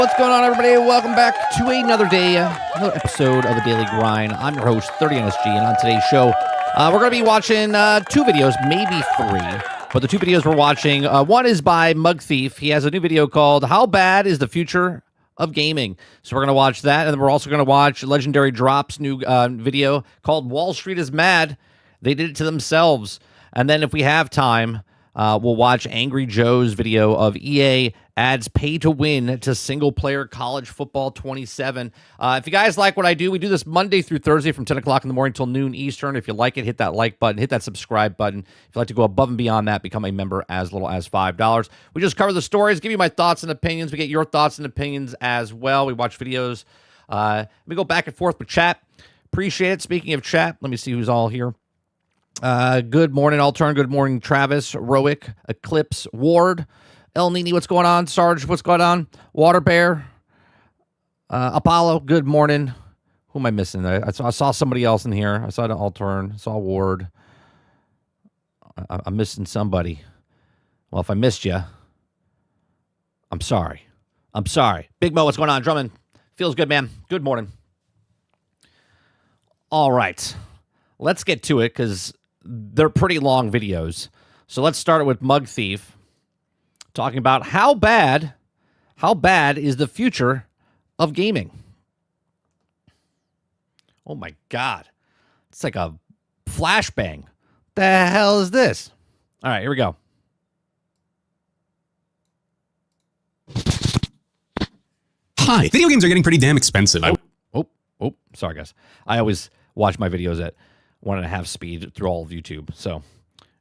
What's going on, everybody? Welcome back to another day, another episode of the Daily Grind. I'm your host, 30NSG, and on today's show, we're going to be watching two videos, maybe three. But the two videos we're watching, one is by MugThief. He has a new video called "How Bad is the Future of Gaming?" So we're going to watch that, and then we're also going to watch Legendary Drop's new video called "Wall Street is Mad. They Did It to Themselves." And then if we have time, we'll watch Angry Joe's video of EA adds pay to win to single player college football 27. If you guys like what I do, we do this Monday through Thursday from 10 o'clock in the morning till noon Eastern. If you like it, hit that like button, hit that subscribe button. If you'd like to go above and beyond that, become a member as little as $5. We just cover the stories, give you my thoughts and opinions. We get your thoughts and opinions as well. We watch videos. We go back and forth with chat. Appreciate it. Speaking of chat, let me see who's all here. Good morning, Altern. Good morning, Travis, Roic, Eclipse, Ward, El Nini. What's going on? Sarge, what's going on? Water Bear, Apollo. Good morning. Who am I missing? I saw somebody else in here. I saw the Altern. Saw Ward. I'm missing somebody. Well, if I missed you, I'm sorry. I'm sorry. Big Mo, what's going on? Drummond, feels good, man. Good morning. All right, let's get to it because they're pretty long videos. So let's start with MugThief talking about how bad is the future of gaming. Oh my God. It's like a flashbang. The hell is this? All right, here we go. Hi. Video games are getting pretty damn expensive. Oh, sorry guys. I always watch my videos at 1.5 speed through all of YouTube. So, all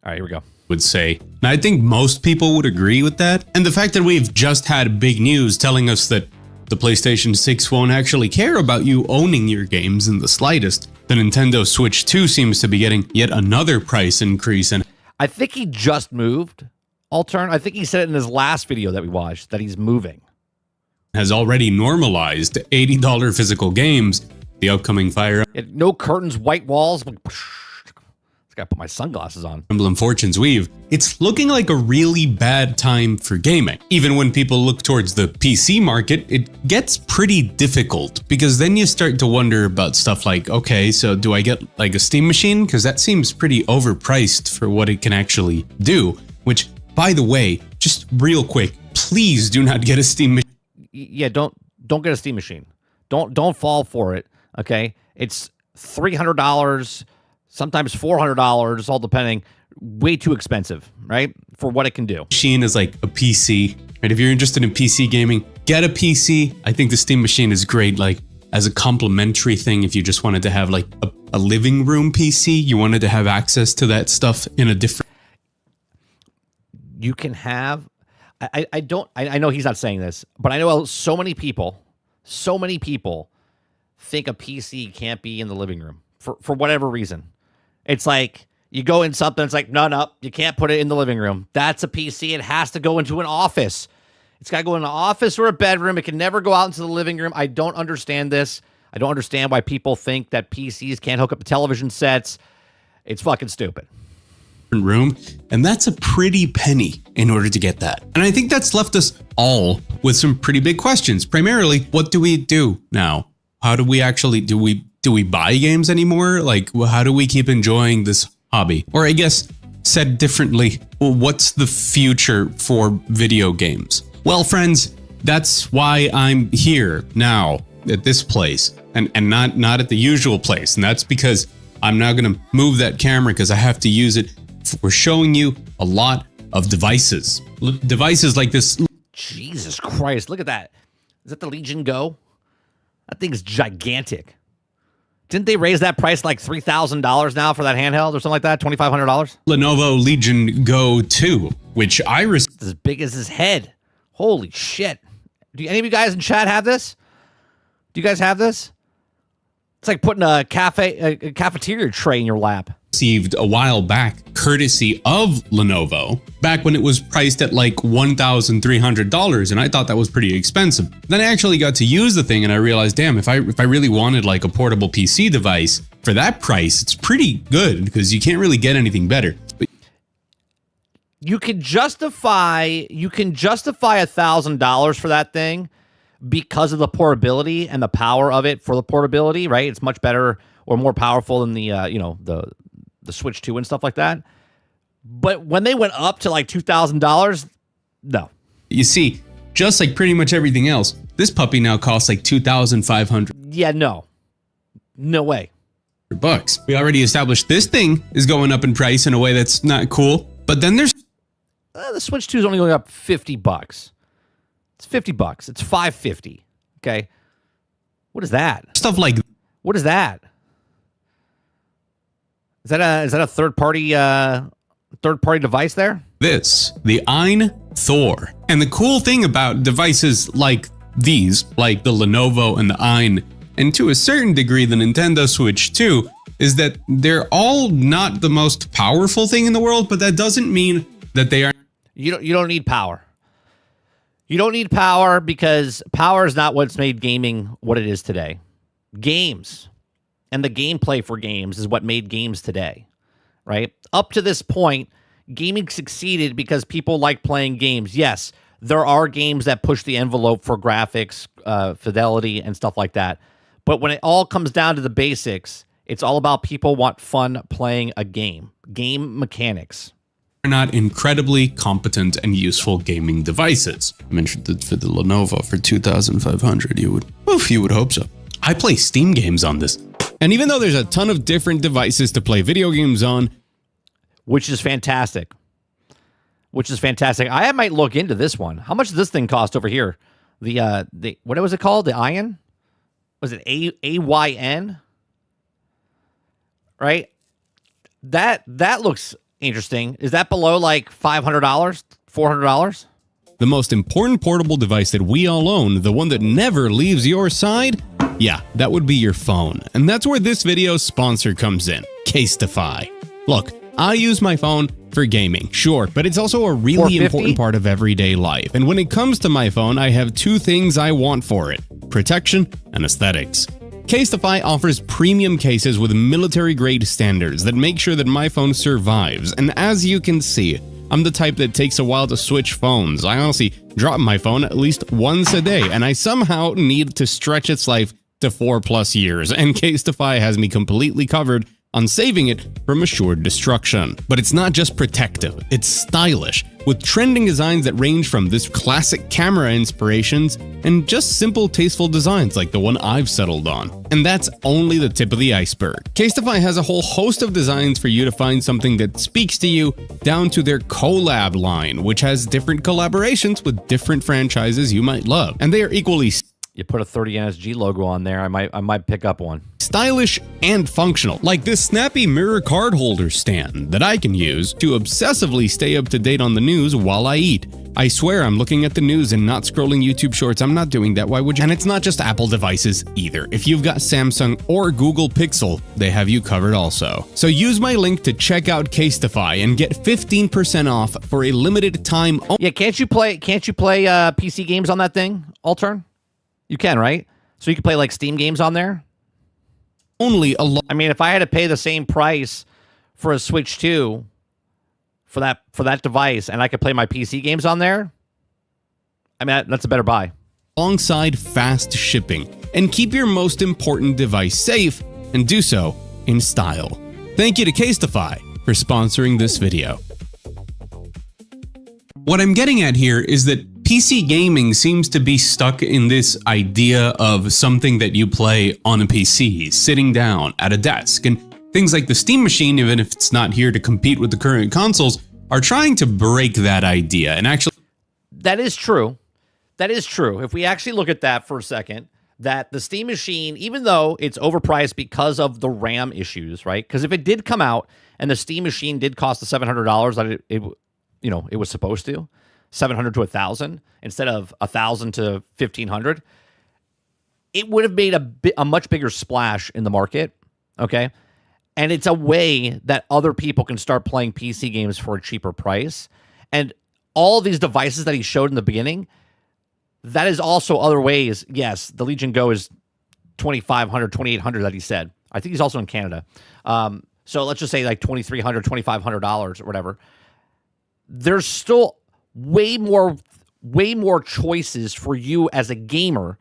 right, here we go. Would say. And I think most people would agree with that. And the fact that we've just had big news telling us that the PlayStation 6 won't actually care about you owning your games in the slightest. The Nintendo Switch 2 seems to be getting yet another price increase. And I think he just moved, Altern. I think he said it in his last video that we watched that he's moving. Has already normalized $80 physical games. The upcoming Fire No curtains, white walls. Just gotta put my sunglasses on. Emblem Fortune's Weave. It's looking like a really bad time for gaming. Even when people look towards the PC market, it gets pretty difficult because then you start to wonder about stuff like, okay, so do I get like a Steam machine? Because that seems pretty overpriced for what it can actually do. Which, by the way, just real quick, please do not get a Steam machine. Yeah, don't get a Steam machine. Don't fall for it. Okay, it's $300, sometimes $400, all depending. Way too expensive, right? For what it can do. Machine is like a PC, right? If you're interested in PC gaming, get a PC. I think the Steam machine is great, like as a complimentary thing. If you just wanted to have like a living room PC, you wanted to have access to that stuff in a different. You can have. I know he's not saying this, but I know so many people think a PC can't be in the living room for whatever reason. It's like you go in something, it's like, no, you can't put it in the living room. That's a PC. It has to go into an office. It's got to go in an office or a bedroom. It can never go out into the living room. I don't understand this. I don't understand why people think that PCs can't hook up to television sets. It's fucking stupid. Room, and that's a pretty penny in order to get that. And I think that's left us all with some pretty big questions. Primarily, what do we do now? How do we actually do we buy games anymore? Like, how do we keep enjoying this hobby? Or I guess said differently, well, what's the future for video games? Well, friends, that's why I'm here now at this place and not at the usual place. And that's because I'm now going to move that camera because I have to use it. We're showing you a lot of devices. Devices like this. Jesus Christ, look at that. Is that the Legion Go? That thing's gigantic. Didn't they raise that price like $3,000 now for that handheld or something like that? $2,500? Lenovo Legion Go 2, which I received. It's as big as his head. Holy shit. Do any of you guys in chat have this? Do you guys have this? It's like putting a cafeteria tray in your lap. Received a while back, courtesy of Lenovo, back when it was priced at like $1,300, and I thought that was pretty expensive. Then I actually got to use the thing, and I realized, damn, if I really wanted like a portable PC device for that price, it's pretty good because you can't really get anything better. But you can justify $1,000 for that thing because of the portability and the power of it for the portability, right? It's much better or more powerful than the the Switch 2 and stuff like that. But when they went up to like $2,000, no. You see, just like pretty much everything else, this puppy now costs like $2,500. Yeah, no way. Bucks. We already established this thing is going up in price in a way that's not cool. But then there's the Switch 2 is only going up $50. It's $50. It's $550. Okay. What is that? Stuff like what is that? Is that a third party device there? this, the Ein Thor. And the cool thing about devices like these, like the Lenovo and the Ein, and to a certain degree the Nintendo Switch 2, is that they're all not the most powerful thing in the world, but that doesn't mean that they are. You don't need power. You don't need power because power is not what's made gaming what it is today. Games and the gameplay for games is what made games today, right? Up to this point, gaming succeeded because people like playing games. Yes, there are games that push the envelope for graphics, fidelity, and stuff like that. But when it all comes down to the basics, it's all about people want fun playing a game mechanics. Are not incredibly competent and useful gaming devices. I mentioned that for the Lenovo for $2,500, you would hope so. I play Steam games on this. And even though there's a ton of different devices to play video games on, which is fantastic. I might look into this one. How much does this thing cost over here? The what was it called? The Ion? Was it AYN? Right? That looks interesting. Is that below like $500, $400? the most important portable device that we all own, the one that never leaves your side? Yeah, that would be your phone. And that's where this video's sponsor comes in, Casetify. Look, I use my phone for gaming, sure, but it's also a really important part of everyday life. And when it comes to my phone, I have two things I want for it: protection and aesthetics. Casetify offers premium cases with military-grade standards that make sure that my phone survives. And as you can see, I'm the type that takes a while to switch phones. I honestly drop my phone at least once a day, and I somehow need to stretch its life to 4+ years, and Casetify has me completely covered on saving it from assured destruction. But it's not just protective, it's stylish, with trending designs that range from this classic camera inspirations and just simple tasteful designs like the one I've settled on. And that's only the tip of the iceberg. Casetify has a whole host of designs for you to find something that speaks to you, down to their collab line, which has different collaborations with different franchises you might love. And they are equally you put a 30NSG logo on there, I might pick up one. Stylish and functional, like this snappy mirror card holder stand that I can use to obsessively stay up to date on the news while I eat. I swear I'm looking at the news and not scrolling YouTube shorts. I'm not doing that. Why would you? And it's not just Apple devices either. If you've got Samsung or Google Pixel, they have you covered also. So use my link to check out Casetify and get 15% off for a limited time. Yeah, can't you play PC games on that thing, Altern? You can, right? So you can play like Steam games on there? Only a lot. I mean, if I had to pay the same price for a Switch 2 for that device and I could play my PC games on there, I mean, that's a better buy. Alongside fast shipping, and keep your most important device safe, and do so in style. Thank you to Casetify for sponsoring this video. What I'm getting at here is that PC gaming seems to be stuck in this idea of something that you play on a PC, sitting down at a desk, and things like the Steam Machine, even if it's not here to compete with the current consoles, are trying to break that idea. And actually, that is true. That is true. If we actually look at that for a second, that the Steam Machine, even though it's overpriced because of the RAM issues, right? Because if it did come out and the Steam Machine did cost the $700 that it was supposed to, $700 to $1,000 instead of $1,000 to $1,500, it would have made a much bigger splash in the market. Okay, and it's a way that other people can start playing PC games for a cheaper price. And all these devices that he showed in the beginning, that is also other ways. Yes, the Legion Go is $2,500, $2,800 that he said. I think he's also in Canada. So let's just say like $2,300, $2,500 or whatever. There's still way more way more choices for you as a gamer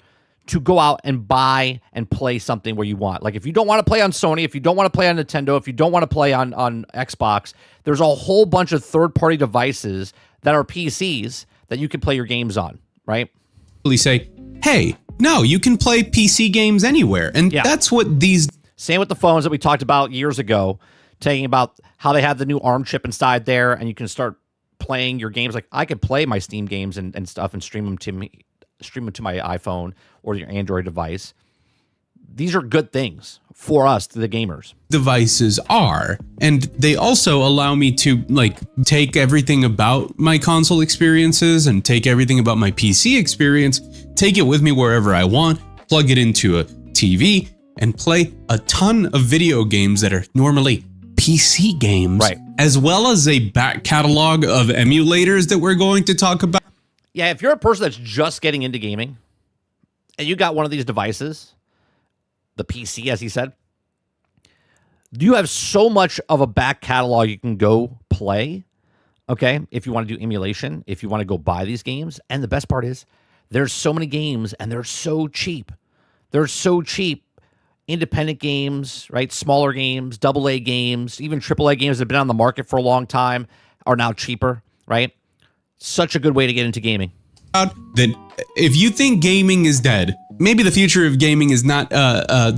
to go out and buy and play something where you want. Like if you don't want to play on Sony, if you don't want to play on Nintendo, if you don't want to play on Xbox, there's a whole bunch of third-party devices that are PCs that you can play your games on, right? Say, hey, no, you can play PC games anywhere. And that's what these... Same with the phones that we talked about years ago, talking about how they have the new ARM chip inside there, and you can start playing your games. Like I could play my Steam games and stuff and stream them to my iPhone or your Android device. These are good things for us, the gamers. Devices are, and they also allow me to like take everything about my console experiences and take everything about my PC experience, take it with me wherever I want, plug it into a TV, and play a ton of video games that are normally PC games, right? As well as a back catalog of emulators that we're going to talk about. Yeah, if you're a person that's just getting into gaming and you got one of these devices, the PC, as he said, you have so much of a back catalog you can go play, okay? If you want to do emulation, if you want to go buy these games. And the best part is there's so many games and they're so cheap. They're so cheap. Independent games, right? Smaller games, AA games, even AAA games that have been on the market for a long time are now cheaper, right? Such a good way to get into gaming. That if you think gaming is dead, maybe the future of gaming is not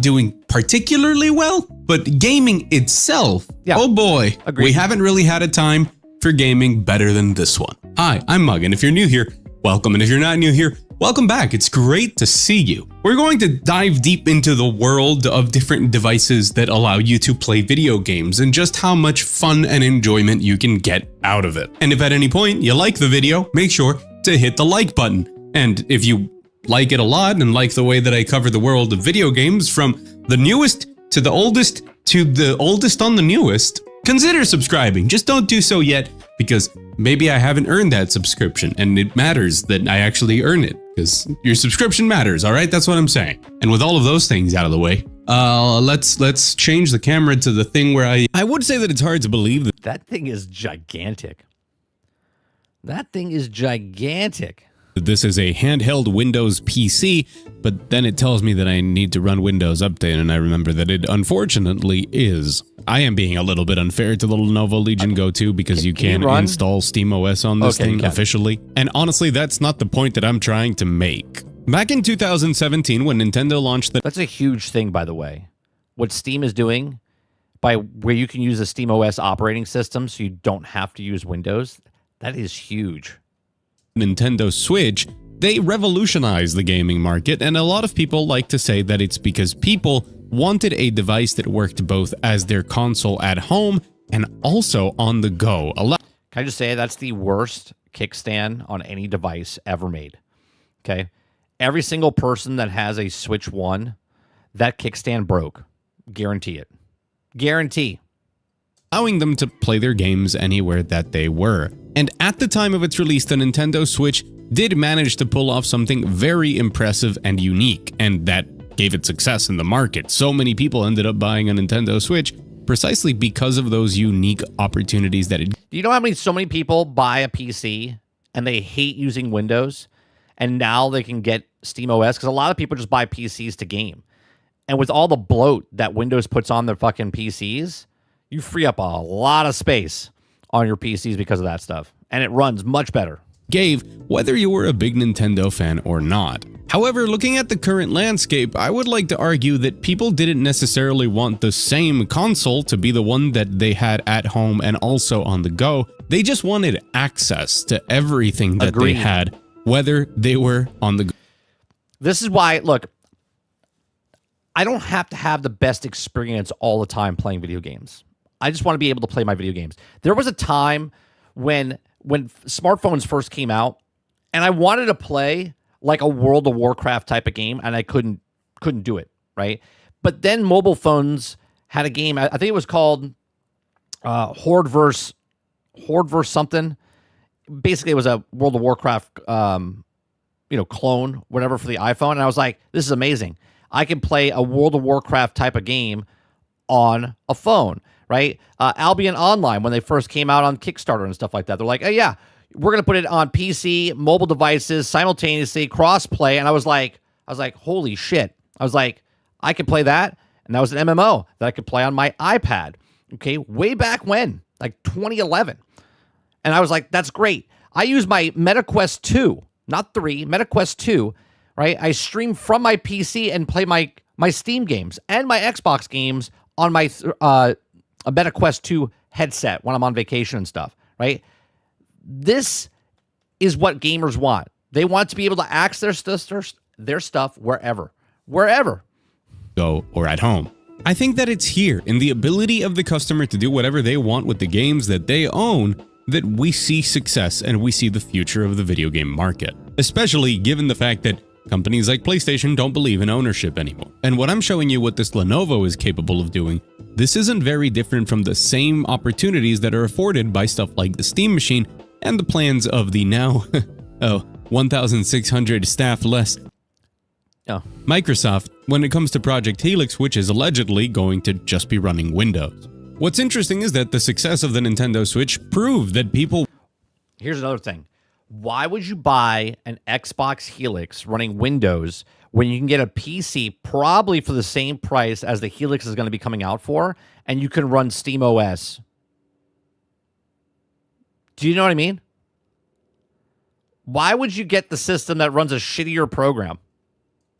doing particularly well, but gaming itself, oh boy, agreed. We haven't really had a time for gaming better than this one. Hi, I'm Mug, and if you're new here, welcome, and if you're not new here, welcome back. It's great to see you. We're going to dive deep into the world of different devices that allow you to play video games and just how much fun and enjoyment you can get out of it. And if at any point you like the video, make sure to hit the like button. And if you like it a lot and like the way that I cover the world of video games from the newest to the oldest on the newest, consider subscribing. Just don't do so yet because maybe I haven't earned that subscription, and it matters that I actually earn it because your subscription matters. All right, that's what I'm saying. And with all of those things out of the way, let's change the camera to the thing where I would say that it's hard to believe that thing is gigantic. That thing is gigantic. This is a handheld Windows PC, but then it tells me that I need to run Windows Update, and I remember that it unfortunately is. I am being a little bit unfair to the Lenovo Legion Go 2 because you can install SteamOS on this thing officially. And honestly, that's not the point that I'm trying to make. Back in 2017, when Nintendo launched the... That's a huge thing, by the way. What Steam is doing, by where you can use a SteamOS operating system so you don't have to use Windows, that is huge. Nintendo Switch, they revolutionized the gaming market, and a lot of people like to say that it's because people wanted a device that worked both as their console at home and also on the go. Can I just say that's the worst kickstand on any device ever made? Okay? Every single person that has a Switch 1, that kickstand broke. Guarantee it. Guarantee. Allowing them to play their games anywhere that they were. And at the time of its release, the Nintendo Switch did manage to pull off something very impressive and unique, and that gave it success in the market. So many people ended up buying a Nintendo Switch precisely because of those unique opportunities that it... Do you know so many people buy a PC and they hate using Windows, and now they can get SteamOS? Because a lot of people just buy PCs to game. And with all the bloat that Windows puts on their fucking PCs, you free up a lot of space on your PCs because of that stuff. And it runs much better. Gave, whether you were a big Nintendo fan or not. However, looking at the current landscape, I would like to argue that people didn't necessarily want the same console to be the one that they had at home and also on the go. They just wanted access to everything that they had, whether they were on the go. This is why, look, I don't have to have the best experience all the time playing video games. I just want to be able to play my video games. There was a time when smartphones first came out and I wanted to play like a World of Warcraft type of game and I couldn't do it, right? But then mobile phones had a game, I think it was called Horde versus something. Basically, it was a World of Warcraft clone, whatever, for the iPhone. And I was like, this is amazing. I can play a World of Warcraft type of game on a phone. Right? Albion Online, when they first came out on Kickstarter and stuff like that, they're like, oh yeah, we're going to put it on PC, mobile devices, simultaneously, cross-play. And I was like, holy shit. I was like, I could play that. And that was an MMO that I could play on my iPad. Okay, way back when, like 2011. And I was like, that's great. I use my MetaQuest 2, not 3, MetaQuest 2, right? I stream from my PC and play my Steam games and my Xbox games on my a MetaQuest 2 headset when I'm on vacation and stuff, right? This is what gamers want. They want to be able to access their stuff wherever. Go or at home. I think that it's here in the ability of the customer to do whatever they want with the games that they own that we see success and we see the future of the video game market, especially given the fact that companies like PlayStation don't believe in ownership anymore. And what I'm showing you what this Lenovo is capable of doing, this isn't very different from the same opportunities that are afforded by stuff like the Steam Machine and the plans of the now 1,600 staff less Microsoft when it comes to Project Helix, which is allegedly going to just be running Windows. What's interesting is that the success of the Nintendo Switch proved that people... Here's another thing. Why would you buy an Xbox Helix running Windows when you can get a PC probably for the same price as the Helix is going to be coming out for, and you can run Steam OS? Do you know what I mean? Why would you get the system that runs a shittier program?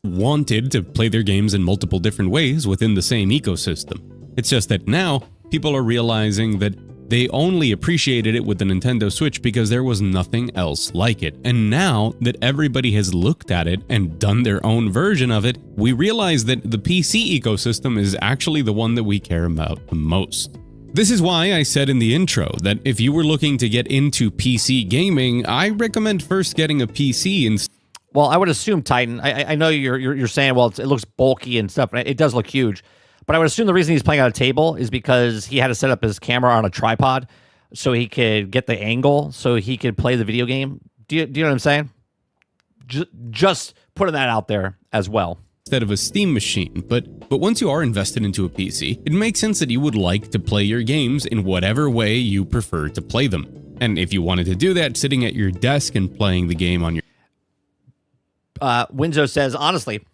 Wanted to play their games in multiple different ways within the same ecosystem. It's just that now people are realizing that they only appreciated it with the Nintendo Switch because there was nothing else like it. And now that everybody has looked at it and done their own version of it, we realize that the PC ecosystem is actually the one that we care about the most. This is why I said in the intro that if you were looking to get into PC gaming, I recommend first getting a PC and... Well, I would assume, Titan, I know you're saying, well, it looks bulky and stuff. It does look huge. But I would assume the reason he's playing on a table is because he had to set up his camera on a tripod so he could get the angle so he could play the video game. Do you know what I'm saying? Just putting that out there as well. Instead of a Steam machine, but once you are invested into a PC, it makes sense that you would like to play your games in whatever way you prefer to play them. And if you wanted to do that sitting at your desk and playing the game on your... Winzo says, honestly,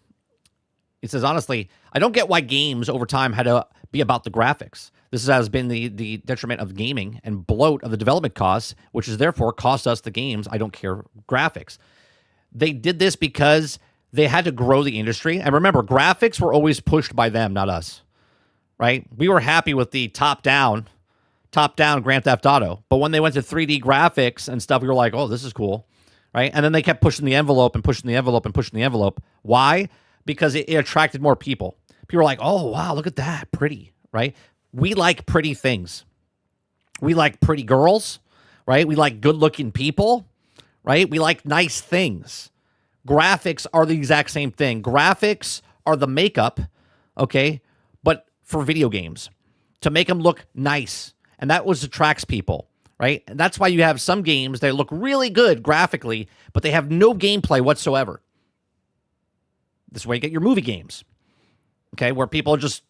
I don't get why games over time had to be about the graphics. This has been the detriment of gaming and bloat of the development costs, which has therefore cost us the games. I don't care graphics. They did this because they had to grow the industry. And remember, graphics were always pushed by them, not us, right? We were happy with the top-down Grand Theft Auto. But when they went to 3D graphics and stuff, we were like, oh, this is cool. Right? And then they kept pushing the envelope and pushing the envelope and pushing the envelope. Why? Because it attracted more people. People were like, oh, wow, look at that. Pretty, right? We like pretty things. We like pretty girls, right? We like good-looking people, right? We like nice things. Graphics are the exact same thing. Graphics are the makeup, okay, but for video games to make them look nice. And that what attracts people. Right? And that's why you have some games that look really good graphically, but they have no gameplay whatsoever. This is where you get your movie games. Okay, where people just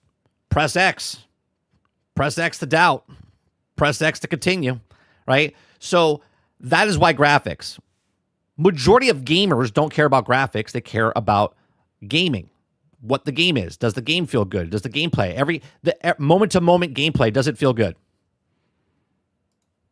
press X to doubt, press X to continue, right? So that is why graphics. Majority of gamers don't care about graphics, they care about gaming. What the game is. Does the game feel good? Does the gameplay, the moment-to-moment gameplay, does it feel good?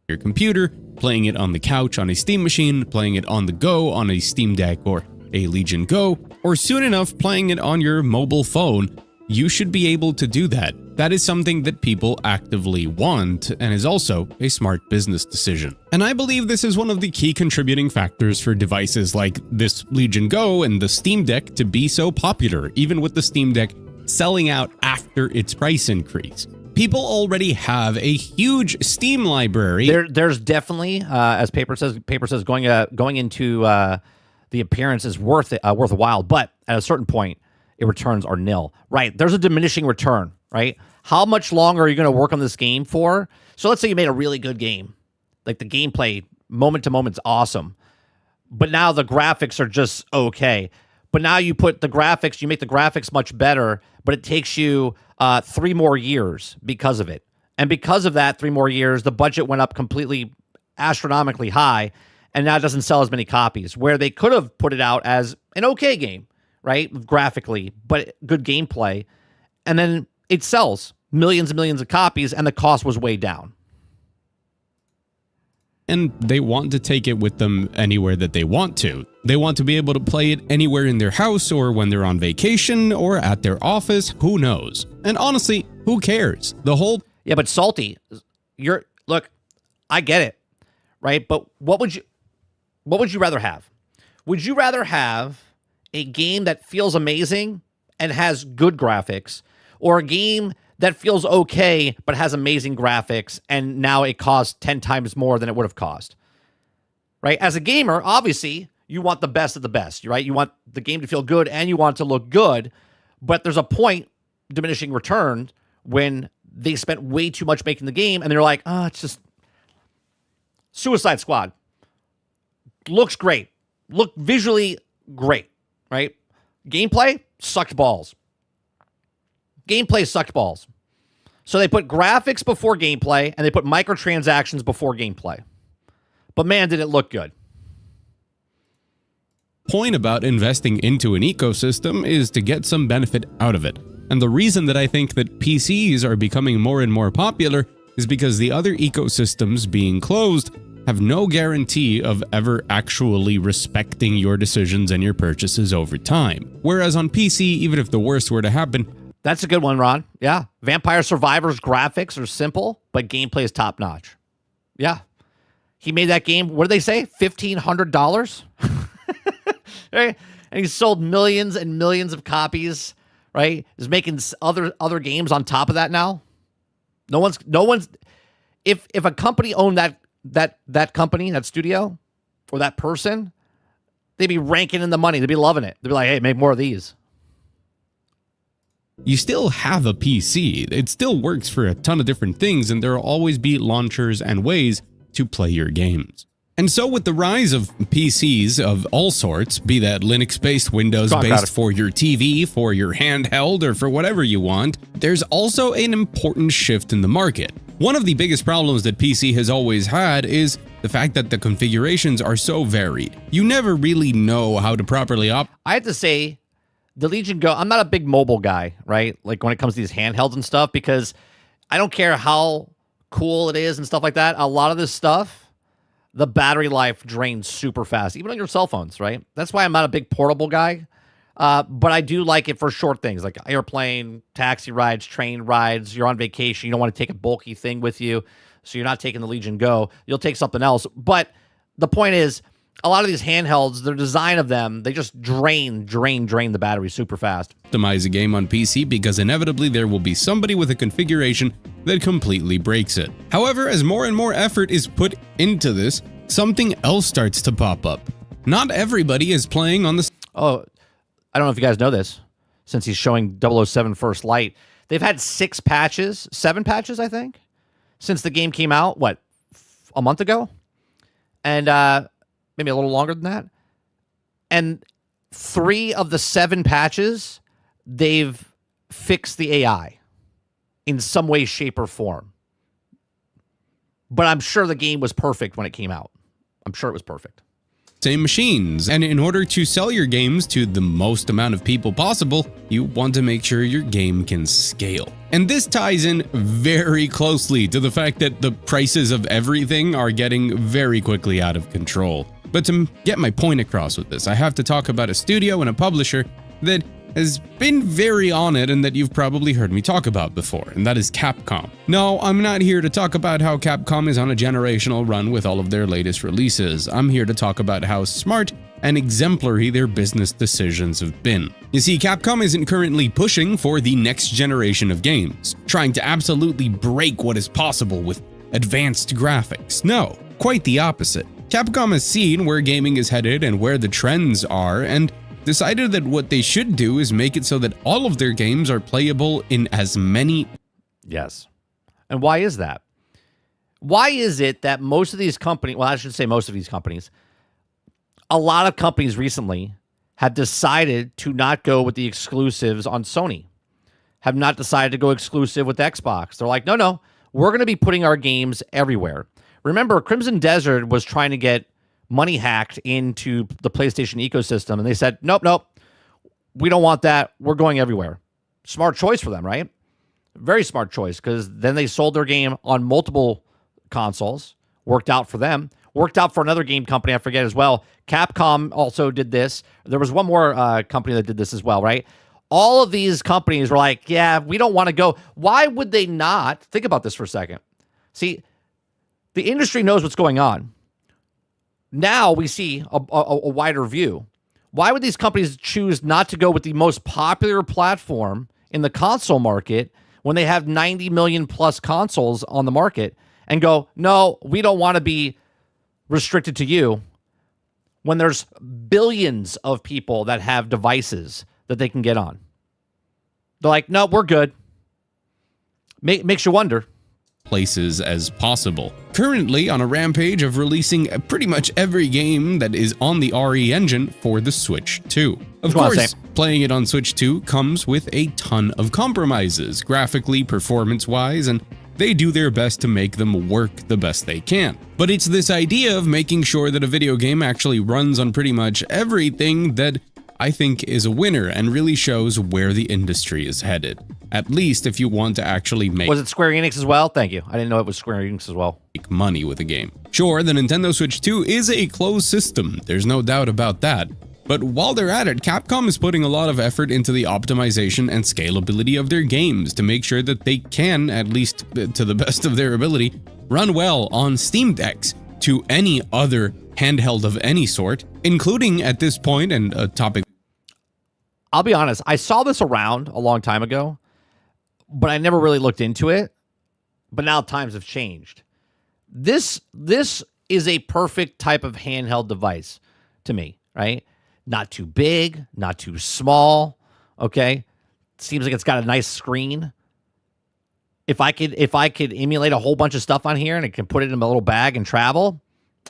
Your computer, playing it on the couch on a Steam machine, playing it on the go on a Steam Deck or a Legion Go, or soon enough playing it on your mobile phone, you should be able to do that. That is something that people actively want and is also a smart business decision. And I believe this is one of the key contributing factors for devices like this Legion Go and the Steam Deck to be so popular, even with the Steam Deck selling out after its price increase. People already have a huge Steam library. There's definitely, as paper says, going into the appearance is worth a while, but at a certain point, returns are nil. Right? There's a diminishing return. Right? How much longer are you going to work on this game for? So let's say you made a really good game, like the gameplay moment to moment is awesome, but now the graphics are just okay. But now you make the graphics much better, but it takes you 3 more years because of it. And because of that 3 more years, the budget went up completely astronomically high. and now it doesn't sell as many copies, where they could have put it out as an okay game, right? Graphically, but good gameplay. And then it sells millions and millions of copies, and the cost was way down. And they want to take it with them anywhere that they want to. They want to be able to play it anywhere in their house or when they're on vacation or at their office. Who knows? And honestly, who cares? The whole... Yeah, but Salty, look, I get it, right? But what would you rather have? Would you rather have a game that feels amazing and has good graphics, or a game that feels okay but has amazing graphics and now it costs 10 times more than it would have cost? Right? As a gamer, obviously, you want the best of the best, right? You want the game to feel good and you want it to look good, but there's a point, diminishing return, when they spent way too much making the game and they're like, it's just Suicide Squad. Looks great. Look visually great, right? Gameplay sucked balls. Gameplay sucked balls. So they put graphics before gameplay, and they put microtransactions before gameplay. But man, did it look good. Point about investing into an ecosystem is to get some benefit out of it. And the reason that I think that PCs are becoming more and more popular is because the other ecosystems being closed have no guarantee of ever actually respecting your decisions and your purchases over time. Whereas on PC, even if the worst were to happen... That's a good one, Ron. Yeah. Vampire Survivors graphics are simple, but gameplay is top notch. Yeah. He made that game, what did they say? $1,500? Right? And he sold millions and millions of copies, right? He's making other games on top of that now. No one's if a company owned that company, that studio, or that person, they'd be ranking in the money. They'd be loving it. They'd be like, hey, make more of these. You still have a PC. It still works for a ton of different things, and there will always be launchers and ways to play your games. And so with the rise of PCs of all sorts, be that Linux-based, Windows-based, for your TV, for your handheld, or for whatever you want, there's also an important shift in the market. One of the biggest problems that PC has always had is the fact that the configurations are so varied. You never really know how to properly I have to say, the Legion Go, I'm not a big mobile guy, right? Like when it comes to these handhelds and stuff, because I don't care how cool it is and stuff like that. A lot of this stuff, the battery life drains super fast, even on your cell phones, right? That's why I'm not a big portable guy. But I do like it for short things like airplane, taxi rides, train rides. You're on vacation. You don't want to take a bulky thing with you. So you're not taking the Legion Go. You'll take something else. But the point is, a lot of these handhelds, the design of them, they just drain the battery super fast. Optimize a game on PC because inevitably there will be somebody with a configuration that completely breaks it. However, as more and more effort is put into this, something else starts to pop up. Not everybody is playing on the... Oh, I don't know if you guys know this, since he's showing 007 First Light. They've had 7 patches, I think, since the game came out, a month ago? And maybe a little longer than that. And 3 of the 7 patches, they've fixed the AI in some way, shape, or form. But I'm sure the game was perfect when it came out. I'm sure it was perfect. Same machines, and in order to sell your games to the most amount of people possible, you want to make sure your game can scale. And this ties in very closely to the fact that the prices of everything are getting very quickly out of control. But to get my point across with this, I have to talk about a studio and a publisher that has been very on it and that you've probably heard me talk about before, and that is Capcom. No, I'm not here to talk about how Capcom is on a generational run with all of their latest releases. I'm here to talk about how smart and exemplary their business decisions have been. You see, Capcom isn't currently pushing for the next generation of games, trying to absolutely break what is possible with advanced graphics. No, quite the opposite. Capcom has seen where gaming is headed and where the trends are, and decided that what they should do is make it so that all of their games are playable in as many... Yes. And why is that? Why is it that most of these companies, well, I should say most of these companies, a lot of companies recently have decided to not go with the exclusives on Sony, have not decided to go exclusive with Xbox. They're like, no, we're going to be putting our games everywhere. Remember, Crimson Desert was trying to get money hacked into the PlayStation ecosystem, and they said, nope, we don't want that. We're going everywhere. Smart choice for them, right? Very smart choice, because then they sold their game on multiple consoles. Worked out for them. Worked out for another game company, I forget as well. Capcom also did this. There was one more company that did this as well, right? All of these companies were like, yeah, we don't want to go. Why would they not? Think about this for a second. See, the industry knows what's going on. Now we see a wider view. Why would these companies choose not to go with the most popular platform in the console market when they have 90 million plus consoles on the market and go, no, we don't want to be restricted to you, when there's billions of people that have devices that they can get on? They're like, no, we're good. Makes you wonder. Places as possible. Currently on a rampage of releasing pretty much every game that is on the RE engine for the Switch 2. Of course, playing it on Switch 2 comes with a ton of compromises, graphically, performance-wise, and they do their best to make them work the best they can. But it's this idea of making sure that a video game actually runs on pretty much everything that I think is a winner and really shows where the industry is headed. At least if you want to actually make— Was it Square Enix as well? Thank you. I didn't know it was Square Enix as well. Make money with a game. Sure, the Nintendo Switch 2 is a closed system. There's no doubt about that. But while they're at it, Capcom is putting a lot of effort into the optimization and scalability of their games to make sure that they can, at least to the best of their ability, run well on Steam Decks to any other handheld of any sort, including at this point, and a topic— I'll be honest, I saw this around a long time ago, but I never really looked into it. But now times have changed. This is a perfect type of handheld device to me, right? Not too big, not too small. Okay, seems like it's got a nice screen. If I could emulate a whole bunch of stuff on here and I can put it in a little bag and travel,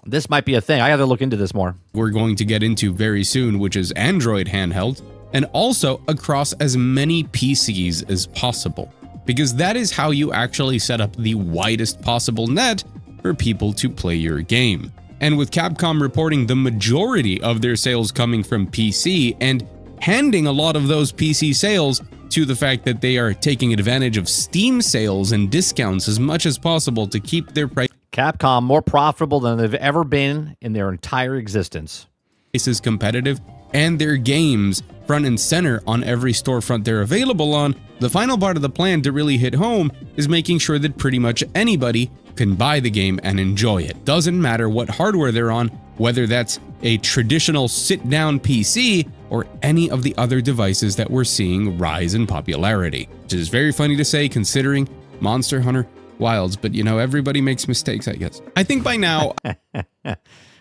this might be a thing. I got to look into this more. We're going to get into very soon, which is Android handheld, and also across as many PCs as possible, because that is how you actually set up the widest possible net for people to play your game. And with Capcom reporting the majority of their sales coming from PC and handing a lot of those PC sales to the fact that they are taking advantage of Steam sales and discounts as much as possible to keep their Capcom more profitable than they've ever been in their entire existence. Prices competitive and their games front and center on every storefront they're available on, the final part of the plan to really hit home is making sure that pretty much anybody can buy the game and enjoy it. Doesn't matter what hardware they're on, whether that's a traditional sit-down PC or any of the other devices that we're seeing rise in popularity. Which is very funny to say considering Monster Hunter Wilds, but you know, everybody makes mistakes, I guess. I think by now—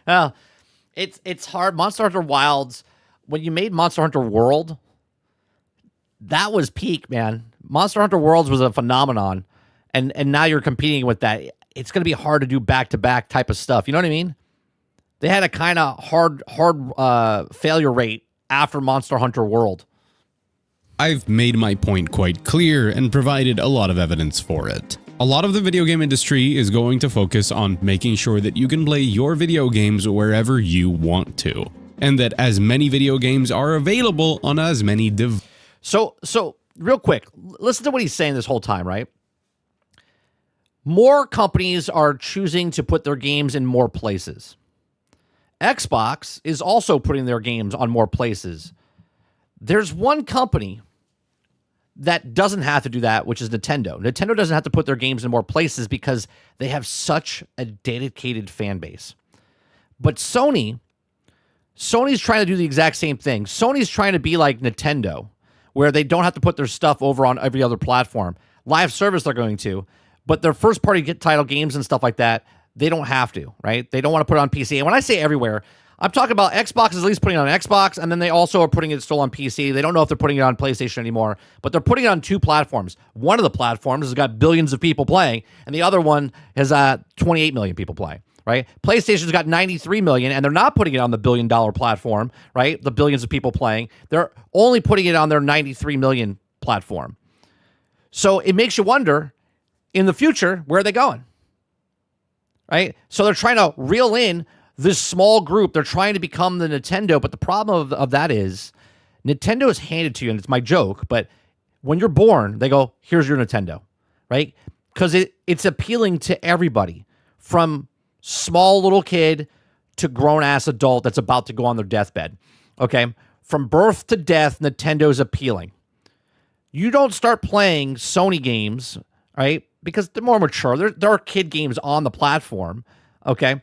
Well, it's hard. Monster Hunter Wilds, when you made Monster Hunter World, that was peak, man. Monster Hunter Worlds was a phenomenon, and now you're competing with that. It's going to be hard to do back-to-back type of stuff. You know what I mean? They had a kind of hard failure rate after Monster Hunter World. I've made my point quite clear and provided a lot of evidence for it. A lot of the video game industry is going to focus on making sure that you can play your video games wherever you want to, and that as many video games are available on as many devices. So real quick, listen to what he's saying this whole time, right? More companies are choosing to put their games in more places. Xbox is also putting their games on more places. There's one company that doesn't have to do that, which is Nintendo. Nintendo doesn't have to put their games in more places because they have such a dedicated fan base. But Sony's trying to do the exact same thing. Sony's trying to be like Nintendo, where they don't have to put their stuff over on every other platform. Live service they're going to, but their first-party title games and stuff like that, they don't have to, right? They don't want to put it on PC. And when I say everywhere, I'm talking about Xbox is at least putting it on Xbox, and then they also are putting it still on PC. They don't know if they're putting it on PlayStation anymore, but they're putting it on two platforms. One of the platforms has got billions of people playing, and the other one has 28 million people playing, right? PlayStation's got 93 million, and they're not putting it on the billion-dollar platform, right? The billions of people playing. They're only putting it on their 93 million platform. So it makes you wonder, in the future, where are they going? Right? So they're trying to reel in this small group, they're trying to become the Nintendo, but the problem of that is Nintendo is handed to you, and it's my joke, but when you're born, they go, here's your Nintendo, right? Because it's appealing to everybody, from small little kid to grown-ass adult that's about to go on their deathbed, okay? From birth to death, Nintendo's appealing. You don't start playing Sony games, right? Because they're more mature. There are kid games on the platform, okay?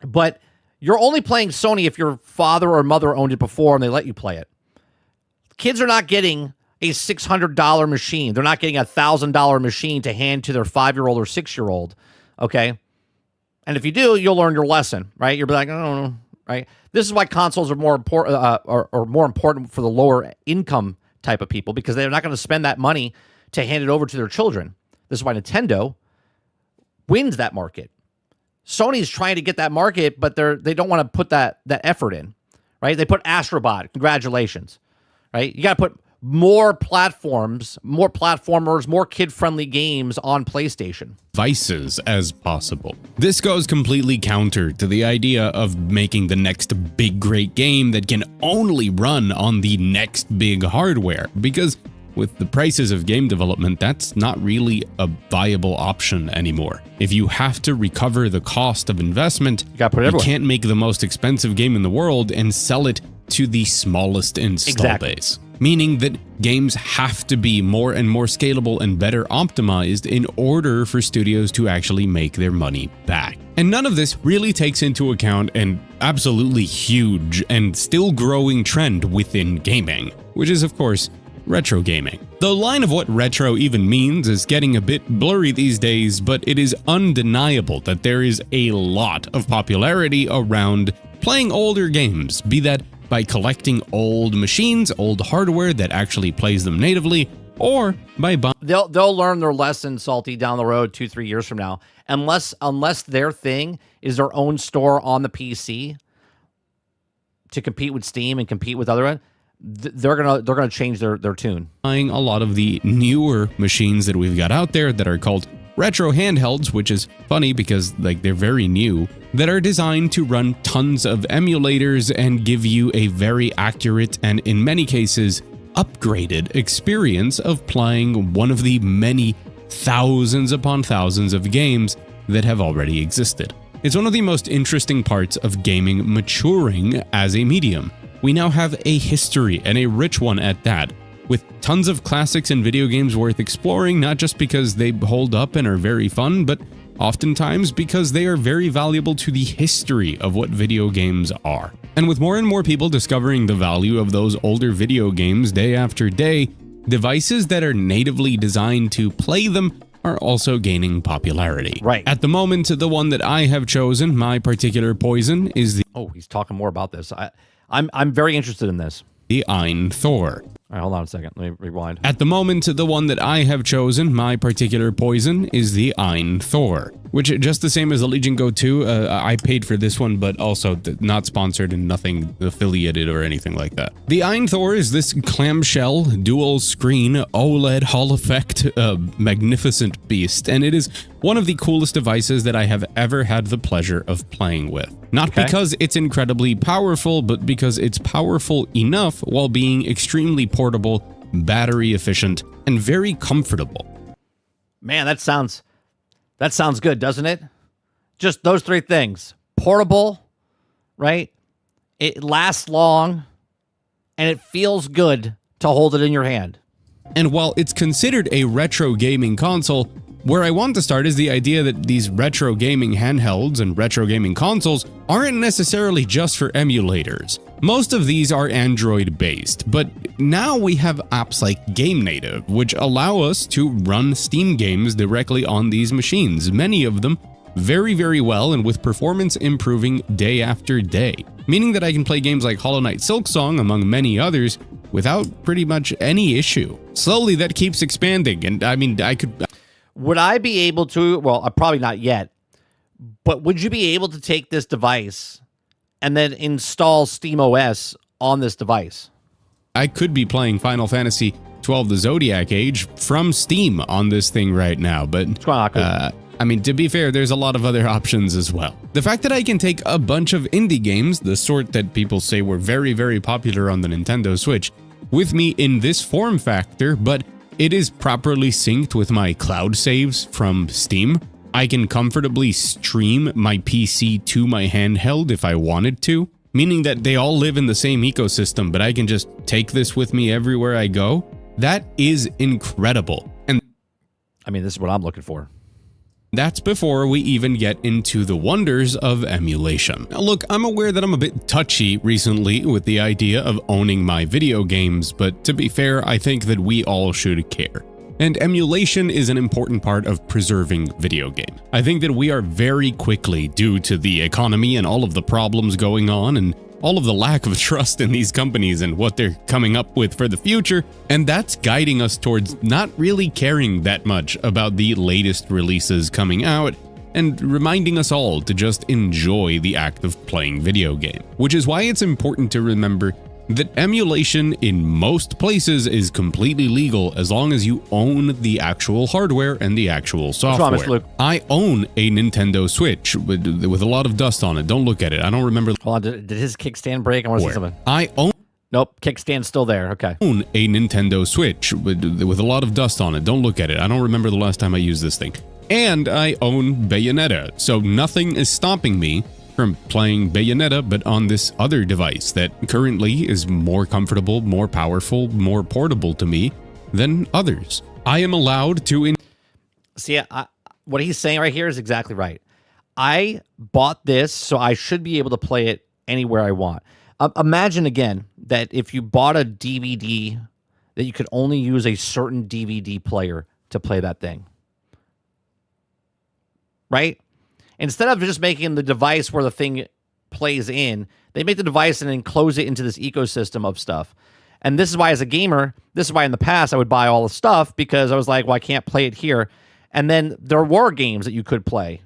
But you're only playing Sony if your father or mother owned it before and they let you play it. Kids are not getting a $600 machine. They're not getting a $1,000 machine to hand to their 5-year-old or 6-year-old, okay? And if you do, you'll learn your lesson, right? You'll be like, oh, right? This is why consoles are more important, are more important for the lower income type of people, because they're not going to spend that money to hand it over to their children. This is why Nintendo wins that market. Sony's trying to get that market, but they don't want to put that effort in, right? They put Astrobot. Congratulations, right? You got to put more platforms, more platformers, more kid-friendly games on PlayStation. Devices as possible. This goes completely counter to the idea of making the next big great game that can only run on the next big hardware, because with the prices of game development, that's not really a viable option anymore. If you have to recover the cost of investment, you can't make the most expensive game in the world and sell it to the smallest install base. Meaning that games have to be more and more scalable and better optimized in order for studios to actually make their money back. And none of this really takes into account an absolutely huge and still growing trend within gaming, which is, of course, retro gaming. The line of what retro even means is getting a bit blurry these days, but it is undeniable that there is a lot of popularity around playing older games, be that by collecting old machines, old hardware that actually plays them natively, or by buying. They'll learn their lesson, Salty, down the road 2-3 years from now, unless their thing is their own store on the PC to compete with Steam and compete with other. They're gonna change their tune. Buying a lot of the newer machines that we've got out there that are called retro handhelds, which is funny because they're very new, that are designed to run tons of emulators and give you a very accurate and in many cases upgraded experience of playing one of the many thousands upon thousands of games that have already existed. It's one of the most interesting parts of gaming maturing as a medium. We now have a history, and a rich one at that, with tons of classics and video games worth exploring, not just because they hold up and are very fun, but oftentimes because they are very valuable to the history of what video games are. And with more and more people discovering the value of those older video games day after day, devices that are natively designed to play them are also gaining popularity. Right. At the moment, the one that I have chosen, my particular poison, is the... Oh, he's talking more about this. I'm very interested in this. The Ein Thor. All right, hold on a second. Let me rewind. At the moment, the one that I have chosen, my particular poison, is the Ein Thor, which, just the same as the Legion Go 2, I paid for this one, but also not sponsored and nothing affiliated or anything like that. The Ein Thor is this clamshell, dual-screen, OLED Hall effect, magnificent beast, and it is one of the coolest devices that I have ever had the pleasure of playing with. Not because it's incredibly powerful, but because it's powerful enough while being extremely portable, battery efficient, and very comfortable. Man, that sounds good, doesn't it? Just those three things. Portable, right? It lasts long, and it feels good to hold it in your hand. And while it's considered a retro gaming console, where I want to start is the idea that these retro gaming handhelds and retro gaming consoles aren't necessarily just for emulators. Most of these are Android-based, but now we have apps like GameNative, which allow us to run Steam games directly on these machines, many of them very, very well and with performance improving day after day, meaning that I can play games like Hollow Knight Silksong, among many others, without pretty much any issue. Slowly, that keeps expanding, and I mean, Would I be able to, well, probably not yet, but would you be able to take this device and then install SteamOS on this device? I could be playing Final Fantasy XII: The Zodiac Age from Steam on this thing right now, but I mean, to be fair, there's a lot of other options as well. The fact that I can take a bunch of indie games, the sort that people say were very, very popular on the Nintendo Switch, with me in this form factor, but it is properly synced with my cloud saves from Steam. I can comfortably stream my PC to my handheld if I wanted to, meaning that they all live in the same ecosystem, but I can just take this with me everywhere I go. That is incredible. And I mean, this is what I'm looking for. that's before we even get into the wonders of emulation. Now look, I'm aware that I'm a bit touchy recently with the idea of owning my video games, but to be fair, I think that we all should care. And emulation is an important part of preserving video games. I think that we are very quickly, due to the economy and all of the problems going on and all of the lack of trust in these companies and what they're coming up with for the future, and that's guiding us towards not really caring that much about the latest releases coming out and reminding us all to just enjoy the act of playing video game. Which is why it's important to remember that emulation in most places is completely legal as long as you own the actual hardware and the actual software. What's wrong, Mr. Luke? I own a Nintendo Switch with a lot of dust on it. Don't look at it. I don't remember. Hold on, did his kickstand break? I want to see something. I own Nope, kickstand's still there. Okay. a Nintendo Switch with a lot of dust on it. Don't look at it. I don't remember the last time I used this thing. And I own Bayonetta, so nothing is stopping me from playing Bayonetta, but on this other device that currently is more comfortable, more powerful, more portable to me than others. I am allowed to See, what he's saying right here is exactly right. I bought this, so I should be able to play it anywhere I want. Imagine again that if you bought a DVD, that you could only use a certain DVD player to play that thing. Right? Instead of just making the device where the thing plays in, they make the device and then close it into this ecosystem of stuff. And this is why, as a gamer, this is why in the past I would buy all the stuff, because I was like, well, I can't play it here. And then there were games that you could play,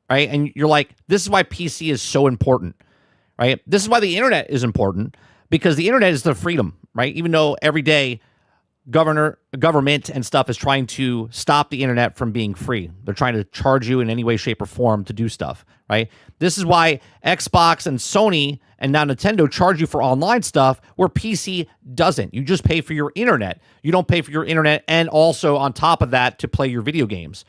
right? And you're like, this is why PC is so important, right? This is why the internet is important, because the internet is the freedom, right? Even though every day government and stuff is trying to stop the internet from being free. They're trying to charge you in any way, shape, or form to do stuff, right? This is why Xbox and Sony and now Nintendo charge you for online stuff where PC doesn't. You just pay for your internet. You don't pay for your internet and also on top of that to play your video games,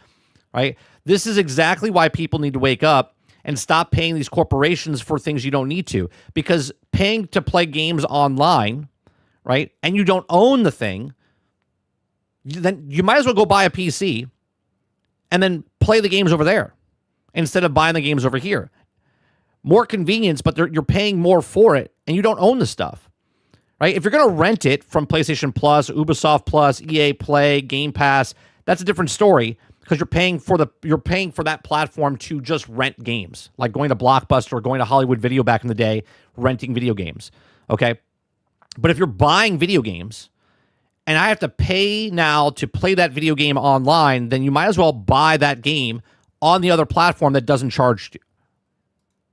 right? This is exactly why people need to wake up and stop paying these corporations for things you don't need to, because paying to play games online, right, and you don't own the thing, then you might as well go buy a PC and then play the games over there instead of buying the games over here. More convenience, but you're paying more for it, and you don't own the stuff, right? If you're going to rent it from PlayStation Plus, Ubisoft Plus, EA Play, Game Pass, that's a different story, because you're paying for that platform to just rent games, like going to Blockbuster or going to Hollywood Video back in the day, renting video games, okay? But if you're buying video games, and I have to pay now to play that video game online, then you might as well buy that game on the other platform that doesn't charge you.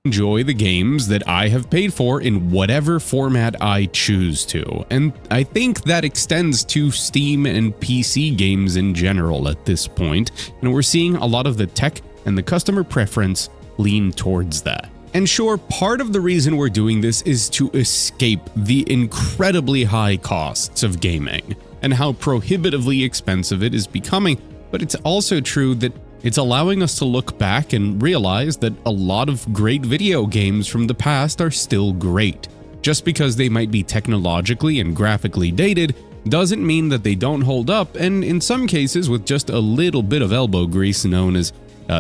Enjoy the games that I have paid for in whatever format I choose to. And I think that extends to Steam and PC games in general at this point. And we're seeing a lot of the tech and the customer preference lean towards that. And sure, part of the reason we're doing this is to escape the incredibly high costs of gaming and how prohibitively expensive it is becoming, but it's also true that it's allowing us to look back and realize that a lot of great video games from the past are still great. Just because they might be technologically and graphically dated doesn't mean that they don't hold up, and in some cases with just a little bit of elbow grease known as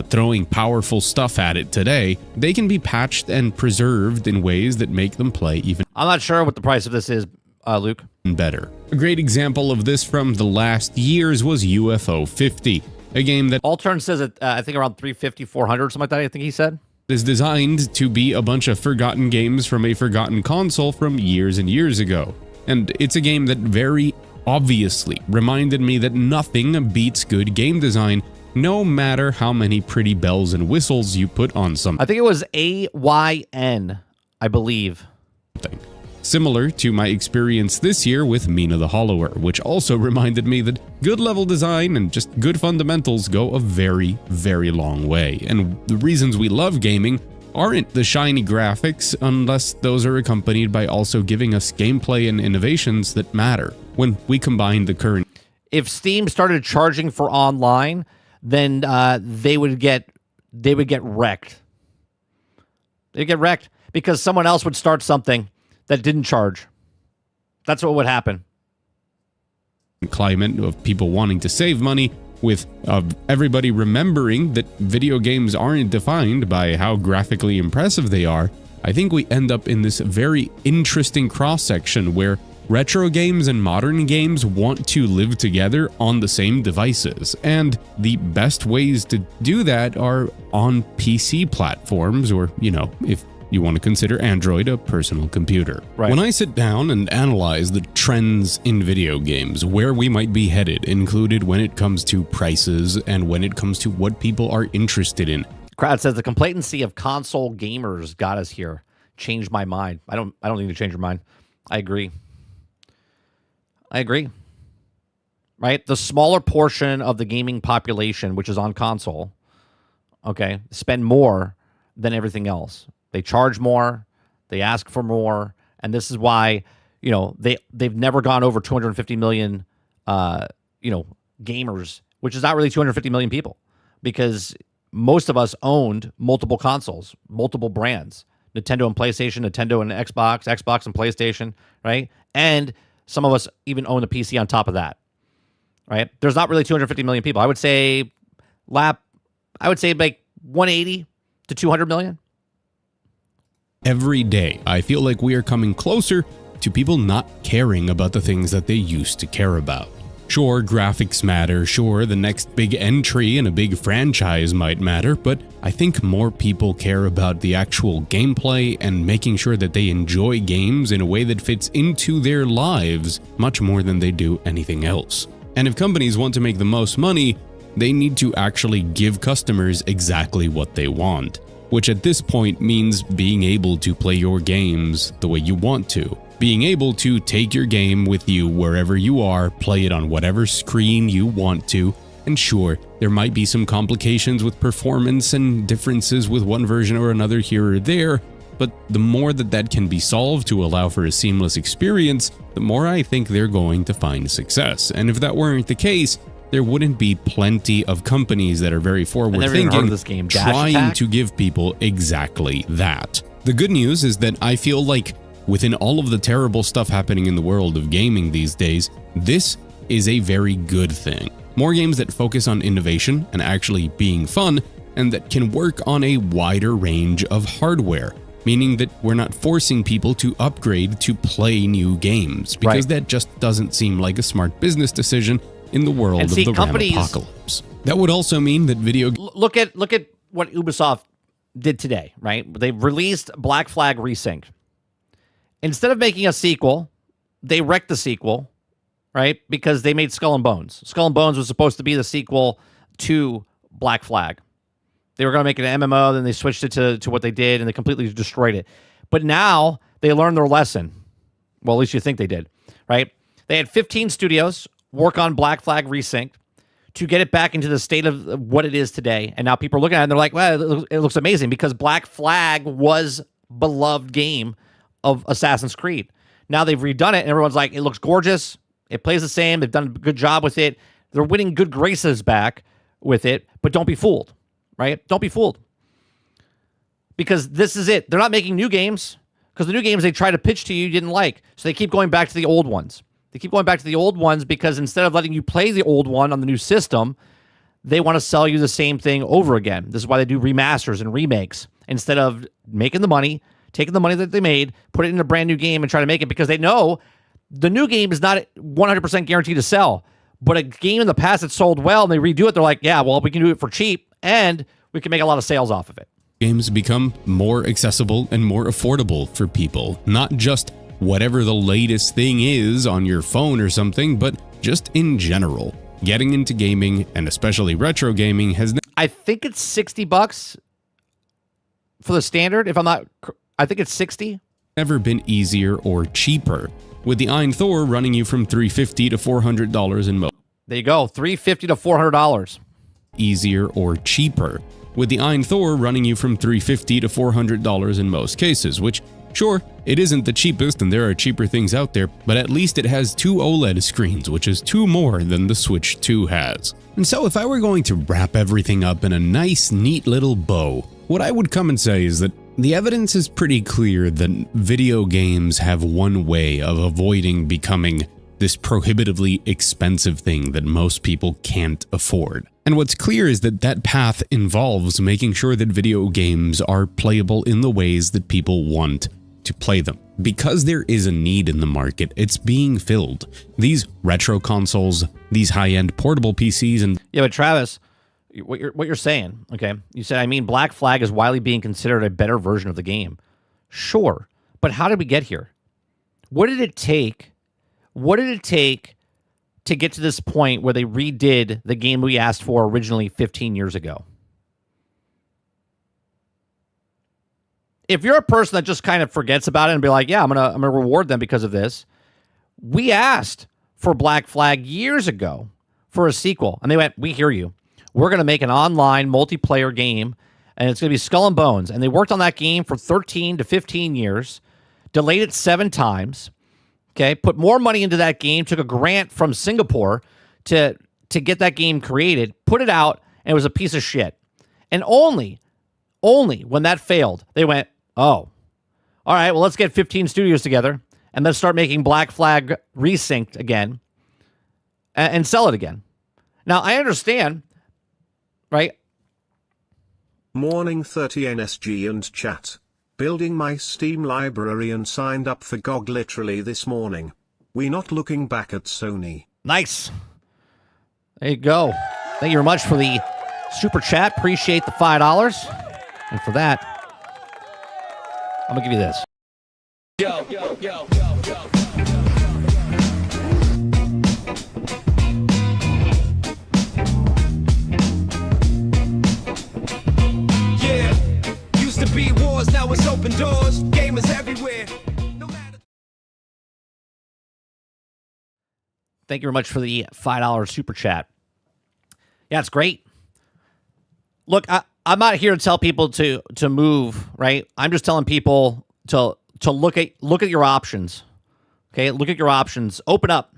throwing powerful stuff at it today, they can be patched and preserved in ways that make them play even I'm not sure what the price of this is, Luke. better. A great example of this from the last years was UFO 50, a game that Altern says it, I think around 350, 400, something like that, I think he said. is designed to be a bunch of forgotten games from a forgotten console from years and years ago. And it's a game that very obviously reminded me that nothing beats good game design, no matter how many pretty bells and whistles you put on something. I think it was AYN, I believe. Similar to my experience this year with Mina the Hollower, which also reminded me that good level design and just good fundamentals go a very, very long way. And the reasons we love gaming aren't the shiny graphics unless those are accompanied by also giving us gameplay and innovations that matter. When we combine the current... If Steam started charging for online, then they would get wrecked. They'd get wrecked because someone else would start something that didn't charge. That's what would happen. Climate of people wanting to save money, with everybody remembering that video games aren't defined by how graphically impressive they are, I think we end up in this very interesting cross-section where retro games and modern games want to live together on the same devices. And the best ways to do that are on PC platforms, or, you know, if you want to consider Android a personal computer. Right. When I sit down and analyze the trends in video games, where we might be headed, included when it comes to prices and when it comes to what people are interested in. Crowd says the complacency of console gamers got us here. Changed my mind. I don't need to change your mind. I agree. Right? The smaller portion of the gaming population, which is on console, okay, spend more than everything else. They charge more, they ask for more, and this is why, you know, they've never gone over 250 million, gamers, which is not really 250 million people, because most of us owned multiple consoles, multiple brands, Nintendo and PlayStation, Nintendo and Xbox, Xbox and PlayStation, right? And some of us even own a PC on top of that, right? There's not really 250 million people. I would say like 180 to 200 million. Every day, I feel like we are coming closer to people not caring about the things that they used to care about. Sure, graphics matter, sure, the next big entry in a big franchise might matter, but I think more people care about the actual gameplay and making sure that they enjoy games in a way that fits into their lives much more than they do anything else. And if companies want to make the most money, they need to actually give customers exactly what they want, which at this point means being able to play your games the way you want to. Being able to take your game with you wherever you are, play it on whatever screen you want to, and sure, there might be some complications with performance and differences with one version or another here or there, but the more that can be solved to allow for a seamless experience, the more I think they're going to find success. And if that weren't the case, there wouldn't be plenty of companies that are very forward-thinking trying to give people exactly that. The good news is that I feel like within all of the terrible stuff happening in the world of gaming these days, this is a very good thing. More games that focus on innovation and actually being fun, and that can work on a wider range of hardware, meaning that we're not forcing people to upgrade to play new games, because that just doesn't seem like a smart business decision in the world of the RAM apocalypse. That would also mean that Look at what Ubisoft did today, right? They released Black Flag Resync. Instead of making a sequel, they wrecked the sequel, right? Because they made Skull and Bones. Skull and Bones was supposed to be the sequel to Black Flag. They were going to make it an MMO, then they switched it to what they did, and they completely destroyed it. But now they learned their lesson. Well, at least you think they did, right? They had 15 studios work on Black Flag Resync to get it back into the state of what it is today. And now people are looking at it and they're like, well, it looks amazing, because Black Flag was beloved game of Assassin's Creed. Now they've redone it and everyone's like, it looks gorgeous. It plays the same. They've done a good job with it. They're winning good graces back with it, but don't be fooled, right? Don't be fooled. Because this is it. They're not making new games, because the new games they try to pitch to you didn't like. So they keep going back to the old ones. They keep going back to the old ones because instead of letting you play the old one on the new system, they want to sell you the same thing over again. This is why they do remasters and remakes instead of making the money, taking the money that they made, put it in a brand new game and try to make it, because they know the new game is not 100% guaranteed to sell. But a game in the past that sold well and they redo it, they're like, yeah, well, we can do it for cheap and we can make a lot of sales off of it. Games become more accessible and more affordable for people, not just whatever the latest thing is on your phone or something, but just in general. Getting into gaming, and especially retro gaming, has... I think it's $60 for the standard. I think it's 60. ever been easier or cheaper, with the Ein Thor running you from $350 to $400 in most. There you go, $350 to $400. Easier or cheaper, with the Ein Thor running you from $350 to $400 in most cases, which, sure, it isn't the cheapest and there are cheaper things out there, but at least it has 2 OLED screens, which is 2 more than the Switch 2 has. And so if I were going to wrap everything up in a nice, neat little bow, what I would come and say is that the evidence is pretty clear that video games have one way of avoiding becoming this prohibitively expensive thing that most people can't afford. And what's clear is that that path involves making sure that video games are playable in the ways that people want to play them. Because there is a need in the market, it's being filled. These retro consoles, these high-end portable PCs, and Yeah, but Travis, what you're saying, okay? You said, I mean, Black Flag is widely being considered a better version of the game. Sure, but how did we get here? What did it take? What did it take to get to this point where they redid the game we asked for originally 15 years ago? If you're a person that just kind of forgets about it and be like, yeah, I'm gonna reward them because of this, we asked for Black Flag years ago for a sequel, and they went, we hear you. We're going to make an online multiplayer game, and it's going to be Skull and Bones. And they worked on that game for 13 to 15 years, delayed it 7 times, okay, put more money into that game, took a grant from Singapore to get that game created, put it out, and it was a piece of shit. And only when that failed, they went, oh, all right, well, let's get 15 studios together, and let's start making Black Flag resynced again and sell it again. Now, I understand, right? Morning 30 NSG and chat. Building my Steam library and signed up for GOG literally this morning. We not looking back at Sony. Nice. There you go. Thank you very much for the super chat. Appreciate the $5. And for that, I'm going to give you this. Yo, yo, yo, yo, yo. Yeah, used to be wars, now it's open doors. Gamers everywhere. No matter. Thank you very much for the $5 super chat. Yeah, it's great. Look, I'm not here to tell people to move, right? I'm just telling people to look at your options. Okay, look at your options. Open up.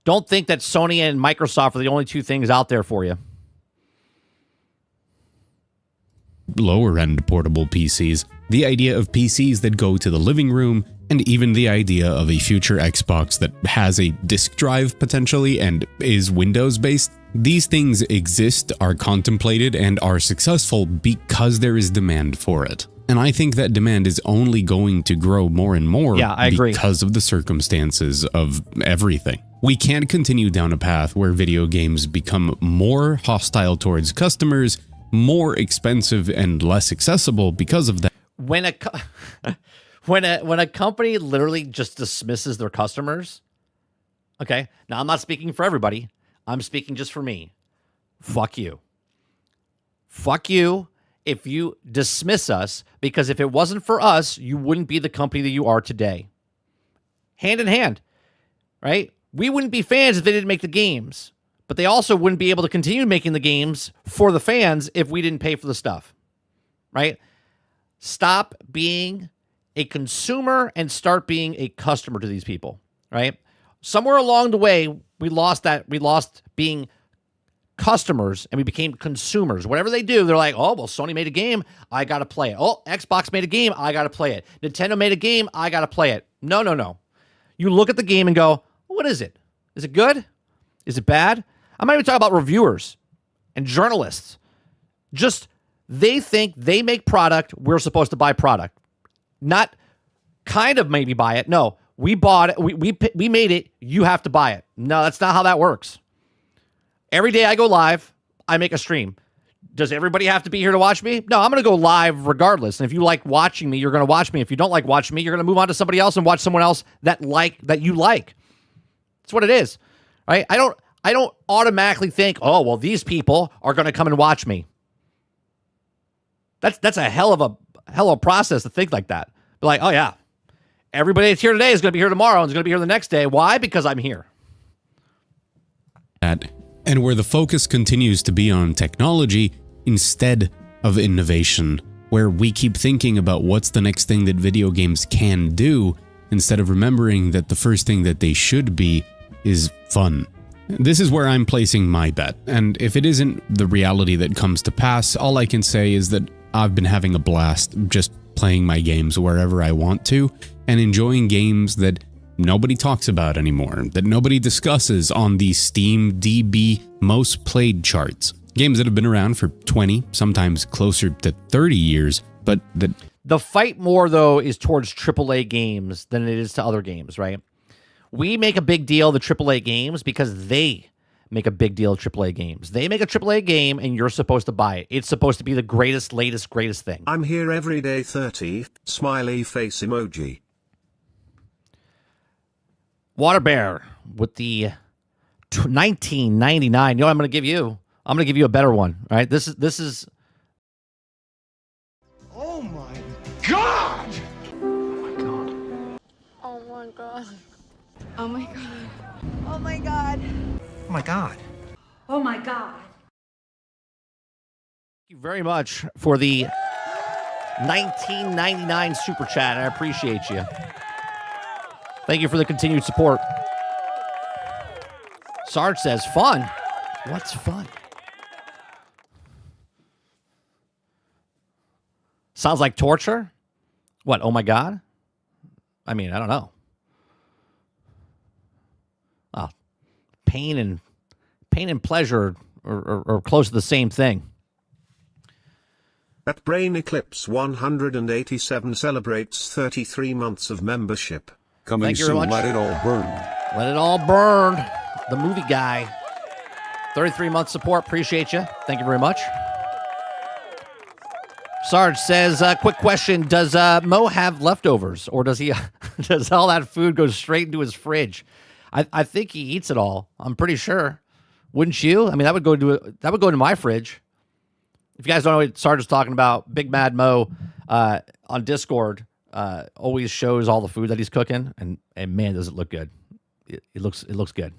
Don't think that Sony and Microsoft are the only 2 things out there for you. lower end portable PCs, the idea of PCs that go to the living room, and even the idea of a future Xbox that has a disk drive potentially and is Windows based. These things exist, are contemplated, and are successful because there is demand for it. And I think that demand is only going to grow more and more because of the circumstances of everything. We can't continue down a path where video games become more hostile towards customers, more expensive and less accessible because of that. When a company literally just dismisses their customers, okay, now I'm not speaking for everybody. I'm speaking just for me. Fuck you. Fuck you if you dismiss us, because if it wasn't for us, you wouldn't be the company that you are today. Hand in hand, right? We wouldn't be fans if they didn't make the games, but they also wouldn't be able to continue making the games for the fans if we didn't pay for the stuff, right? Stop being a consumer and start being a customer to these people, right? Somewhere along the way, we lost being customers and we became consumers. Whatever they do, they're like, oh, well, Sony made a game, I got to play it. Oh, Xbox made a game, I got to play it. Nintendo made a game, I got to play it. No. You look at the game and go, what is it? Is it good? Is it bad? I'm not even talking about reviewers and journalists. Just, they think they make product, we're supposed to buy product. Not kind of maybe buy it. No, we bought it, we made it, you have to buy it. No, that's not how that works. Every day I go live, I make a stream. Does everybody have to be here to watch me? No, I'm going to go live regardless. And if you like watching me, you're going to watch me. If you don't like watching me, you're going to move on to somebody else and watch someone else that you like. That's what it is, right? I don't automatically think, oh, well, these people are going to come and watch me. That's a hell of a process to think like that. Be like, oh yeah, Everybody that's here today is going to be here tomorrow and is going to be here the next day. Why? Because I'm here. And where the focus continues to be on technology instead of innovation, where we keep thinking about what's the next thing that video games can do instead of remembering that the first thing that they should be is fun. This is where I'm placing my bet, and if it isn't the reality that comes to pass, all I can say is that I've been having a blast just playing my games wherever I want to, and enjoying games that nobody talks about anymore, that nobody discusses on the Steam DB most played charts. Games that have been around for 20, sometimes closer to 30 years, but that... The fight more, though, is towards AAA games than it is to other games, right? We make a big deal of the AAA games because they make a big deal of AAA games. They make a AAA game and you're supposed to buy it. It's supposed to be the greatest, latest, greatest thing. I'm here every day 30, smiley face emoji. Water Bear with the 1999. You know what I'm going to give you? I'm going to give you a better one, all right? This is... Oh my God! Oh my god. Oh my god. Oh my god. Oh my God. Oh my god. Thank you very much for the 1999 super chat. I appreciate you. Thank you for the continued support. Sarge says, fun. What's fun? Sounds like torture? What, oh my God? I mean, I don't know. Oh, pain and pleasure are close to the same thing. At Brain Eclipse 187 celebrates 33 months of membership. Coming Thank you very soon, much. let it all burn. Let it all burn. The movie guy. 33 months support. Appreciate you. Thank you very much. Sarge says, quick question. Does Mo have leftovers, or does he? Does all that food go straight into his fridge? I think he eats it all. I'm pretty sure. Wouldn't you? I mean, that would go into my fridge. If you guys don't know what Sarge is talking about, Big Mad Mo on Discord always shows all the food that he's cooking, and man, does it look good. It looks good.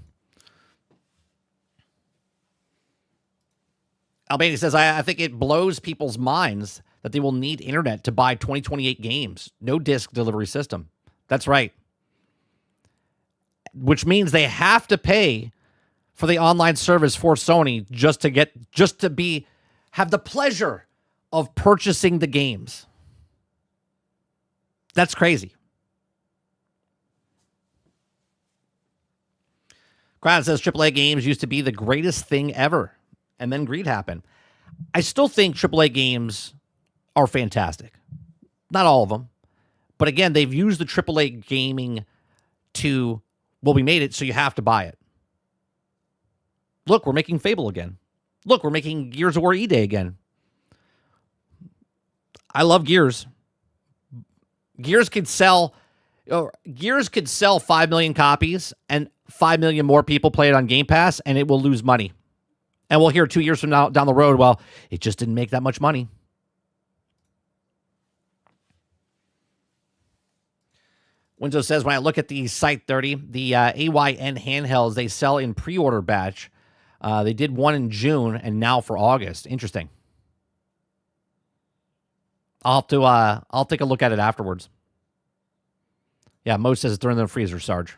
Albany says, I think it blows people's minds that they will need internet to buy 2028 games. No disc delivery system. That's right. Which means they have to pay for the online service for Sony just to have the pleasure of purchasing the games. That's crazy. Crown says AAA games used to be the greatest thing ever, and then greed happened. I still think AAA games are fantastic. Not all of them. But again, they've used the AAA gaming to, well, we made it, so you have to buy it. Look, we're making Fable again. Look, we're making Gears of War E-Day again. I love Gears. Gears could sell 5 million copies and 5 million more people play it on Game Pass, and it will lose money. And we'll hear 2 years from now down the road, well, it just didn't make that much money. Windows says, when I look at the Site 30, the AYN handhelds, they sell in pre-order batch. They did one in June and now for August. Interesting. I'll take a look at it afterwards. Yeah, Mo says they're in the freezer, Sarge.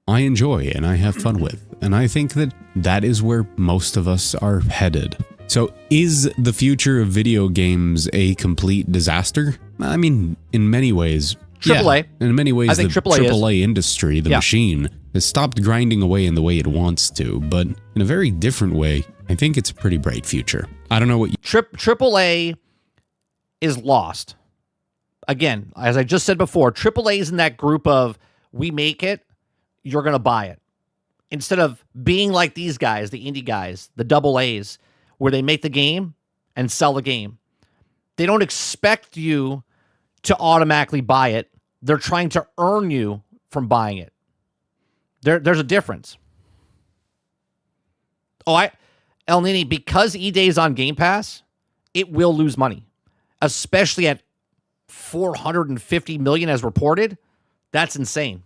I enjoy and I have fun with. And I think that is where most of us are headed. So is the future of video games a complete disaster? I mean, in many ways, AAA. Yeah, in many ways, I think the AAA industry, the machine, has stopped grinding away in the way it wants to. But in a very different way, I think it's a pretty bright future. I don't know what you... AAA is lost. Again, as I just said before, AAA is in that group of, we make it, you're going to buy it. Instead of being like these guys, the indie guys, the double A's, where they make the game and sell the game. They don't expect you to automatically buy it. They're trying to earn you from buying it. There's a difference. El Nini, because E-Day is on Game Pass, it will lose money, especially at 450 million as reported. That's insane.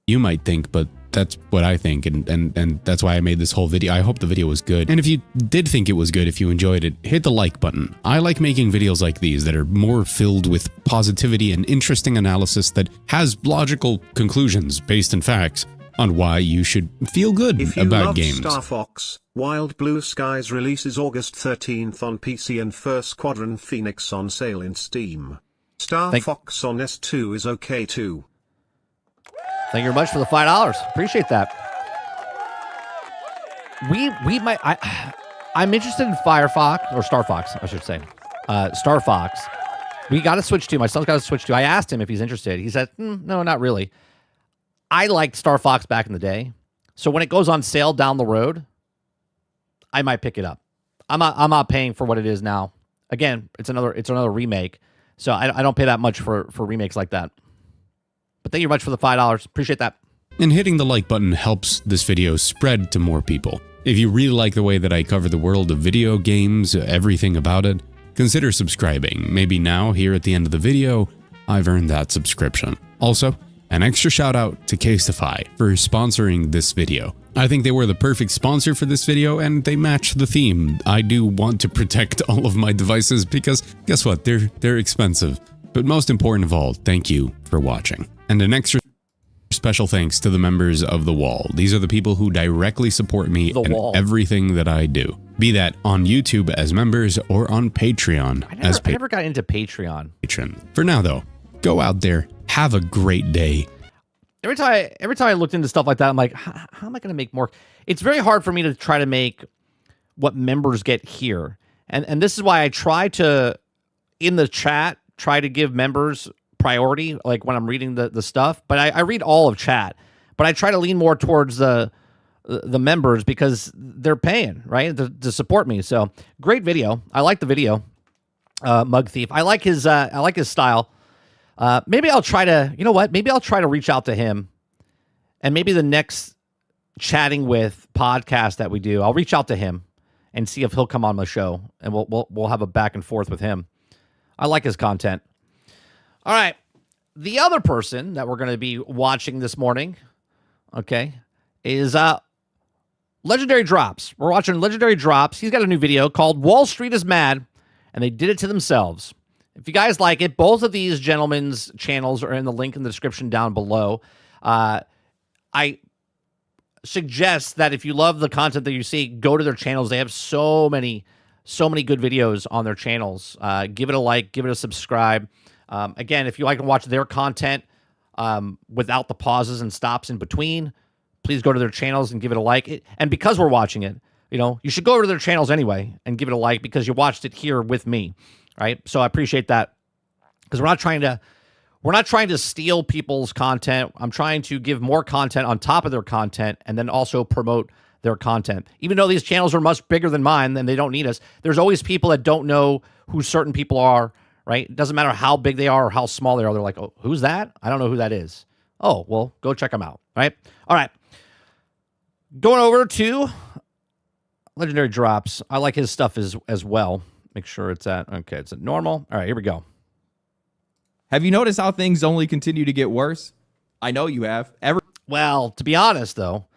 You might think, but that's what I think, and that's why I made this whole video. I hope the video was good. And if you did think it was good, if you enjoyed it, hit the like button. I like making videos like these that are more filled with positivity and interesting analysis that has logical conclusions based in facts on why you should feel good If you about love games. Star Fox, Wild Blue Skies releases August 13th on PC and First Squadron Phoenix on sale in Steam. Star Fox on S2 is okay too. Thank you very much for the $5. Appreciate that. We might. I'm interested in Firefox or Star Fox, I should say. Star Fox. We got to switch to. My son's got to switch to. I asked him if he's interested. He said, "No, not really." I liked Star Fox back in the day, so when it goes on sale down the road, I might pick it up. I'm not paying for what it is now. Again, it's another remake, so I don't pay that much for remakes like that. But thank you very much for the $5. Appreciate that. And hitting the like button helps this video spread to more people. If you really like the way that I cover the world of video games, everything about it, consider subscribing. Maybe now, here at the end of the video, I've earned that subscription. Also, an extra shout out to Casetify for sponsoring this video. I think they were the perfect sponsor for this video and they match the theme. I do want to protect all of my devices because guess what? They're expensive. But most important of all, thank you for watching. And an extra special thanks to the members of The Wall. These are the people who directly support me in everything that I do. Be that on YouTube as members or on Patreon I never got into Patreon. Patron. For now though, go out there, have a great day. Every time I looked into stuff like that, I'm like, how am I going to make more? It's very hard for me to try to make what members get here. And this is why I try to, in the chat, try to give members priority, like when I'm reading the stuff. But I read all of chat. But I try to lean more towards the members because they're paying, right, to support me. So great video. I like the video. MugThief. I like his style. Maybe I'll try to, you know what? Maybe I'll try to reach out to him, and maybe the next chatting with podcast that we do, I'll reach out to him and see if he'll come on my show, and we'll have a back and forth with him. I like his content. All right, the other person that we're going to be watching this morning, okay, is Legendary Drops. We're watching Legendary Drops. He's got a new video called "Wall Street is Mad," and they did it to themselves. If you guys like it, both of these gentlemen's channels are in the link in the description down below. I suggest that if you love the content that you see, go to their channels. They have so many good videos on their channels. Give it a like, give it a subscribe. Again, if you like to watch their content without the pauses and stops in between, please go to their channels and give it a like. And because we're watching it, you should go over to their channels anyway and give it a like because you watched it here with me. Right, so I appreciate that because we're not trying to steal people's content. I'm trying to give more content on top of their content and then also promote their content. Even though these channels are much bigger than mine and they don't need us, there's always people that don't know who certain people are. Right, it doesn't matter how big they are or how small they are. They're like, oh, who's that? I don't know who that is. Oh, well, go check them out. Right, all right. Going over to Legendary Drops. I like his stuff as well. Make sure it's at normal. All right, here we go. Have you noticed how things only continue to get worse? I know you have. Well, to be honest, though,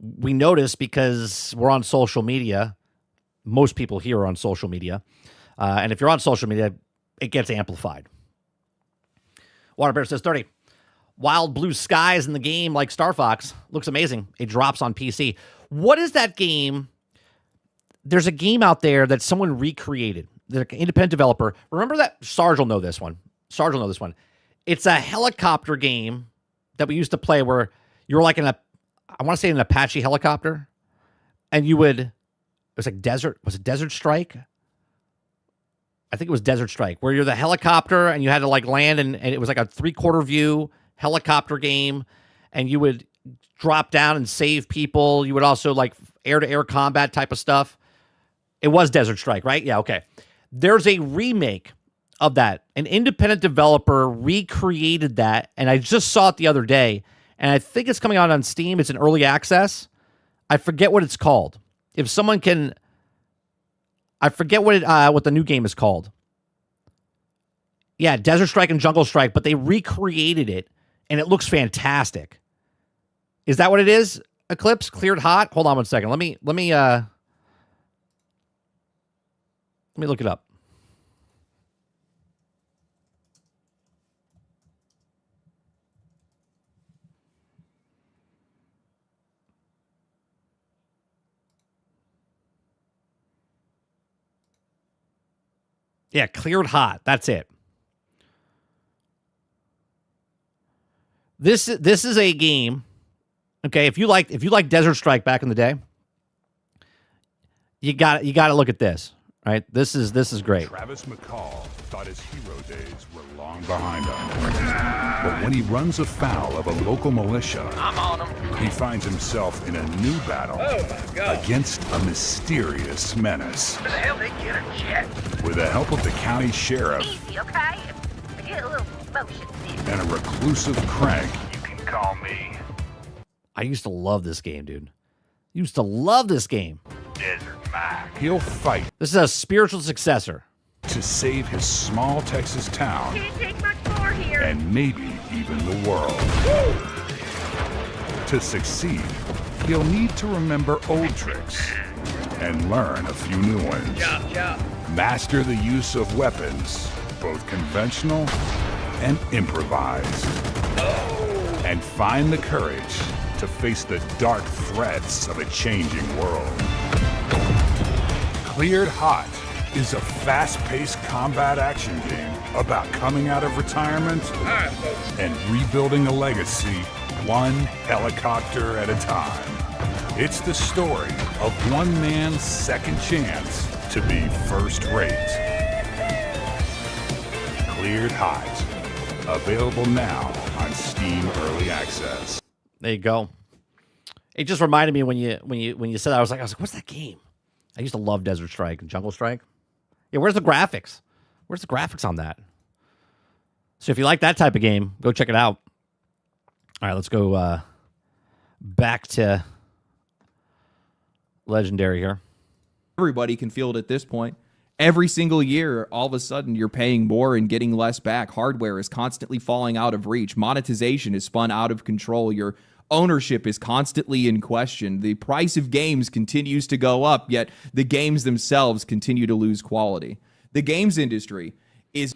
we notice because we're on social media. Most people here are on social media. And if you're on social media, it gets amplified. Waterbear says 30. Wild blue skies in the game like Star Fox. Looks amazing. It drops on PC. What is that game? There's a game out there that someone recreated. They're an independent developer. Remember that? Sarge will know this one. It's a helicopter game that we used to play where you were like I want to say an Apache helicopter. And it was like Desert. Was it Desert Strike? I think it was Desert Strike, where you're the helicopter and you had to like land and it was like a 3/4 view helicopter game. And you would drop down and save people. You would also like air-to-air combat type of stuff. It was Desert Strike, right? Yeah, okay. There's a remake of that. An independent developer recreated that, and I just saw it the other day, and I think it's coming out on Steam. It's an early access. I forget what it's called. If someone can... I forget what the new game is called. Yeah, Desert Strike and Jungle Strike, but they recreated it, and it looks fantastic. Is that what it is? Eclipse cleared hot. Hold on one second. Let me look it up. Yeah, cleared hot. That's it. This is a game. Okay, if you like Desert Strike back in the day, you got to look at this. Right? This is great. Travis McCall thought his hero days were long behind him. But when he runs afoul of a local militia, he finds himself in a new battle against a mysterious menace. Where the hell they get a jet? With the help of the county sheriff Easy, okay? I get a little motion sick. and a reclusive crank, You can call me I used to love this game, dude. Used to love this game. Desert Mike. he'll fight This is a spiritual successor. to save his small Texas town Can't take much more here. and maybe even the world. To succeed, he'll need to remember old tricks and learn a few new ones. Master the use of weapons, both conventional and improvised. And find the courage to face the dark threats of a changing world. Cleared Hot is a fast-paced combat action game about coming out of retirement and rebuilding a legacy one helicopter at a time. It's the story of one man's second chance to be first rate. Cleared Hot. Available now on Steam Early Access. There you go. It just reminded me when you said that, I was like, what's that game? I used to love Desert Strike and Jungle Strike. Yeah, where's the graphics? Where's the graphics on that? So if you like that type of game, go check it out. All right, let's go back to Legendary here. Everybody can feel it at this point. Every single year, all of a sudden, you're paying more and getting less back. Hardware is constantly falling out of reach. Monetization is spun out of control. Your ownership is constantly in question. The price of games continues to go up, yet the games themselves continue to lose quality. The games industry is...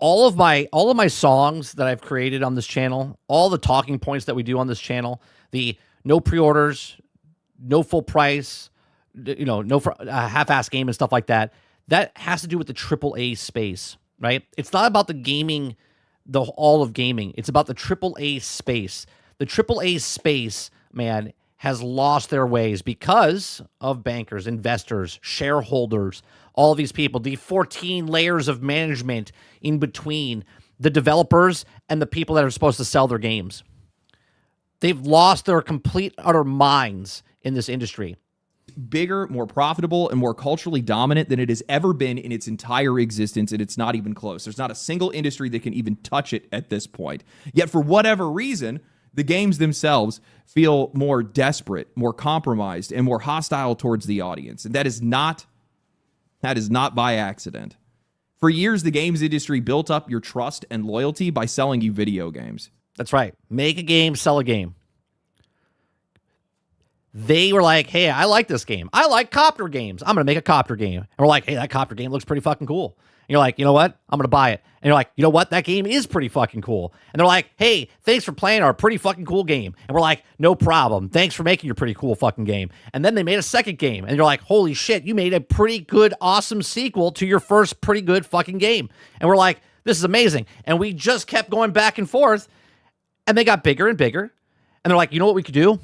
All of my songs that I've created on this channel, all the talking points that we do on this channel, the no pre-orders, no full price, no half-ass game and stuff like that, that has to do with the AAA space, right? It's not about the gaming, all of gaming. It's about the AAA space. The AAA space, man, has lost their ways because of bankers, investors, shareholders, all these people, the 14 layers of management in between the developers and the people that are supposed to sell their games. They've lost their complete, utter minds in this industry. Bigger, more profitable, and more culturally dominant than it has ever been in its entire existence, and it's not even close. There's not a single industry that can even touch it at this point. Yet, for whatever reason, the games themselves feel more desperate, more compromised, and more hostile towards the audience. And that is not by accident. For years, the games industry built up your trust and loyalty by selling you video games. That's right. Make a game, sell a game. They were like, hey, I like this game. I like copter games. I'm going to make a copter game. And we're like, hey, that copter game looks pretty fucking cool. And you're like, you know what? I'm going to buy it. And you're like, you know what? That game is pretty fucking cool. And they're like, hey, thanks for playing our pretty fucking cool game. And we're like, no problem. Thanks for making your pretty cool fucking game. And then they made a second game. And you're like, holy shit, you made a pretty good, awesome sequel to your first pretty good fucking game. And we're like, this is amazing. And we just kept going back and forth. And they got bigger and bigger. And they're like, you know what we could do?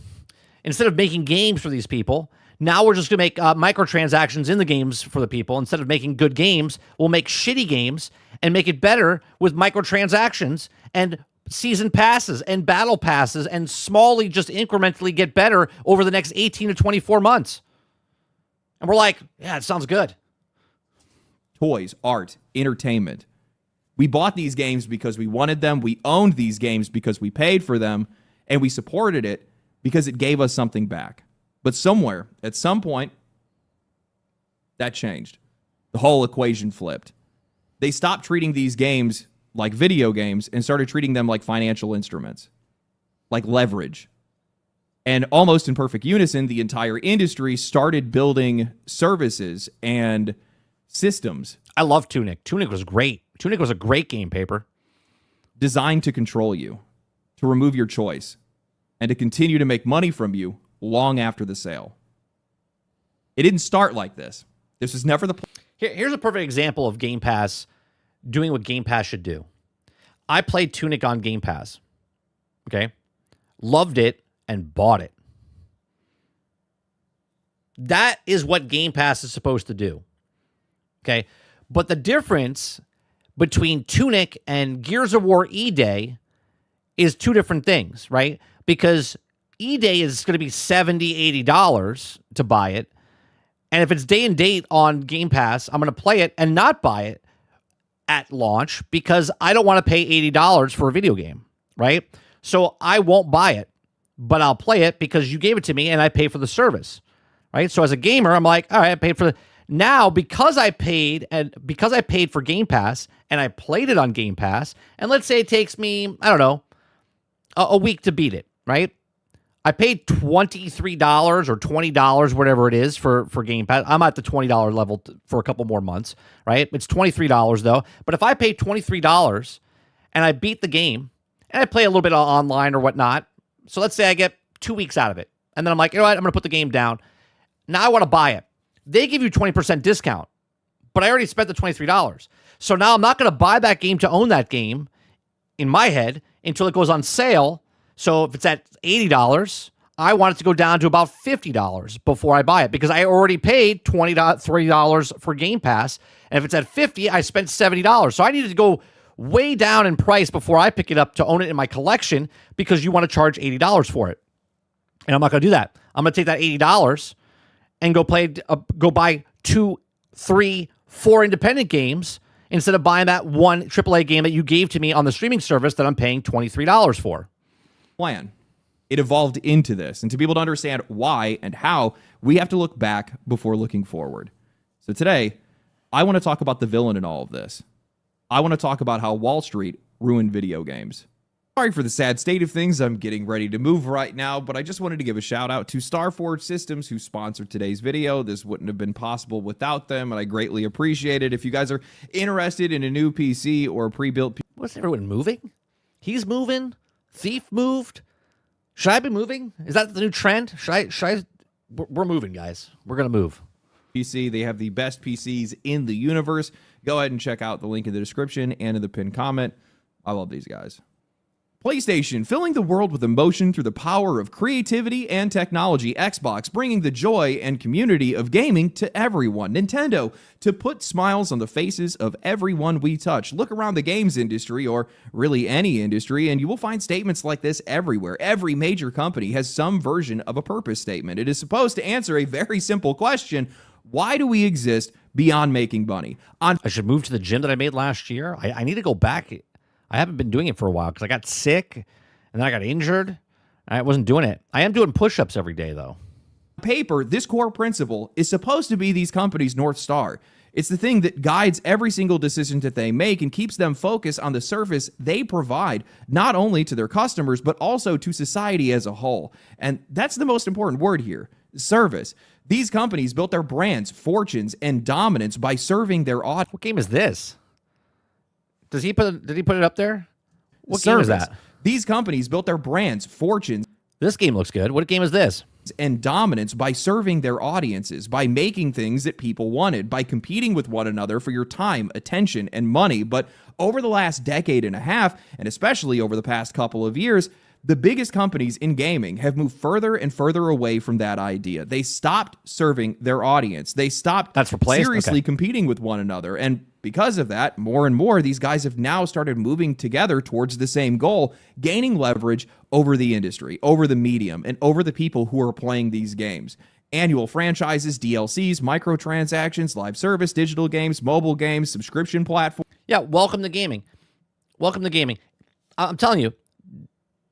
Instead of making games for these people, now we're just going to make microtransactions in the games for the people. Instead of making good games, we'll make shitty games and make it better with microtransactions and season passes and battle passes and smallly, just incrementally get better over the next 18 to 24 months. And we're like, yeah, it sounds good. Toys, art, entertainment. We bought these games because we wanted them. We owned these games because we paid for them. And we supported it because it gave us something back. But somewhere, at some point, that changed. The whole equation flipped. They stopped treating these games like video games and started treating them like financial instruments, like leverage. And almost in perfect unison, the entire industry started building services and systems. I love Tunic. Tunic was great. Tunic was a great game paper. Designed to control you, to remove your choice, and to continue to make money from you long after the sale. It didn't start like this. This was never the plan. Here's a perfect example of Game Pass doing what Game Pass should do. I played Tunic on Game Pass. Okay? Loved it and bought it. That is what Game Pass is supposed to do. Okay? But the difference between Tunic and Gears of War E-Day is two different things, right? Because E-Day is going to be $70, $80 to buy it. And if it's day and date on Game Pass, I'm going to play it and not buy it at launch because I don't want to pay $80 for a video game, right? So I won't buy it, but I'll play it because you gave it to me and I pay for the service, right? So as a gamer, I'm like, all right, I paid for the... Now, because I paid for Game Pass and I played it on Game Pass, and let's say it takes me, I don't know, a week to beat it, right? I paid $23 or $20, whatever it is, for Game Pass. I'm at the $20 level for a couple more months, right? It's $23 though. But if I pay $23 and I beat the game and I play a little bit online or whatnot, so let's say I get 2 weeks out of it, and then I'm like, you know what? I'm going to put the game down. Now I want to buy it. They give you 20% discount, but I already spent the $23. So now I'm not going to buy that game to own that game in my head until it goes on sale. So if it's at $80, I want it to go down to about $50 before I buy it because I already paid $23 for Game Pass. And if it's at $50, I spent $70. So I needed to go way down in price before I pick it up to own it in my collection because you want to charge $80 for it. And I'm not going to do that. I'm going to take that $80 and go buy 2, 3, 4 independent games instead of buying that one AAA game that you gave to me on the streaming service that I'm paying $23 for. Plan. It evolved into this. And to be able to understand why and how, we have to look back before looking forward. So today, I want to talk about the villain in all of this. I want to talk about how Wall Street ruined video games. Sorry for the sad state of things. I'm getting ready to move right now, but I just wanted to give a shout out to Starforge Systems who sponsored today's video. This wouldn't have been possible without them, and I greatly appreciate it. If you guys are interested in a new PC or a pre-built PC. What's everyone moving? He's moving. Thief moved. Should I be moving? Is that the new trend? Should I? We're moving, guys. We're going to move. PC. They have the best PCs in the universe. Go ahead and check out the link in the description and in the pinned comment. I love these guys. PlayStation, filling the world with emotion through the power of creativity and technology. Xbox, bringing the joy and community of gaming to everyone. Nintendo, to put smiles on the faces of everyone we touch. Look around the games industry, or really any industry, and you will find statements like this everywhere. Every major company has some version of a purpose statement. It is supposed to answer a very simple question: why do we exist beyond making money? I should move to the gym that I made last year. I need to go back. I haven't been doing it for a while because I got sick and then I got injured. I wasn't doing it. I am doing push-ups every day, though. On paper, this core principle is supposed to be these companies' North Star. It's the thing that guides every single decision that they make and keeps them focused on the service they provide, not only to their customers, but also to society as a whole. And that's the most important word here: service. These companies built their brands, fortunes, and dominance by serving their audience. What game is this? Did he put it up there? What Service. game is that? These companies built their brands, fortunes. This game looks good. What game is this? And dominance by serving their audiences, by making things that people wanted, by competing with one another for your time, attention, and money. But over the last decade and a half, and especially over the past couple of years, the biggest companies in gaming have moved further and further away from that idea. They stopped serving their audience. They stopped seriously competing with one another. And because of that, more and more, these guys have now started moving together towards the same goal, gaining leverage over the industry, over the medium, and over the people who are playing these games. Annual franchises, DLCs, microtransactions, live service, digital games, mobile games, subscription platforms. Yeah, welcome to gaming. Welcome to gaming. I'm telling you,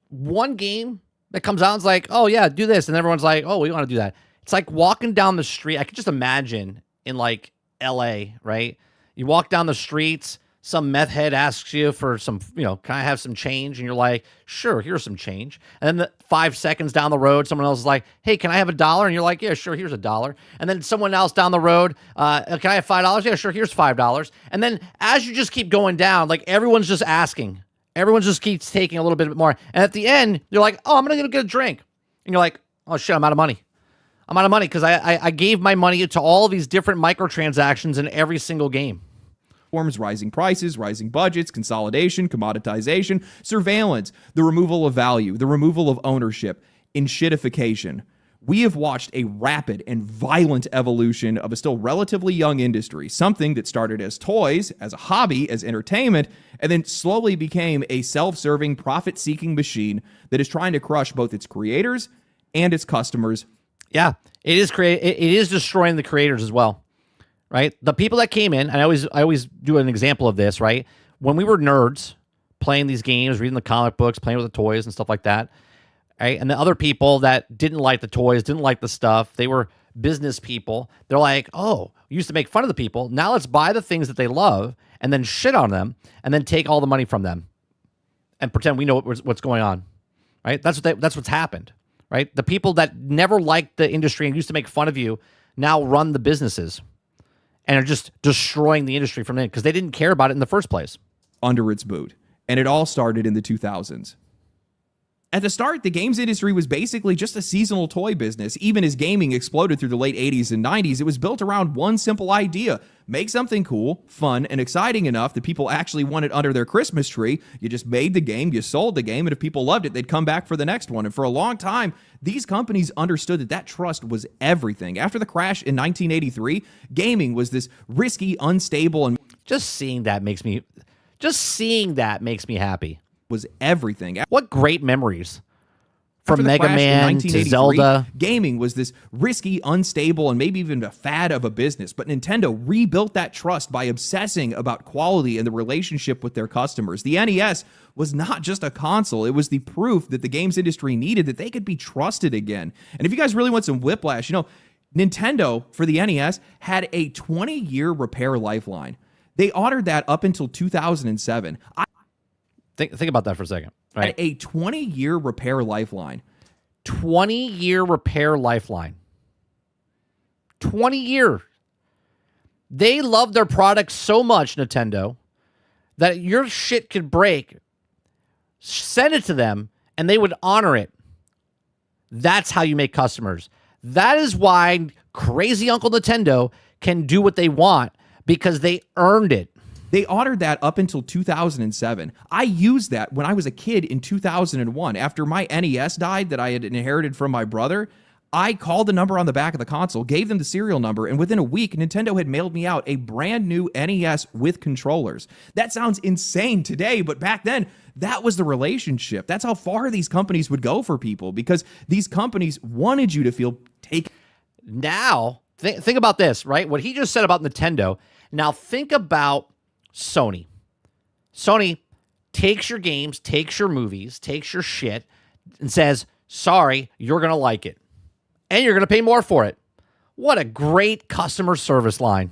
one game that comes out and is like, oh, yeah, do this. And everyone's like, oh, we want to do that. It's like walking down the street. I could just imagine in like LA, right? You walk down the streets, some meth head asks you for some, can I have some change? And you're like, sure, here's some change. And then 5 seconds down the road, someone else is like, hey, can I have $1? And you're like, yeah, sure, here's $1. And then someone else down the road, can I have $5? Yeah, sure, here's $5. And then as you just keep going down, like everyone's just asking. Everyone just keeps taking a little bit more. And at the end, you're like, oh, I'm going to get a drink. And you're like, oh, shit, I'm out of money. I'm out of money because I gave my money to all these different microtransactions in every single game. Forms, rising prices, rising budgets, consolidation, commoditization, surveillance, the removal of value, the removal of ownership, enshittification. We have watched a rapid and violent evolution of a still relatively young industry, something that started as toys, as a hobby, as entertainment, and then slowly became a self-serving, profit-seeking machine that is trying to crush both its creators and its customers. Yeah, it is destroying the creators as well. Right? The people that came in, and I always do an example of this, right? When we were nerds playing these games, reading the comic books, playing with the toys and stuff like that, right? And the other people that didn't like the toys, didn't like the stuff, they were business people. They're like, oh, we used to make fun of the people. Now let's buy the things that they love and then shit on them and then take all the money from them and pretend we know what's going on, right? That's what's happened, right? The people that never liked the industry and used to make fun of you now run the businesses and are just destroying the industry from it because they didn't care about it in the first place. Under its boot. And it all started in the 2000s. At the start, the games industry was basically just a seasonal toy business. Even as gaming exploded through the late 80s and 90s, it was built around one simple idea. Make something cool, fun, and exciting enough that people actually want it under their Christmas tree. You just made the game, you sold the game, and if people loved it, they'd come back for the next one. And for a long time, these companies understood that trust was everything. After the crash in 1983, gaming was this risky, unstable, and just seeing that makes me happy. Was everything. What great memories. From Mega Man to Zelda. Gaming was this risky, unstable, and maybe even a fad of a business. But Nintendo rebuilt that trust by obsessing about quality and the relationship with their customers. The NES was not just a console. It was the proof that the games industry needed that they could be trusted again. And if you guys really want some whiplash, Nintendo, for the NES, had a 20-year repair lifeline. They honored that up until 2007. Think about that for a second. Right? A 20-year repair lifeline. 20-year repair lifeline. 20 years. They love their products so much, Nintendo, that your shit could break. Send it to them, and they would honor it. That's how you make customers. That is why crazy Uncle Nintendo can do what they want, because they earned it. They honored that up until 2007. I used that when I was a kid in 2001. After my NES died that I had inherited from my brother, I called the number on the back of the console, gave them the serial number, and within a week, Nintendo had mailed me out a brand new NES with controllers. That sounds insane today, but back then, that was the relationship. That's how far these companies would go for people, because these companies wanted you to feel taken. Now, think about this, right? What he just said about Nintendo. Now think about Sony. Sony takes your games, takes your movies, takes your shit, and says, sorry, you're going to like it. And you're going to pay more for it. What a great customer service line.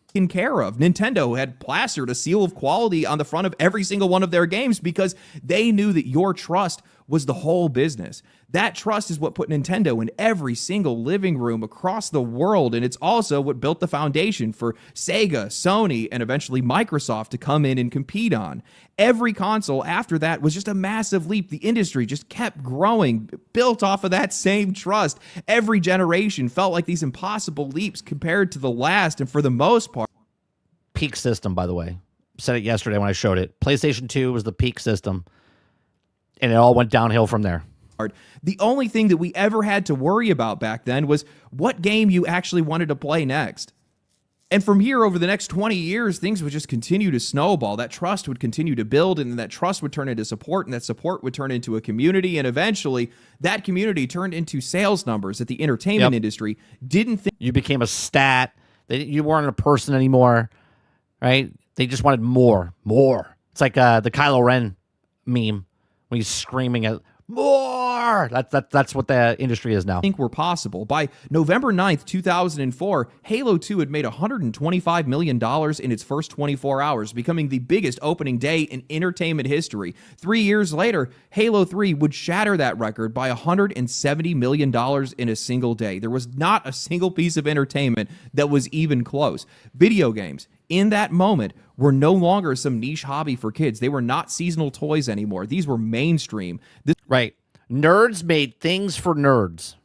Taken care of. Nintendo had plastered a seal of quality on the front of every single one of their games because they knew that your trust was the whole business. That trust is what put Nintendo in every single living room across the world, and it's also what built the foundation for Sega, Sony, and eventually Microsoft to come in and compete on. Every console after that was just a massive leap. The industry just kept growing, built off of that same trust. Every generation felt like these impossible leaps compared to the last, and for the most part, peak system, by the way. Said it yesterday when I showed it. PlayStation 2 was the peak system, and it all went downhill from there. The only thing that we ever had to worry about back then was what game you actually wanted to play next. And from here, over the next 20 years, things would just continue to snowball. That trust would continue to build, and that trust would turn into support, and that support would turn into a community, and eventually that community turned into sales numbers that the entertainment industry didn't think. You became a stat. You weren't a person anymore, right? They just wanted more. It's like the Kylo Ren meme when he's screaming at More. That's what the industry is now. Think were possible. By November 9th, 2004, Halo 2 had made $125 million in its first 24 hours, becoming the biggest opening day in entertainment history. 3 years later, Halo 3 would shatter that record by $170 million in a single day. There was not a single piece of entertainment that was even close. Video games, in that moment, were no longer some niche hobby for kids. They were not seasonal toys anymore. These were mainstream. Right. Nerds made things for nerds.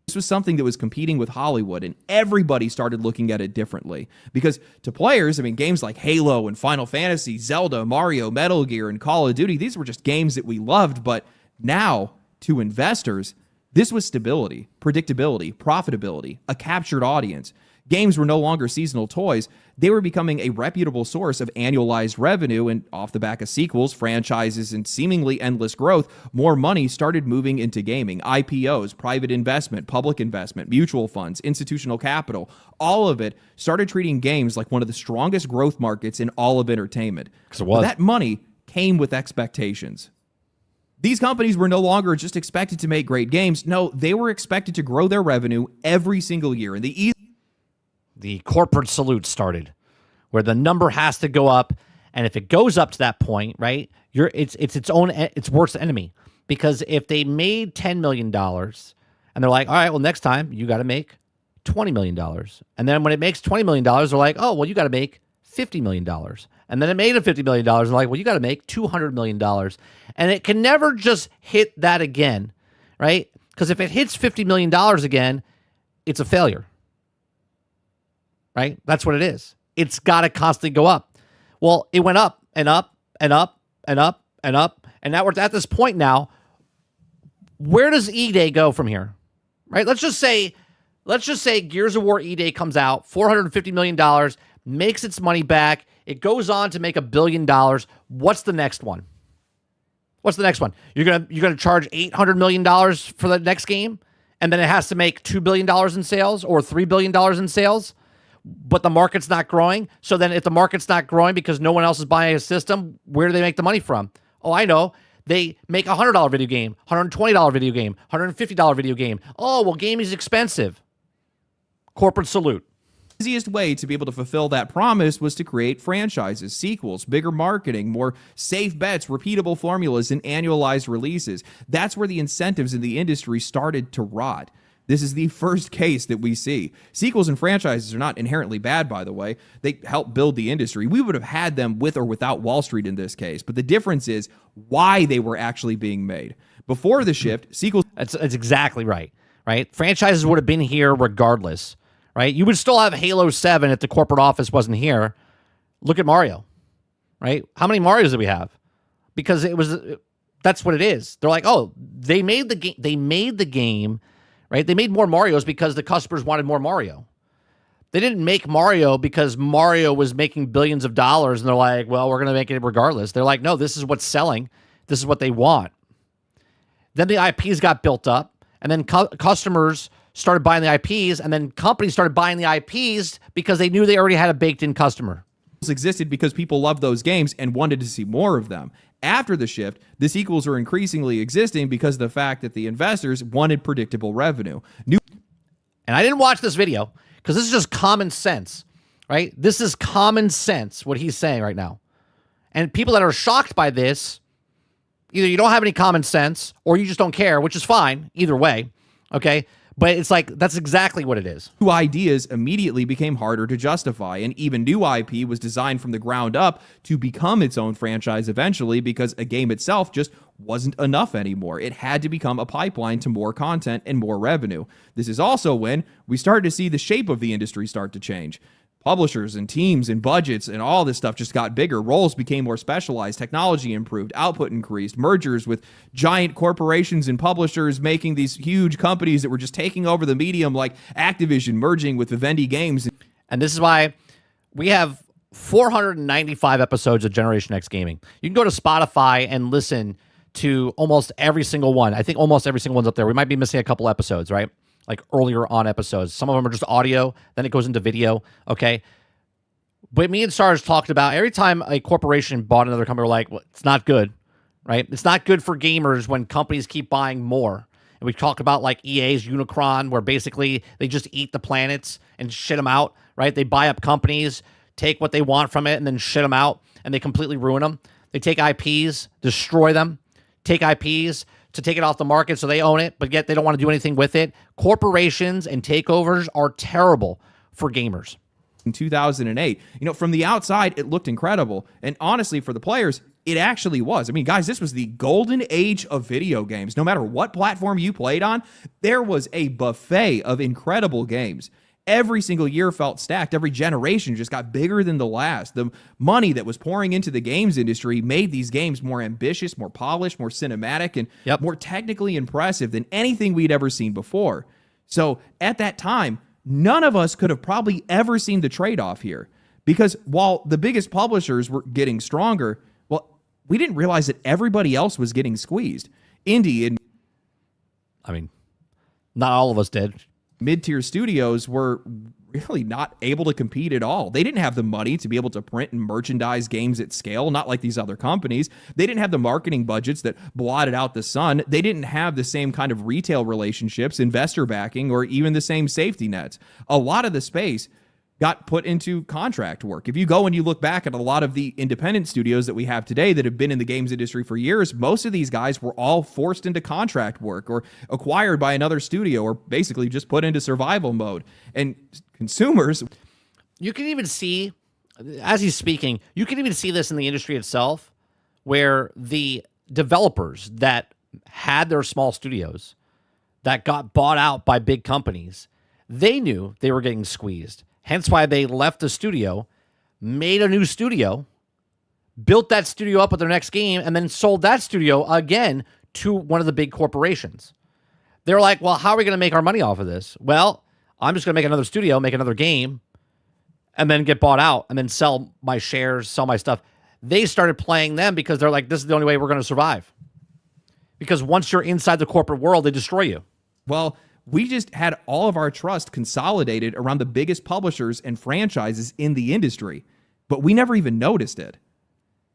This was something that was competing with Hollywood, and everybody started looking at it differently. Because to players, I mean, games like Halo and Final Fantasy, Zelda, Mario, Metal Gear, and Call of Duty, these were just games that we loved. But now, to investors, this was stability, predictability, profitability, a captured audience. Games were no longer seasonal toys. They were becoming a reputable source of annualized revenue, and off the back of sequels, franchises, and seemingly endless growth, more money started moving into gaming. IPOs, private investment, public investment, mutual funds, institutional capital, all of it started treating games like one of the strongest growth markets in all of entertainment. But that money came with expectations. These companies were no longer just expected to make great games. No, they were expected to grow their revenue every single year. And the corporate salute started, where the number has to go up, and if it goes up to that point, right, it's its worst enemy. Because if they made $10 million, and they're like, all right, well, next time you got to make $20 million, and then when it makes $20 million, they're like, oh, well, you got to make $50 million, and then it made a $50 million, and they're like, well, you got to make $200 million, and it can never just hit that again, right? Because if it hits $50 million again, it's a failure. Right? That's what it is. It's got to constantly go up. Well, it went up and up and up and up and up. And now we're at this point now. Where does E-Day go from here? Right? Let's just say Gears of War E-Day comes out, $450 million, makes its money back. It goes on to make $1 billion. What's the next one? What's the next one? You're gonna charge $800 million for the next game, and then it has to make $2 billion in sales or $3 billion in sales? But the market's not growing. So then if the market's not growing because no one else is buying a system, where do they make the money from? Oh, I know. They make a $100 video game, $120 video game, $150 video game. Oh, well, gaming's expensive. Corporate salute. The easiest way to be able to fulfill that promise was to create franchises, sequels, bigger marketing, more safe bets, repeatable formulas, and annualized releases. That's where the incentives in the industry started to rot. This is the first case that we see. Sequels and franchises are not inherently bad, by the way. They help build the industry. We would have had them with or without Wall Street in this case. But the difference is why they were actually being made. Before the shift, sequels... That's exactly right, right? Franchises would have been here regardless, right? You would still have Halo 7 if the corporate office wasn't here. Look at Mario, right? How many Marios do we have? Because that's what it is. They're like, oh, they made the game... Right? They made more Marios because the customers wanted more Mario. They didn't make Mario because Mario was making billions of dollars, and they're like, well, we're going to make it regardless. They're like, no, this is what's selling. This is what they want. Then the IPs got built up, and then customers started buying the IPs, and then companies started buying the IPs because they knew they already had a baked-in customer. Existed because people loved those games and wanted to see more of them. After the shift, the sequels are increasingly existing because of the fact that the investors wanted predictable revenue. And I didn't watch this video because this is just common sense, right? This is common sense, what he's saying right now. And people that are shocked by this, either you don't have any common sense or you just don't care, which is fine, either way, okay? But it's like, that's exactly what it is. New ideas immediately became harder to justify, and even new IP was designed from the ground up to become its own franchise eventually because a game itself just wasn't enough anymore. It had to become a pipeline to more content and more revenue. This is also when we started to see the shape of the industry start to change. Publishers and teams and budgets and all this stuff just got bigger. Roles became more specialized. Technology improved. Output increased. Mergers with giant corporations and publishers making these huge companies that were just taking over the medium, like Activision merging with Vivendi Games. And this is why we have 495 episodes of Generation X Gaming. You can go to Spotify and listen to almost every single one. I think almost every single one's up there. We might be missing a couple episodes, right? Like earlier on episodes. Some of them are just audio, then it goes into video, okay? But me and Sarge talked about every time a corporation bought another company, we're like, well, it's not good. right? It's not good for gamers when companies keep buying more. And we talk about like EA's Unicron, where basically they just eat the planets and shit them out, right? They buy up companies, take what they want from it, and then shit them out, and they completely ruin them. They take IPs, destroy them, take IPs to take it off the market so they own it, but yet they don't want to do anything with it. Corporations and takeovers are terrible for gamers. In 2008, from the outside, it looked incredible. And honestly, for the players, it actually was. I mean, guys, this was the golden age of video games. No matter what platform you played on, there was a buffet of incredible games. Every single year felt stacked. Every generation just got bigger than the last. The money that was pouring into the games industry made these games more ambitious, more polished, more cinematic, and more technically impressive than anything we'd ever seen before. So at that time, none of us could have probably ever seen the trade-off here. Because while the biggest publishers were getting stronger, well, we didn't realize that everybody else was getting squeezed. Indie and not all of us did. Mid-tier studios were really not able to compete at all. They didn't have the money to be able to print and merchandise games at scale, not like these other companies. They didn't have the marketing budgets that blotted out the sun. They didn't have the same kind of retail relationships, investor backing, or even the same safety nets. A lot of the space got put into contract work. If you go and you look back at a lot of the independent studios that we have today that have been in the games industry for years, most of these guys were all forced into contract work or acquired by another studio or basically just put into survival mode. And consumers... You can even see, as he's speaking, you can even see this in the industry itself, where the developers that had their small studios that got bought out by big companies, they knew they were getting squeezed. Hence why they left the studio, made a new studio, built that studio up with their next game, and then sold that studio again to one of the big corporations. They're like, well, how are we going to make our money off of this? Well, I'm just going to make another studio, make another game, and then get bought out, and then sell my shares, sell my stuff. They started playing them because they're like, this is the only way we're going to survive. Because once you're inside the corporate world, they destroy you. Well, we just had all of our trust consolidated around the biggest publishers and franchises in the industry, but we never even noticed it.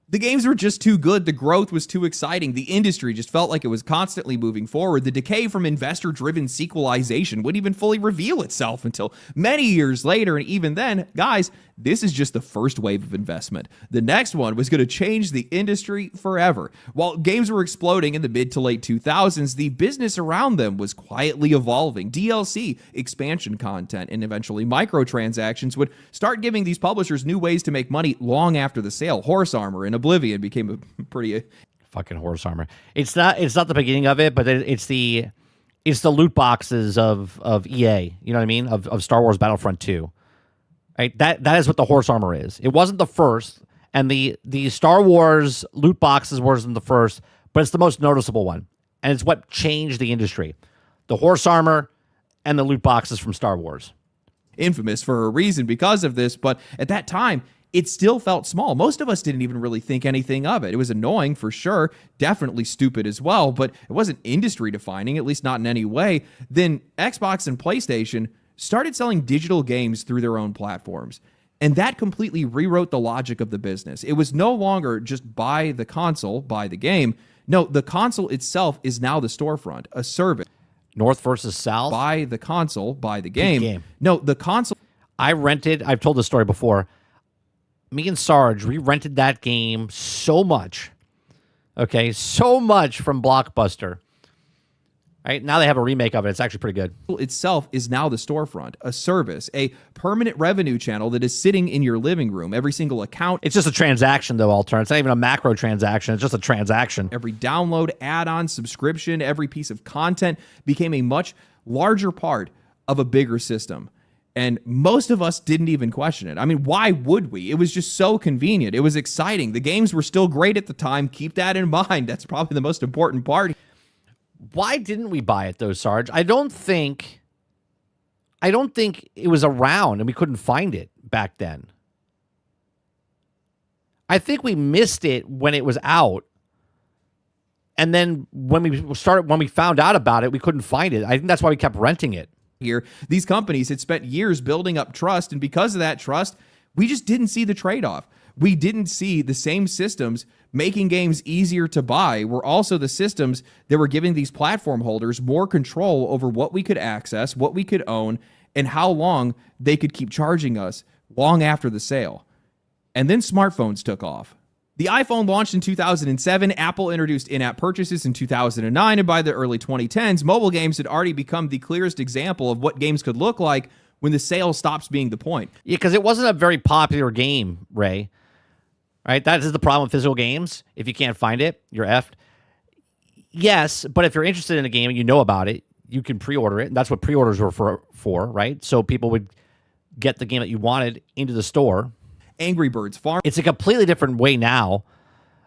The games were just too good. The growth was too exciting. The industry just felt like it was constantly moving forward. The decay from investor-driven sequelization wouldn't even fully reveal itself until many years later. And even then, guys, this is just the first wave of investment. The next one was going to change the industry forever. While games were exploding in the mid to late 2000s, the business around them was quietly evolving. DLC, expansion content, and eventually microtransactions would start giving these publishers new ways to make money long after the sale. Horse Armor and Oblivion became a pretty... Fucking Horse Armor. It's not the beginning of it, but it's the loot boxes of EA. You know what I mean? Of Star Wars Battlefront 2. Right? That is what the Horse Armor is. It wasn't the first, and the Star Wars loot boxes wasn't the first, but it's the most noticeable one, and it's what changed the industry. The Horse Armor and the loot boxes from Star Wars. Infamous for a reason because of this, but at that time, it still felt small. Most of us didn't even really think anything of it. It was annoying for sure, definitely stupid as well, but it wasn't industry defining, at least not in any way. Then Xbox and PlayStation started selling digital games through their own platforms. And that completely rewrote the logic of the business. It was no longer just buy the console, buy the game. No, the console itself is now the storefront, a service. North versus South. Buy the console, buy the game. No, the console. I've told this story before. Me and Sarge, we rented that game so much. Okay, so much from Blockbuster. Right? Now they have a remake of it. It's actually pretty good. Itself is now the storefront, a service, a permanent revenue channel that is sitting in your living room. Every single account. It's just a transaction, though, Altern. It's not even a macro transaction. It's just a transaction. Every download, add-on, subscription, every piece of content became a much larger part of a bigger system. And most of us didn't even question it. I mean, why would we? It was just so convenient. It was exciting. The games were still great at the time. Keep that in mind. That's probably the most important part. Why didn't we buy it, though, Sarge? I don't think it was around and we couldn't find it back then. I think we missed it when it was out. And then when we found out about it, we couldn't find it. I think that's why we kept renting it. Here, these companies had spent years building up trust, and because of that trust, we just didn't see the trade-off. we didn't see the same systems making games easier to buy were also the systems that were giving these platform holders more control over what we could access, what we could own, and how long they could keep charging us long after the sale. And then smartphones took off. The iPhone launched in 2007, Apple introduced in-app purchases in 2009, and by the early 2010s, mobile games had already become the clearest example of what games could look like when the sale stops being the point. Yeah, because it wasn't a very popular game, Ray. Right? That is the problem with physical games. If you can't find it, you're effed. Yes, but if you're interested in a game and you know about it, you can pre-order it. And that's what pre-orders were for, right? So people would get the game that you wanted into the store. Angry Birds Farm. It's a completely different way now.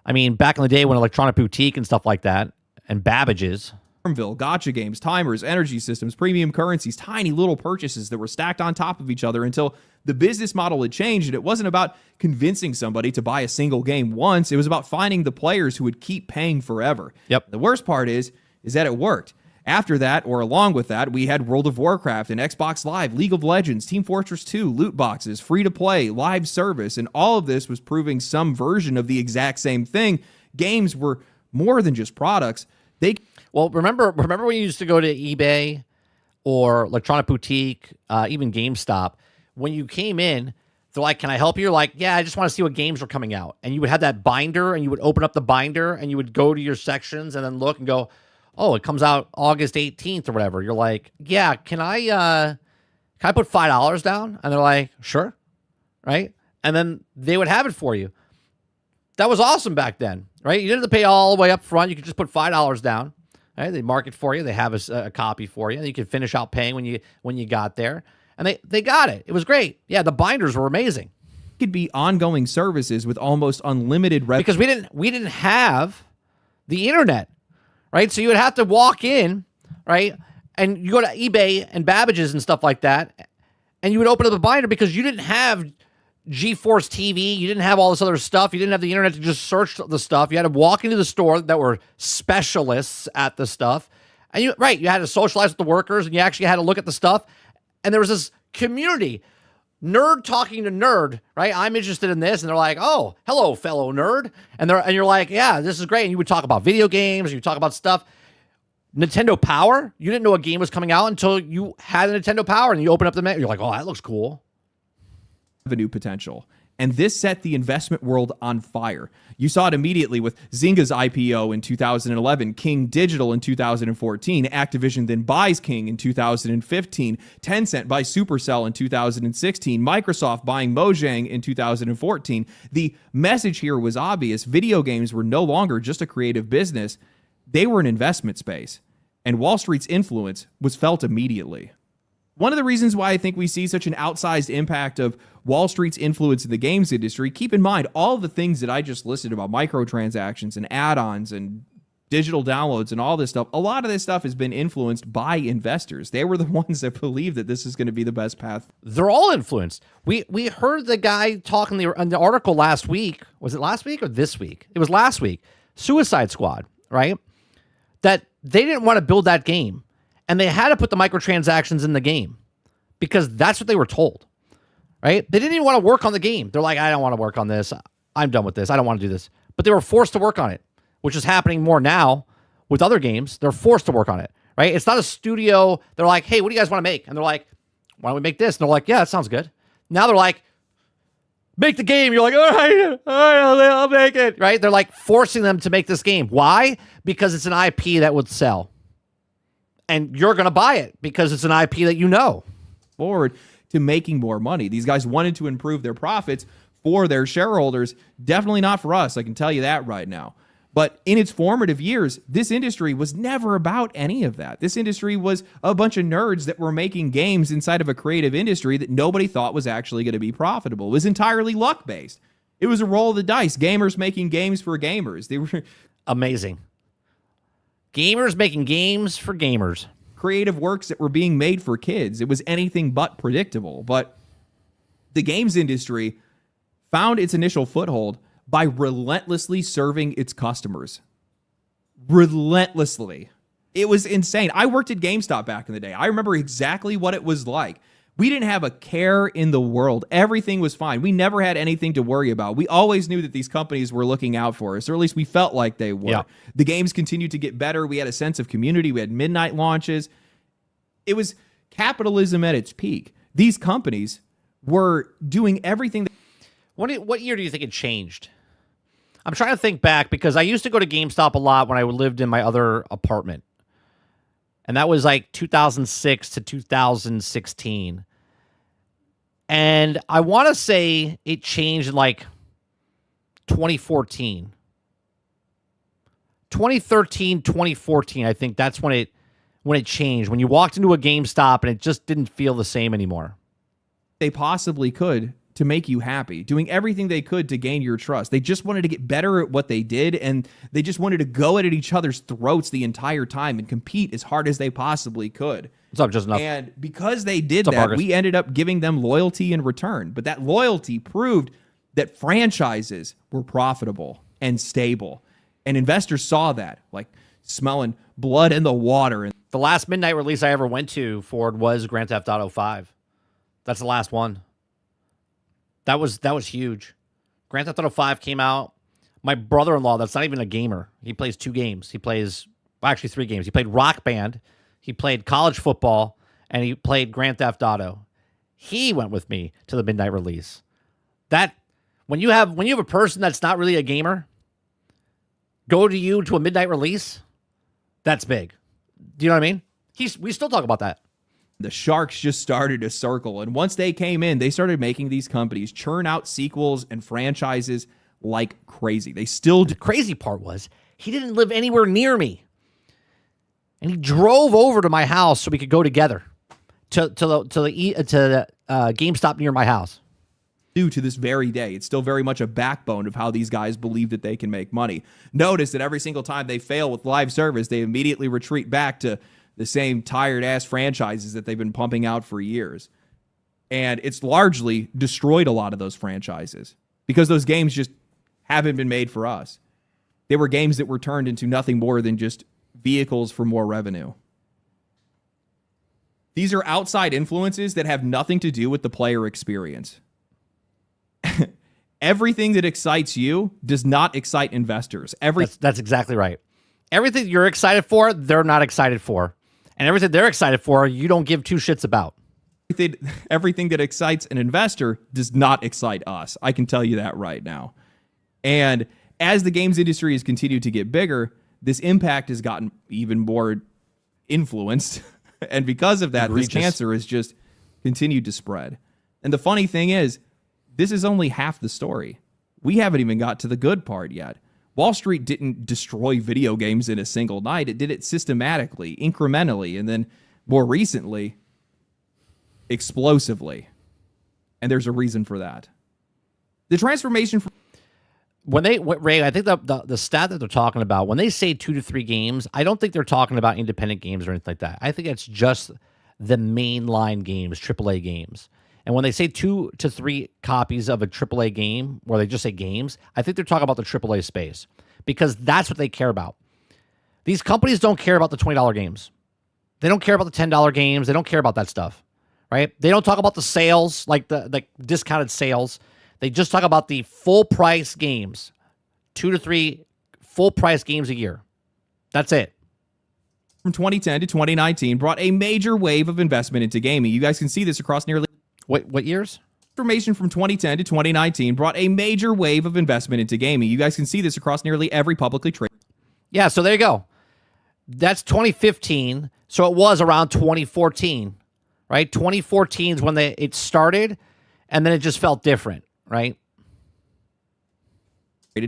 I mean, back in the day when Electronic Boutique and stuff like that, and Babbage's. Farmville, gotcha games, timers, energy systems, premium currencies, tiny little purchases that were stacked on top of each other until the business model had changed, and it wasn't about convincing somebody to buy a single game once. It was about finding the players who would keep paying forever. Yep. The worst part is that it worked. After that, or along with that, we had World of Warcraft and Xbox Live, League of Legends, Team Fortress 2, loot boxes, free-to-play, live service, and all of this was proving some version of the exact same thing. Games were more than just products. Well, remember when you used to go to eBay or Electronic Boutique, even GameStop, when you came in, they're like, can I help you? You're like, yeah, I just want to see what games are coming out. And you would have that binder, and you would open up the binder, and you would go to your sections and then look and go, oh, it comes out August 18th or whatever. You're like, yeah, can I put $5 down? And they're like, sure, right? And then they would have it for you. That was awesome back then, right? You didn't have to pay all the way up front. You could just put $5 down. Right? They mark it for you. They have a copy for you. And you can finish out paying when you got there. And they got it. It was great. Yeah, the binders were amazing. Could be ongoing services with almost unlimited revenue. Because we didn't have the internet, right? So you would have to walk in, right? And you go to eBay and Babbage's and stuff like that, and you would open up a binder because you didn't have GeForce TV. You didn't have all this other stuff. You didn't have the internet to just search the stuff. You had to walk into the store that were specialists at the stuff. And you had to socialize with the workers, and you actually had to look at the stuff. And there was this community, nerd talking to nerd, right? I'm interested in this. And they're like, oh, hello, fellow nerd. And you're like, yeah, this is great. And you would talk about video games. You would talk about stuff. Nintendo Power. You didn't know a game was coming out until you had a Nintendo Power, and you open up the menu. You're like, oh, that looks cool. Revenue potential. And this set the investment world on fire. You saw it immediately with Zynga's IPO in 2011, King Digital in 2014, Activision then buys King in 2015, Tencent buys Supercell in 2016, Microsoft buying Mojang in 2014. The message here was obvious. Video games were no longer just a creative business. They were an investment space. And Wall Street's influence was felt immediately. One of the reasons why I think we see such an outsized impact of Wall Street's influence in the games industry, keep in mind all the things that I just listed about microtransactions and add-ons and digital downloads and all this stuff. A lot of this stuff has been influenced by investors. They were the ones that believe that this is going to be the best path. They're all influenced. We heard the guy talk in the article last week. Was it last week or this week? It was last week. Suicide Squad, right? That they didn't want to build that game. And they had to put the microtransactions in the game because that's what they were told, right? They didn't even want to work on the game. They're like, I don't want to work on this. I'm done with this. I don't want to do this. But they were forced to work on it, which is happening more now with other games. They're forced to work on it, right? It's not a studio. They're like, hey, what do you guys want to make? And they're like, why don't we make this? And they're like, yeah, that sounds good. Now they're like, make the game. You're like, all right, I'll make it, right? They're like forcing them to make this game. Why? Because it's an IP that would sell. And you're going to buy it because it's an IP that you know. Forward to making more money. These guys wanted to improve their profits for their shareholders. Definitely not for us. I can tell you that right now. But in its formative years, this industry was never about any of that. This industry was a bunch of nerds that were making games inside of a creative industry that nobody thought was actually going to be profitable. It was entirely luck-based. It was a roll of the dice. Gamers making games for gamers. They were amazing. Gamers making games for gamers. Creative works that were being made for kids. It was anything but predictable. But the games industry found its initial foothold by relentlessly serving its customers. Relentlessly. It was insane. I worked at GameStop back in the day. I remember exactly what it was like We didn't have a care in the world. Everything was fine. We never had anything to worry about. We always knew that these companies were looking out for us, or at least we felt like they were. Yeah. The games continued to get better. We had a sense of community. We had midnight launches. It was capitalism at its peak. These companies were doing everything. What year do you think it changed? I'm trying to think back because I used to go to GameStop a lot when I lived in my other apartment. And that was like 2006 to 2016. And I want to say it changed in like 2014. 2013, 2014, I think that's when it changed. When you walked into a GameStop and it just didn't feel the same anymore. They possibly could to make you happy, doing everything they could to gain your trust. They just wanted to get better at what they did, and they just wanted to go at each other's throats the entire time and compete as hard as they possibly could. It's not just enough. And because they did What's up, that, Marcus? we ended up giving them loyalty in return. But that loyalty proved that franchises were profitable and stable. And investors saw that, like smelling blood in the water. The last midnight release I ever went to, Ford, was Grand Theft Auto 5. That's the last one. That was huge. Grand Theft Auto 5 came out. My brother-in-law, that's not even a gamer. He plays 2 games. He plays, well, actually 3 games. He played Rock Band. He played college football, and he played Grand Theft Auto. He went with me to the midnight release. That when you have a person that's not really a gamer go to you to a midnight release, that's big. Do you know what I mean? We still talk about that. The sharks just started to circle. And once they came in, they started making these companies churn out sequels and franchises like crazy. They still The crazy part was he didn't live anywhere near me. And he drove over to my house so we could go together to the GameStop near my house. do to this very day. It's still very much a backbone of how these guys believe that they can make money. Notice that every single time they fail with live service, they immediately retreat back to the same tired-ass franchises that they've been pumping out for years. And it's largely destroyed a lot of those franchises because those games just haven't been made for us. They were games that were turned into nothing more than just vehicles for more revenue. These are outside influences that have nothing to do with the player experience. Everything that excites you does not excite investors. That's exactly right. Everything you're excited for, they're not excited for. And everything they're excited for, you don't give two shits about. Everything that excites an investor does not excite us. I can tell you that right now. And as the games industry has continued to get bigger, this impact has gotten even more influenced. And because of that, Egregious. this cancer has just continued to spread. And the funny thing is, this is only half the story. We haven't even got to the good part yet. Wall Street didn't destroy video games in a single night. It did it systematically, incrementally, and then more recently, explosively. And there's a reason for that. The transformation from Ray, I think the stat that they're talking about, when they say 2 to 3 games, I don't think they're talking about independent games or anything like that. I think it's just the mainline games, AAA games. And when they say 2 to 3 copies of a AAA game, or they just say games, I think they're talking about the AAA space because that's what they care about. These companies don't care about the $20 games. They don't care about the $10 games. They don't care about that stuff, right? They don't talk about the sales, like the discounted sales. They just talk about the full price games, 2 to 3 full price games a year. That's it. From 2010 to 2019 brought a major wave of investment into gaming. You guys can see this across nearly... What years? Information from 2010 to 2019 brought a major wave of investment into gaming. You guys can see this across nearly every publicly traded... Yeah, so there you go. That's 2015. So it was around 2014, right? 2014 is when it started, and then it just felt different, right?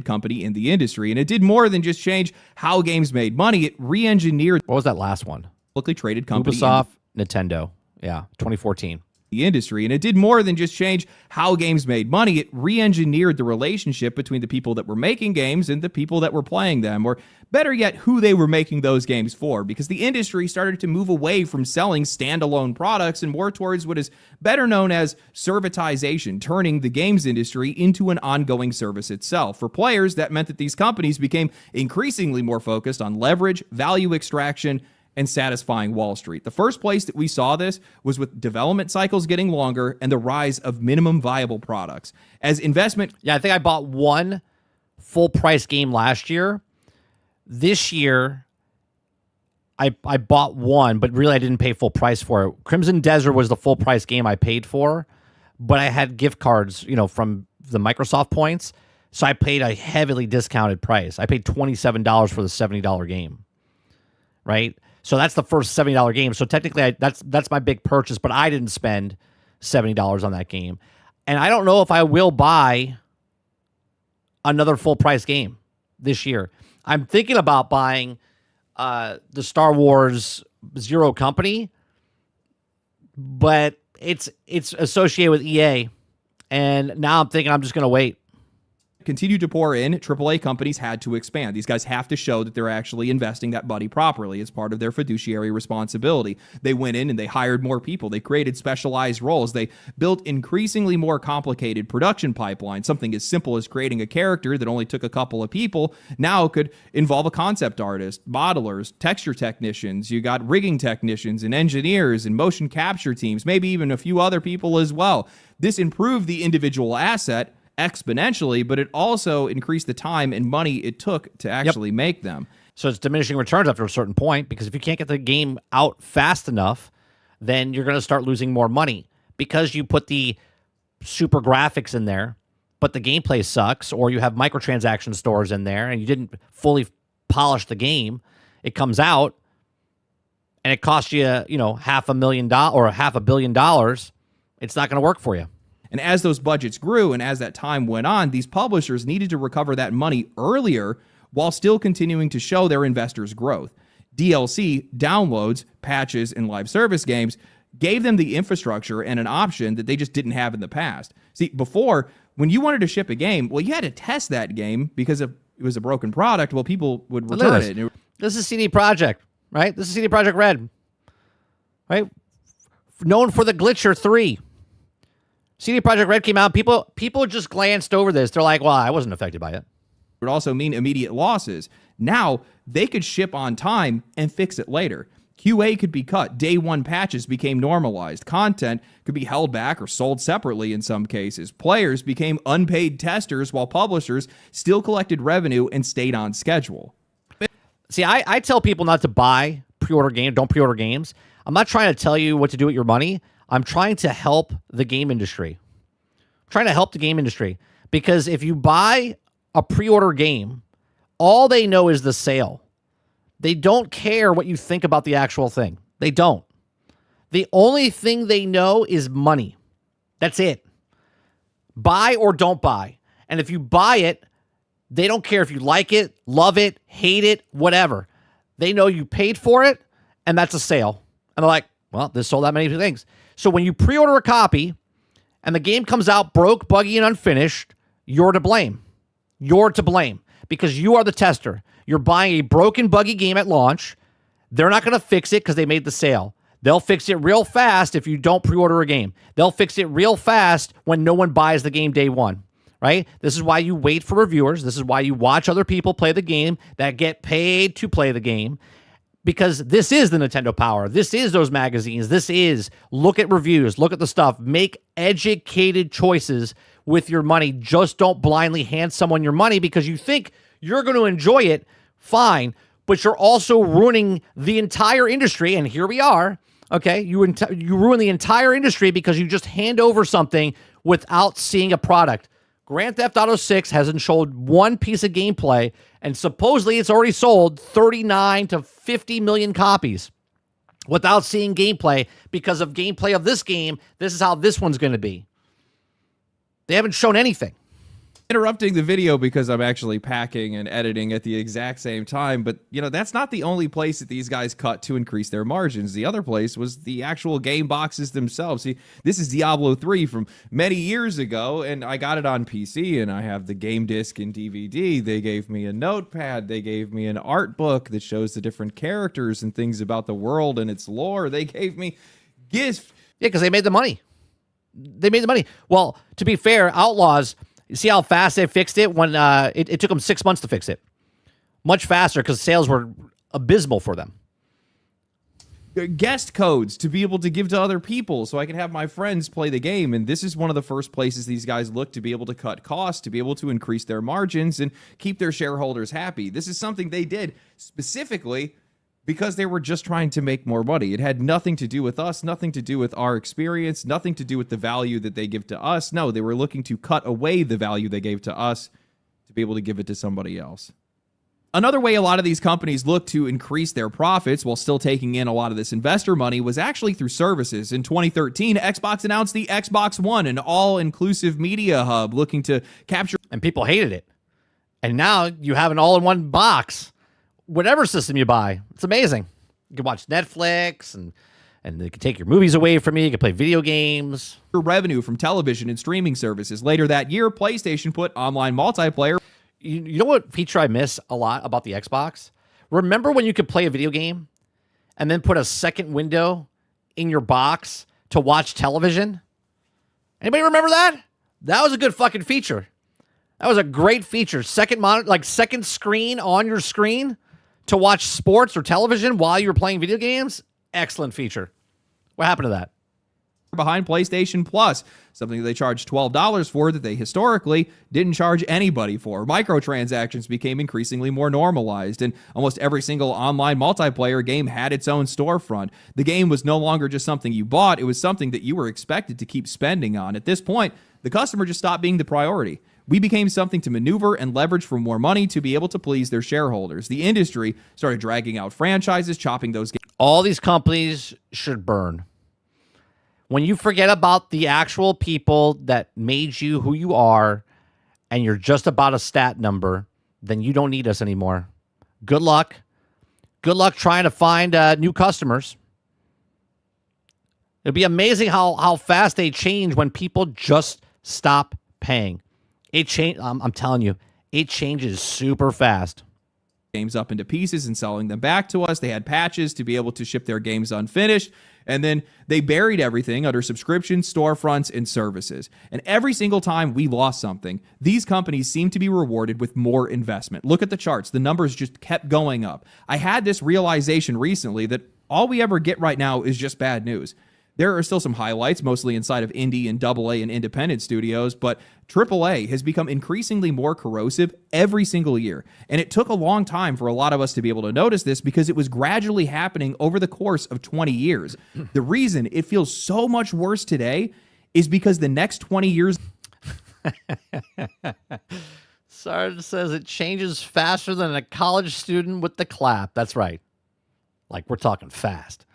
company in the industry, and it did more than just change how games made money. It re-engineered... What was that last one? Publicly traded company... Ubisoft, Nintendo. Yeah, 2014. The industry, and it did more than just change how games made money. It re-engineered the relationship between the people that were making games and the people that were playing them, or better yet, who they were making those games for, because the industry started to move away from selling standalone products and more towards what is better known as servitization, turning the games industry into an ongoing service itself. For players, that meant that these companies became increasingly more focused on leverage, value extraction, and satisfying Wall Street. The first place that we saw this was with development cycles getting longer and the rise of minimum viable products. As investment... Yeah, I think I bought one full price game last year. This year, I bought one, but really I didn't pay full price for it. Crimson Desert was the full price game I paid for, but I had gift cards, from the Microsoft points, so I paid a heavily discounted price. I paid $27 for the $70 game, right? So that's the first $70 game. So technically, that's my big purchase, but I didn't spend $70 on that game. And I don't know if I will buy another full price game this year. I'm thinking about buying the Star Wars Zero Company, but it's associated with EA, and now I'm thinking I'm just going to wait. Continued to pour in, AAA companies had to expand. These guys have to show that they're actually investing that money properly. It's part of their fiduciary responsibility. They went in and they hired more people. They created specialized roles. They built increasingly more complicated production pipelines. Something as simple as creating a character that only took a couple of people now could involve a concept artist, modelers, texture technicians. You got rigging technicians and engineers and motion capture teams, maybe even a few other people as well. This improved the individual asset exponentially, but it also increased the time and money it took to actually make them. So it's diminishing returns after a certain point, because if you can't get the game out fast enough, then you're going to start losing more money because you put the super graphics in there, but the gameplay sucks, or you have microtransaction stores in there and you didn't fully polish the game. It comes out and it costs you, $500,000 or $500 million. It's not going to work for you. And as those budgets grew and as that time went on, these publishers needed to recover that money earlier while still continuing to show their investors growth. DLC, downloads, patches, and live service games gave them the infrastructure and an option that they just didn't have in the past. See, before, when you wanted to ship a game, well, you had to test that game because if it was a broken product, well, people would return it. This is CD Projekt, right? This is CD Projekt Red, right? Known for the Glitcher 3. CD Projekt Red came out. People just glanced over this. They're like, well, I wasn't affected by it. It would also mean immediate losses. Now, they could ship on time and fix it later. QA could be cut. Day one patches became normalized. Content could be held back or sold separately in some cases. Players became unpaid testers while publishers still collected revenue and stayed on schedule. See, I tell people not to buy pre-order games. Don't pre-order games. I'm not trying to tell you what to do with your money. I'm trying to help the game industry. Because if you buy a pre-order game, all they know is the sale. They don't care what you think about the actual thing. They don't. The only thing they know is money. That's it. Buy or don't buy. And if you buy it, they don't care if you like it, love it, hate it, whatever. They know you paid for it, and that's a sale. And they're like, well, this sold that many things. So when you pre-order a copy and the game comes out broke, buggy, and unfinished, you're to blame. You're to blame because you are the tester. You're buying a broken, buggy game at launch. They're not going to fix it because they made the sale. They'll fix it real fast if you don't pre-order a game. They'll fix it real fast when no one buys the game day one, right? This is why you wait for reviewers. This is why you watch other people play the game that get paid to play the game. Because this is the Nintendo Power. This is those magazines. This is look at reviews, look at the stuff, make educated choices with your money. Just don't blindly hand someone your money because you think you're going to enjoy it, fine, but you're also ruining the entire industry. And here we are, okay? You ruin the entire industry because you just hand over something without seeing a product. Grand Theft Auto 6 hasn't showed one piece of gameplay, and supposedly it's already sold 39 to 50 million copies without seeing gameplay because of gameplay of this game. This is how this one's going to be. They haven't shown anything. Interrupting the video because I'm actually packing and editing at the exact same time, but that's not the only place that these guys cut to increase their margins. The other place was the actual game boxes themselves. See, this is Diablo 3 from many years ago, and I got it on PC, and I have the game disc and DVD. They gave me a notepad. They gave me an art book that shows the different characters and things about the world and its lore. They gave me gifts. Yeah, because they made the money. Well, to be fair, Outlaws... You see how fast they fixed it when it took them 6 months to fix it. Much faster because sales were abysmal for them. guest codes to be able to give to other people so I can have my friends play the game. And this is one of the first places these guys look to be able to cut costs, to be able to increase their margins and keep their shareholders happy. This is something they did specifically because they were just trying to make more money. It had nothing to do with us, nothing to do with our experience, nothing to do with the value that they give to us. No, they were looking to cut away the value they gave to us to be able to give it to somebody else. Another way a lot of these companies look to increase their profits while still taking in a lot of this investor money was actually through services. In 2013, Xbox announced the Xbox One, an all-inclusive media hub looking to capture... And people hated it. And now you have an all-in-one box. Whatever system you buy, it's amazing. You can watch Netflix, and they can take your movies away from you. You can play video games. Revenue from television and streaming services. Later that year, PlayStation put online multiplayer... You know what feature I miss a lot about the Xbox? Remember when you could play a video game and then put a second window in your box to watch television? Anybody remember that? That was a good fucking feature. That was a great feature. Second monitor, like second screen on your screen to watch sports or television while you were playing video games. Excellent feature. What happened to that? Behind PlayStation Plus, something they charged $12 for that they historically didn't charge anybody for. Microtransactions became increasingly more normalized, and almost every single online multiplayer game had its own storefront. The game was no longer just something you bought, it was something that you were expected to keep spending on. At this point, the customer just stopped being the priority. We became something to maneuver and leverage for more money to be able to please their shareholders. The industry started dragging out franchises, chopping those games. All these companies should burn. When you forget about the actual people that made you who you are and you're just about a stat number, then you don't need us anymore. Good luck. Good luck trying to find new customers. It'd be amazing how fast they change when people just stop paying. I'm telling you, it changes super fast. Games up into pieces and selling them back to us. They had patches to be able to ship their games unfinished. And then they buried everything under subscriptions, storefronts, and services. And every single time we lost something, these companies seem to be rewarded with more investment. Look at the charts. The numbers just kept going up. I had this realization recently that all we ever get right now is just bad news. There are still some highlights, mostly inside of indie and AA and independent studios, but AAA has become increasingly more corrosive every single year. And it took a long time for a lot of us to be able to notice this because it was gradually happening over the course of 20 years. The reason it feels so much worse today is because the next 20 years... Sarge says it changes faster than a college student with the clap. That's right. Like, we're talking fast.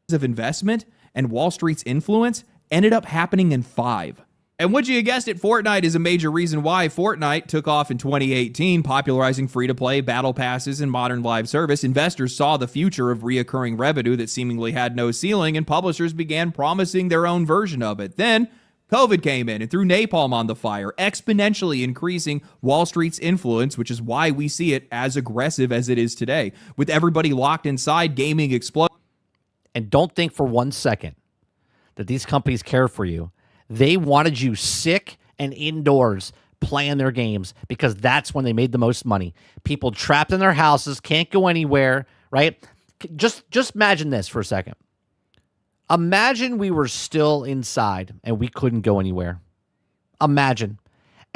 Of investment and Wall Street's influence ended up happening in 5. And would you have guessed it, Fortnite is a major reason why Fortnite took off in 2018, popularizing free-to-play, battle passes, and modern live service. Investors saw the future of reoccurring revenue that seemingly had no ceiling, and publishers began promising their own version of it. Then, COVID came in and threw napalm on the fire, exponentially increasing Wall Street's influence, which is why we see it as aggressive as it is today. With everybody locked inside, gaming exploded. And don't think for 1 second that these companies care for you. They wanted you sick and indoors playing their games because that's when they made the most money. People trapped in their houses, can't go anywhere, right? Just imagine this for a second. Imagine we were still inside and we couldn't go anywhere. Imagine.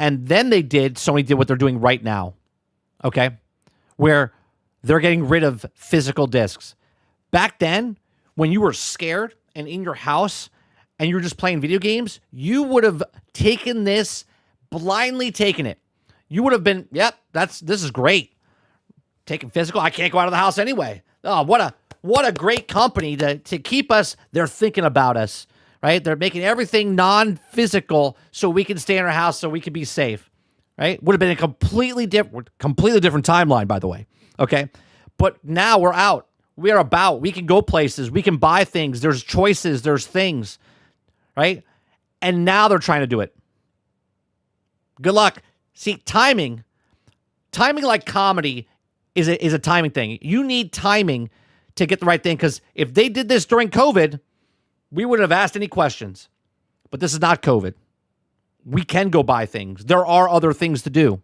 And then Sony did what they're doing right now, okay? Where they're getting rid of physical discs. Back then, when you were scared and in your house and you were just playing video games, you would have taken this, blindly taken it. You would have been, yep, this is great. Taking physical, I can't go out of the house anyway. Oh, what a great company to keep us. They're thinking about us, right? They're making everything non-physical so we can stay in our house so we can be safe, right? Would have been a completely different timeline, by the way, okay? But now we're out. We are about. We can go places. We can buy things. There's choices. There's things, right? And now they're trying to do it. Good luck. See, timing like comedy is a timing thing. You need timing to get the right thing because if they did this during COVID, we wouldn't have asked any questions. But this is not COVID. We can go buy things. There are other things to do.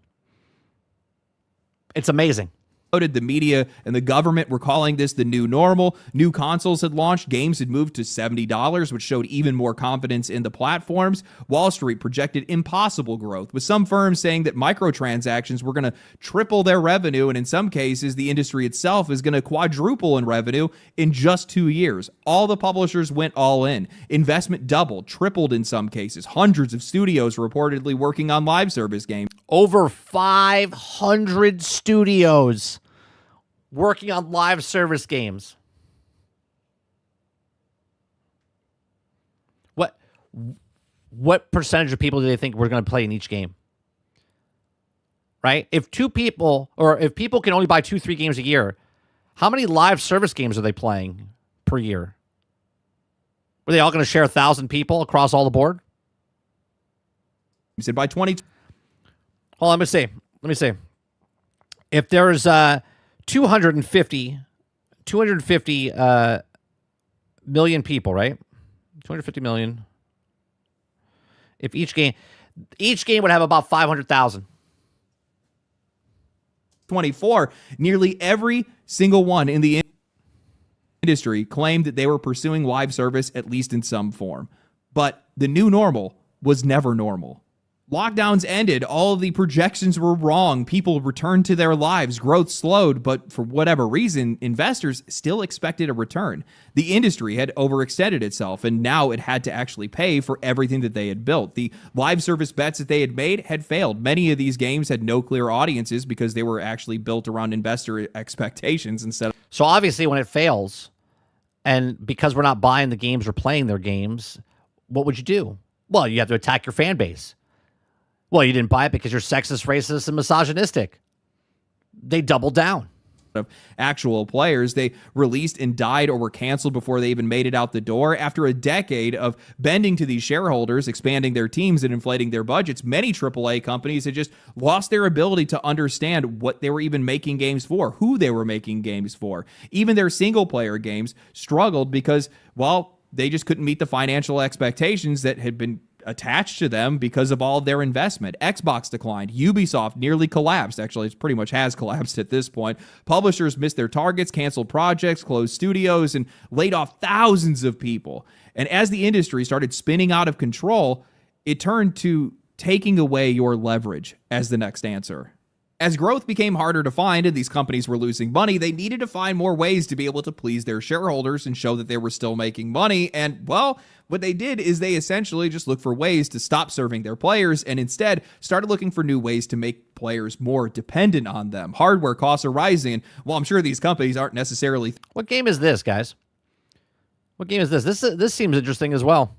It's amazing. The media and the government were calling this the new normal. New consoles had launched. Games had moved to $70, which showed even more confidence in the platforms. Wall Street projected impossible growth, with some firms saying that microtransactions were going to triple their revenue, and in some cases, the industry itself is going to quadruple in revenue in just 2 years. All the publishers went all in. Investment doubled, tripled in some cases. Hundreds of studios reportedly working on live service games. Over 500 studios working on live service games. What percentage of people do they think we're going to play in each game? Right? If people can only buy 2-3 games a year, how many live service games are they playing per year? Were they all going to share 1,000 people across all the board? You said by 20. Well, let me see. If there's 250 million people, right? 250 million. If each game would have about 500,000. 24, nearly every single one in the industry claimed that they were pursuing live service, at least in some form. But the new normal was never normal. Lockdowns ended. All of the projections were wrong. People returned to their lives. Growth slowed, but for whatever reason, investors still expected a return. The industry had overextended itself, and now it had to actually pay for everything that they had built. The live service bets that they had made had failed. Many of these games had no clear audiences because they were actually built around investor expectations instead of... So obviously when it fails, and because we're not buying the games or playing their games, what would you do? Well, you have to attack your fan base. Well, you didn't buy it because you're sexist, racist, and misogynistic. They doubled down. Of actual players, they released and died or were canceled before they even made it out the door. After a decade of bending to these shareholders, expanding their teams and inflating their budgets, many AAA companies had just lost their ability to understand what they were even making games for, who they were making games for. Even their single-player games struggled because, well, they just couldn't meet the financial expectations that had been attached to them because of all of their investment. Xbox declined. Ubisoft nearly collapsed. Actually, it pretty much has collapsed at this point. Publishers missed their targets, canceled projects, closed studios, and laid off thousands of people. And as the industry started spinning out of control, it turned to taking away your leverage as the next answer. As growth became harder to find and these companies were losing money, they needed to find more ways to be able to please their shareholders and show that they were still making money. And, well, what they did is they essentially just looked for ways to stop serving their players and instead started looking for new ways to make players more dependent on them. Hardware costs are rising, and while I'm sure these companies aren't necessarily... What game is this, guys? What game is this? This seems interesting as well.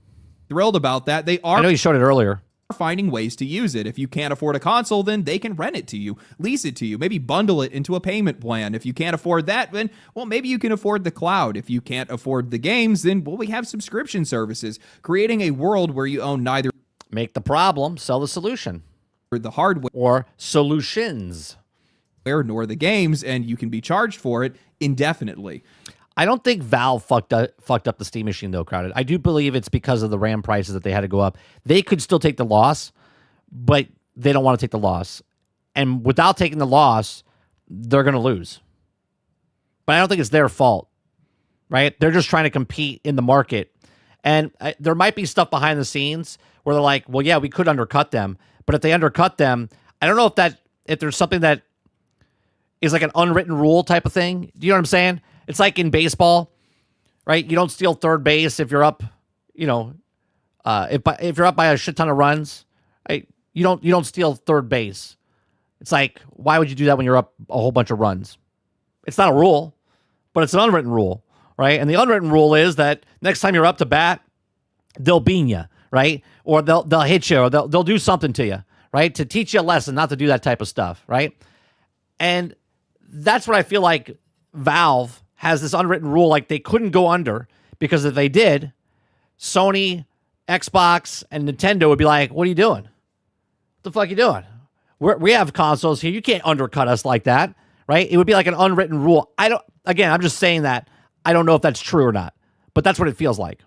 Thrilled about that. They are... I know you showed it earlier. Finding ways to use it. If you can't afford a console, then they can rent it to you, lease it to you, maybe bundle it into a payment plan. If you can't afford that, then, well, maybe you can afford the cloud. If you can't afford the games, then, well, we have subscription services, creating a world where you own neither... Make the problem, sell the solution. ...or the hardware... or solutions. ...nor the games, and you can be charged for it indefinitely. I don't think Valve fucked up the Steam machine, though, Crowded. I do believe it's because of the RAM prices that they had to go up. They could still take the loss, but they don't want to take the loss. And without taking the loss, they're going to lose. But I don't think it's their fault, right? They're just trying to compete in the market. And there might be stuff behind the scenes where they're like, well, yeah, we could undercut them. But if they undercut them, I don't know if there's something that is like an unwritten rule type of thing. Do you know what I'm saying? It's like in baseball, right? You don't steal third base if you're up, if you're up by a shit ton of runs, right? You don't steal third base. It's like, why would you do that when you're up a whole bunch of runs? It's not a rule, but it's an unwritten rule, right? And the unwritten rule is that next time you're up to bat, they'll bean you, right? Or they'll hit you, or they'll do something to you, right? To teach you a lesson, not to do that type of stuff, right? And that's what I feel like Valve has this unwritten rule, like they couldn't go under, because if they did, Sony, Xbox, and Nintendo would be like, what are you doing? What the fuck are you doing? We have consoles here. You can't undercut us like that, right? It would be like an unwritten rule. I'm just saying that. I don't know if that's true or not, but that's what it feels like.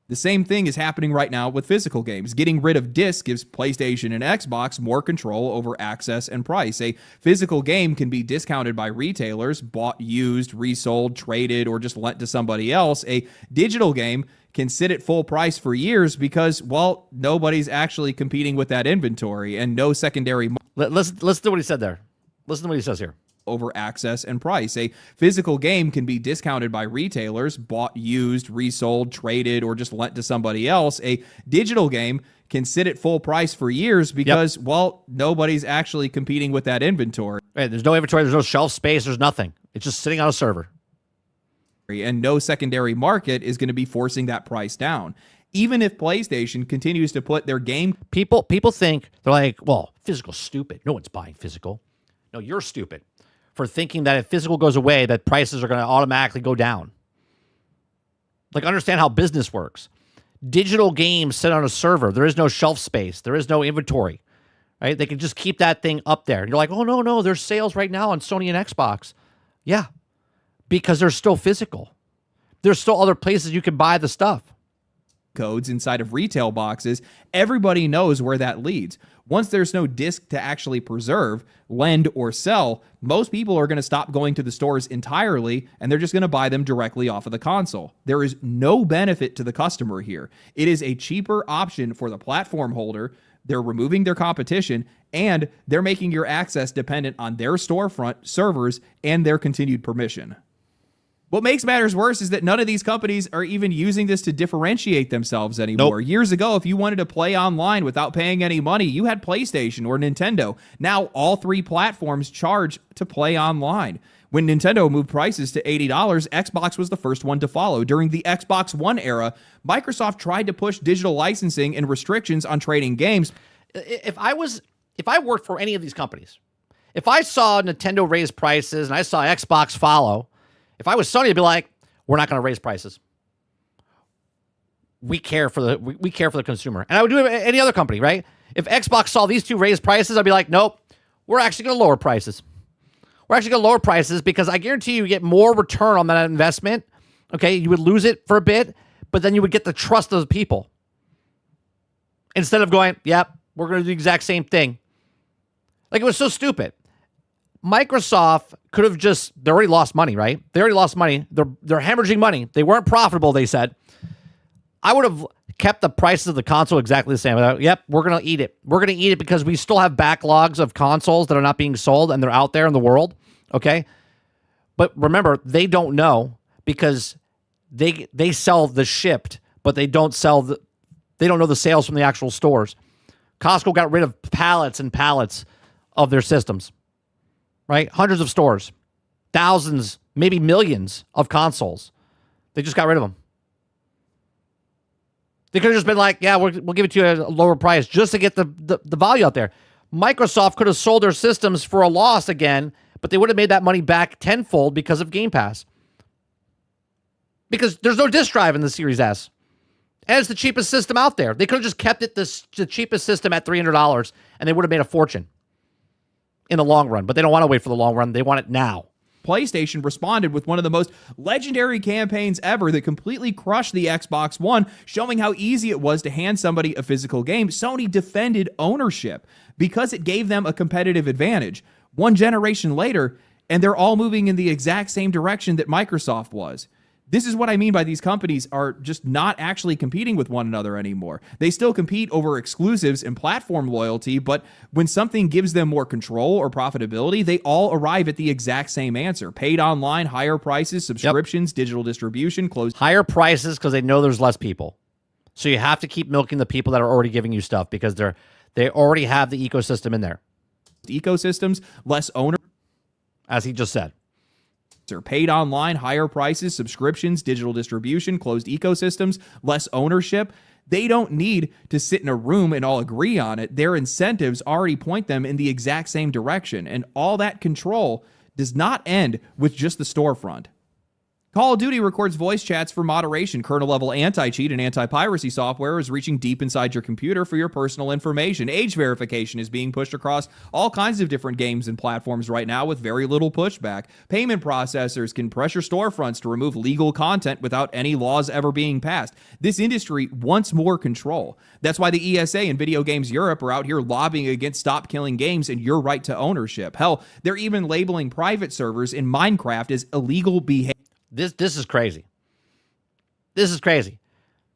The same thing is happening right now with physical games. Getting rid of discs gives PlayStation and Xbox more control over access and price. A physical game can be discounted by retailers, bought used, resold, traded, or just lent to somebody else. A digital game can sit at full price for years because, well, nobody's actually competing with that inventory and no secondary. Listen to what he said there. Listen to what he says here. Over access and price. A physical game can be discounted by retailers, bought used, resold, traded, or just lent to somebody else. A digital game can sit at full price for years because, well, nobody's actually competing with that inventory. Right, there's no inventory, there's no shelf space, there's nothing. It's just sitting on a server. And no secondary market is going to be forcing that price down. Even if PlayStation continues to put their game... People think, they're like, well, physical's stupid. No one's buying physical. No, you're stupid for thinking that if physical goes away, that prices are going to automatically go down. Like, understand how business works. Digital games sit on a server. There is no shelf space. There is no inventory, right? They can just keep that thing up there. And you're like, oh, no, there's sales right now on Sony and Xbox. Yeah, because they're still physical. There's still other places you can buy the stuff. Codes inside of retail boxes, everybody knows where that leads. Once there's no disc to actually preserve, lend, or sell, most people are going to stop going to the stores entirely, and they're just going to buy them directly off of the console. There is no benefit to the customer here. It is a cheaper option for the platform holder. They're removing their competition, and they're making your access dependent on their storefront, servers, and their continued permission. What makes matters worse is that none of these companies are even using this to differentiate themselves anymore. Nope. Years ago, if you wanted to play online without paying any money, you had PlayStation or Nintendo. Now, all three platforms charge to play online. When Nintendo moved prices to $80, Xbox was the first one to follow. During the Xbox One era, Microsoft tried to push digital licensing and restrictions on trading games. If I worked for any of these companies, if I saw Nintendo raise prices and I saw Xbox follow, if I was Sony, I'd be like, we're not going to raise prices. We care for the consumer. And I would do it with any other company, right? If Xbox saw these two raise prices, I'd be like, nope, we're actually going to lower prices. We're actually going to lower prices because I guarantee you get more return on that investment. Okay, you would lose it for a bit, but then you would get the trust of the people. Instead of going, yep, we're going to do the exact same thing. Like, it was so stupid. Microsoft could have they already lost money, right? They already lost money. They're hemorrhaging money. They weren't profitable, they said. I would have kept the prices of the console exactly the same. Yep, we're going to eat it. We're going to eat it because we still have backlogs of consoles that are not being sold and they're out there in the world, okay? But remember, they don't know because they sell the shipped, but they don't know the sales from the actual stores. Costco got rid of pallets and pallets of their systems. Right? Hundreds of stores, thousands, maybe millions of consoles. They just got rid of them. They could have just been like, yeah, we'll give it to you at a lower price just to get the value out there. Microsoft could have sold their systems for a loss again, but they would have made that money back tenfold because of Game Pass. Because there's no disk drive in the Series S. And it's the cheapest system out there. They could have just kept it the cheapest system at $300, and they would have made a fortune in the long run, but they don't want to wait for the long run. They want it now. PlayStation responded with one of the most legendary campaigns ever that completely crushed the Xbox One, showing how easy it was to hand somebody a physical game. Sony defended ownership because it gave them a competitive advantage. One generation later, and they're all moving in the exact same direction that Microsoft was. This is what I mean by these companies are just not actually competing with one another anymore. They still compete over exclusives and platform loyalty, but when something gives them more control or profitability, they all arrive at the exact same answer. Paid online, higher prices, subscriptions, digital distribution, closed. Higher prices because they know there's less people. So you have to keep milking the people that are already giving you stuff because they already have the ecosystem in there. Ecosystems, less owner. As he just said. Paid online, higher prices, subscriptions, digital distribution, closed ecosystems, less ownership. They don't need to sit in a room and all agree on it. Their incentives already point them in the exact same direction. And all that control does not end with just the storefront. Call of Duty records voice chats for moderation. Kernel-level anti-cheat and anti-piracy software is reaching deep inside your computer for your personal information. Age verification is being pushed across all kinds of different games and platforms right now with very little pushback. Payment processors can pressure storefronts to remove legal content without any laws ever being passed. This industry wants more control. That's why the ESA and Video Games Europe are out here lobbying against Stop Killing Games and your right to ownership. Hell, they're even labeling private servers in Minecraft as illegal behavior. This is crazy. This is crazy.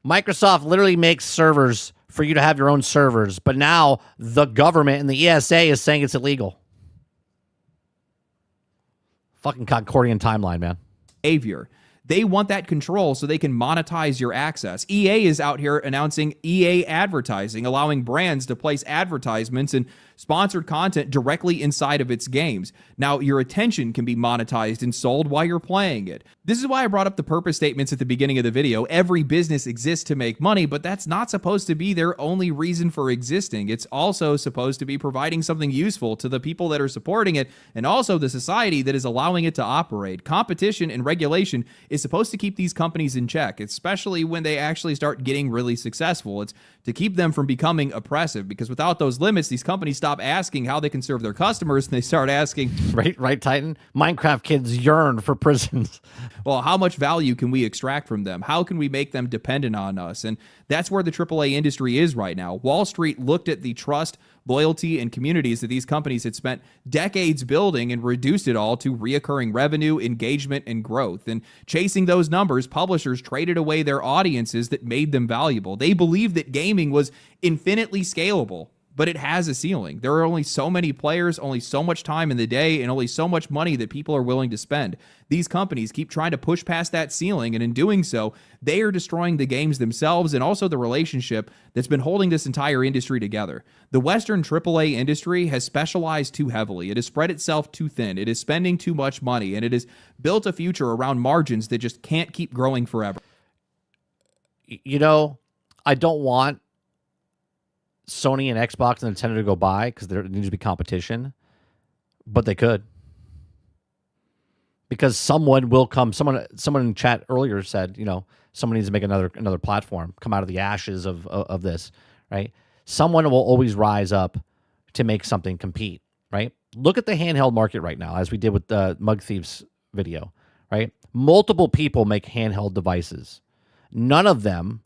Microsoft literally makes servers for you to have your own servers, but now the government and the ESA is saying it's illegal. Fucking Concordian timeline, man. Behavior. They want that control so they can monetize your access. EA is out here announcing EA advertising, allowing brands to place advertisements and sponsored content directly inside of its games. Now, your attention can be monetized and sold while you're playing it. This is why I brought up the purpose statements at the beginning of the video. Every business exists to make money, but that's not supposed to be their only reason for existing. It's also supposed to be providing something useful to the people that are supporting it and also the society that is allowing it to operate. Competition and regulation is supposed to keep these companies in check, especially when they actually start getting really successful. It's to keep them from becoming oppressive, because without those limits, these companies stop asking how they can serve their customers and they start asking, right, Titan? Minecraft kids yearn for prisons. Well, how much value can we extract from them? How can we make them dependent on us? And that's where the AAA industry is right now. Wall Street looked at the trust, loyalty, and communities that these companies had spent decades building and reduced it all to reoccurring revenue, engagement, and growth. And chasing those numbers, publishers traded away their audiences that made them valuable. They believed that gaming was infinitely scalable, but it has a ceiling. There are only so many players, only so much time in the day, and only so much money that people are willing to spend. These companies keep trying to push past that ceiling, and in doing so, they are destroying the games themselves and also the relationship that's been holding this entire industry together. The Western AAA industry has specialized too heavily. It has spread itself too thin. It is spending too much money, and it has built a future around margins that just can't keep growing forever. You know, I don't want Sony and Xbox and Nintendo to go by because there needs to be competition, but they could, because someone will come. Someone in chat earlier said, you know, someone needs to make another platform, come out of the ashes of this, right? Someone will always rise up to make something compete, right? Look at the handheld market right now, as we did with the MugThief's video, right? Multiple people make handheld devices. None of them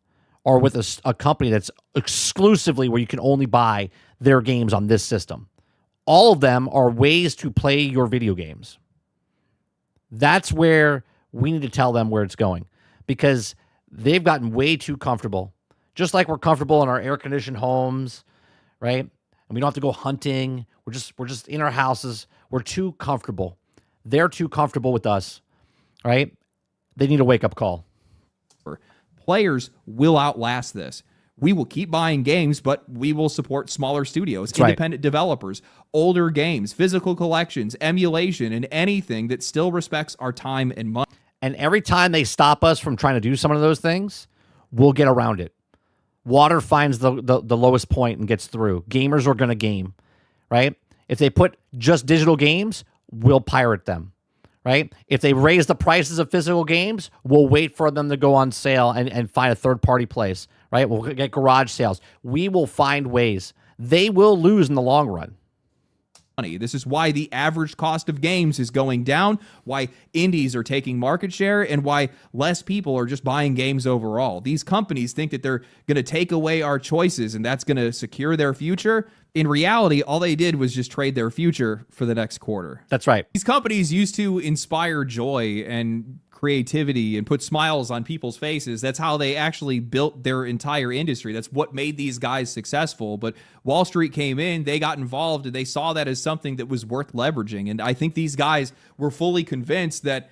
are with a company that's exclusively where you can only buy their games on this system. All of them are ways to play your video games. That's where we need to tell them where it's going, because they've gotten way too comfortable. Just like we're comfortable in our air-conditioned homes, right? And we don't have to go hunting. We're just in our houses. We're too comfortable. They're too comfortable with us, right? They need a wake-up call. Players will outlast this. We will keep buying games, but we will support smaller studios, That's independent developers, older games, physical collections, emulation, and anything that still respects our time and money. And every time they stop us from trying to do some of those things, we'll get around it. Water finds the lowest point and gets through. Gamers are going to game, right? If they put just digital games, we'll pirate them. Right? If they raise the prices of physical games, we'll wait for them to go on sale and find a third-party place, right? We'll get garage sales. We will find ways. They will lose in the long run. This is why the average cost of games is going down, why indies are taking market share, and why less people are just buying games overall. These companies think that they're going to take away our choices and that's going to secure their future. In reality, all they did was just trade their future for the next quarter. That's right. These companies used to inspire joy and creativity and put smiles on people's faces. That's how they actually built their entire industry. That's what made these guys successful. But Wall Street came in, they got involved, and they saw that as something that was worth leveraging. And I think these guys were fully convinced that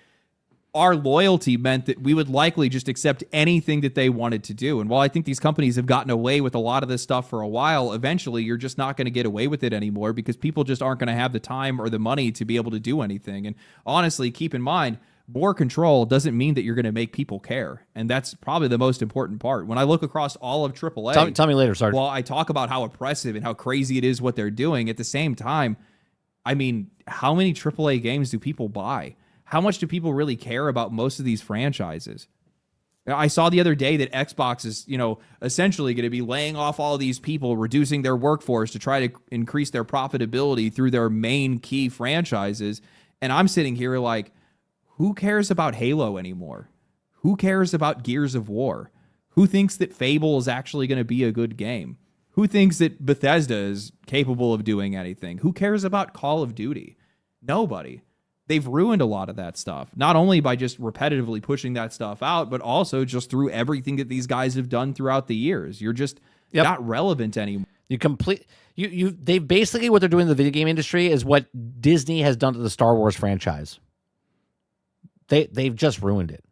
our loyalty meant that we would likely just accept anything that they wanted to do. And while I think these companies have gotten away with a lot of this stuff for a while, eventually you're just not going to get away with it anymore, because people just aren't going to have the time or the money to be able to do anything. And honestly, keep in mind, more control doesn't mean that you're going to make people care. And that's probably the most important part. When I look across all of AAA... Tell me later, Sarge. While I talk about how oppressive and how crazy it is what they're doing, at the same time, I mean, how many AAA games do people buy? how much do people really care about most of these franchises? I saw the other day that Xbox is, essentially going to be laying off all these people, reducing their workforce to try to increase their profitability through their main key franchises. And I'm sitting here like, who cares about Halo anymore? Who cares about Gears of War? Who thinks that Fable is actually going to be a good game? Who thinks that Bethesda is capable of doing anything? Who cares about Call of Duty? Nobody. They've ruined a lot of that stuff, not only by just repetitively pushing that stuff out, but also just through everything that these guys have done throughout the years. You're just not relevant anymore. They basically, what they're doing in the video game industry is what Disney has done to the Star Wars franchise. They've just ruined it.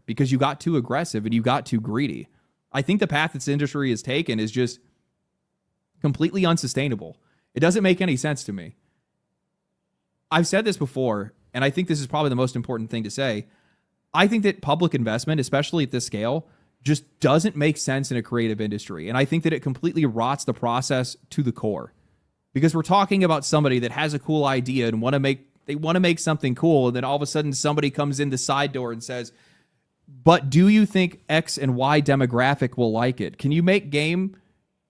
Because you got too aggressive and you got too greedy. I think the path this industry has taken is just completely unsustainable. It doesn't make any sense to me. I've said this before, and I think this is probably the most important thing to say. I think that public investment, especially at this scale, just doesn't make sense in a creative industry. And I think that it completely rots the process to the core. Because we're talking about somebody that has a cool idea and want to make something cool, and then all of a sudden somebody comes in the side door and says, but do you think X and Y demographic will like it? Can you make game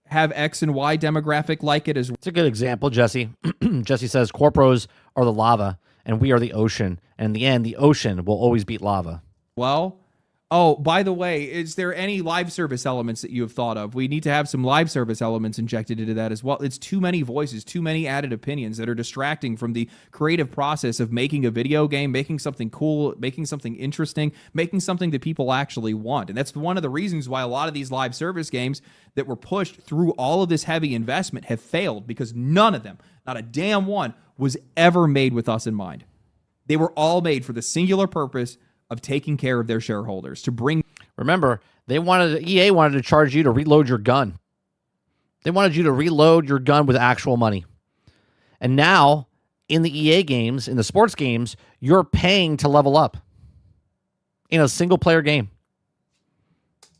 have X and Y demographic like it as well? It's a good example, Jesse. Jesse says, corporos are the lava, and we are the ocean. And in the end, the ocean will always beat lava. Well, oh, by the way, is there any live service elements that you have thought of? We need to have some live service elements injected into that as well. It's too many voices, too many added opinions that are distracting from the creative process of making a video game, making something cool, making something interesting, making something that people actually want. And that's one of the reasons why a lot of these live service games that were pushed through all of this heavy investment have failed, because none of them, not a damn one, was ever made with us in mind. They were all made for the singular purpose of taking care of their shareholders, to bring... Remember, EA wanted to charge you to reload your gun. They wanted you to reload your gun with actual money. And now, in the EA games, in the sports games, you're paying to level up in a single-player game.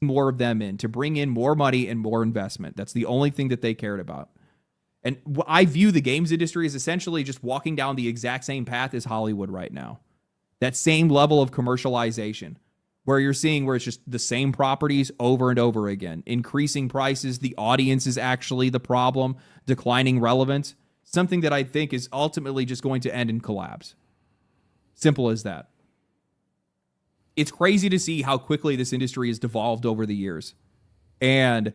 More of them in, to bring in more money and more investment. That's the only thing that they cared about. And I view the games industry as essentially just walking down the exact same path as Hollywood right now. That same level of commercialization where you're seeing where it's just the same properties over and over again, increasing prices. The audience is actually the problem, declining relevance, something that I think is ultimately just going to end in collapse. Simple as that. It's crazy to see how quickly this industry has devolved over the years. And,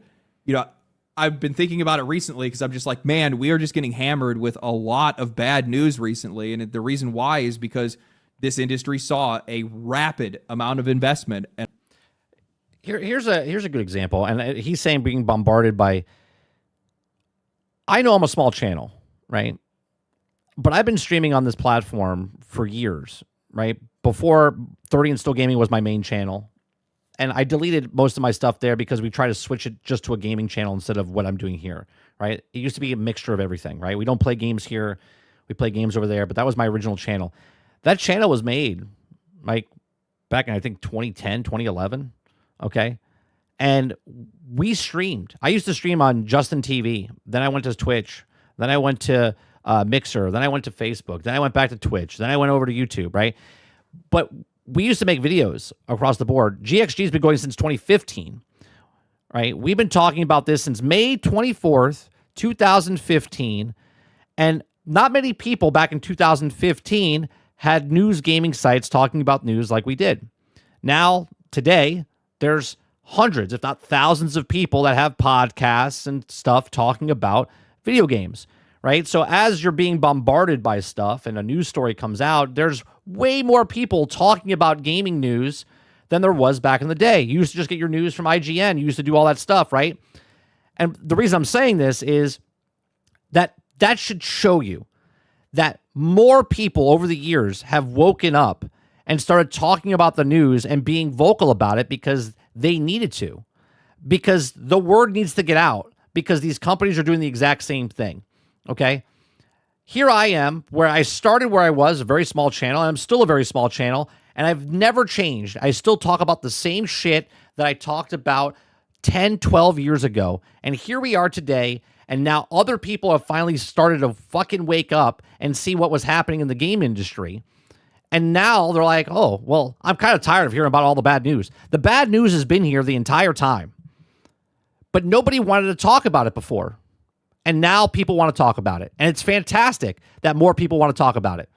I've been thinking about it recently because I'm just like, man, we are just getting hammered with a lot of bad news recently. And the reason why is because this industry saw a rapid amount of investment. And here's a good example. And he's saying being bombarded by... I know I'm a small channel, right? But I've been streaming on this platform for years, right? Before 30 and Still Gaming was my main channel. And I deleted most of my stuff there because we try to switch it just to a gaming channel instead of what I'm doing here, right? It used to be a mixture of everything, right? We don't play games here. We play games over there. But that was my original channel. That channel was made like back in, I think, 2010, 2011. Okay. And we streamed. I used to stream on Justin TV. Then I went to Twitch. Then I went to Mixer. Then I went to Facebook. Then I went back to Twitch. Then I went over to YouTube, right? But we used to make videos across the board. GXG has been going since 2015, right? We've been talking about this since May 24th, 2015. And not many people back in 2015 had news gaming sites talking about news like we did. Now, today, there's hundreds, if not thousands of people that have podcasts and stuff talking about video games, right? So as you're being bombarded by stuff and a news story comes out, there's way more people talking about gaming news than there was back in the day. You used to just get your news from IGN. You used to do all that stuff, right? And the reason I'm saying this is that should show you that more people over the years have woken up and started talking about the news and being vocal about it because they needed to, because the word needs to get out, because these companies are doing the exact same thing. Okay. Here I am where I started, where I was a very small channel, and I'm still a very small channel, and I've never changed. I still talk about the same shit that I talked about 10, 12 years ago. And here we are today, And now other people have finally started to fucking wake up and see what was happening in the game industry. And now they're like, oh, well, I'm kind of tired of hearing about all the bad news. The bad news has been here the entire time. But nobody wanted to talk about it before. And now people want to talk about it. And it's fantastic that more people want to talk about it.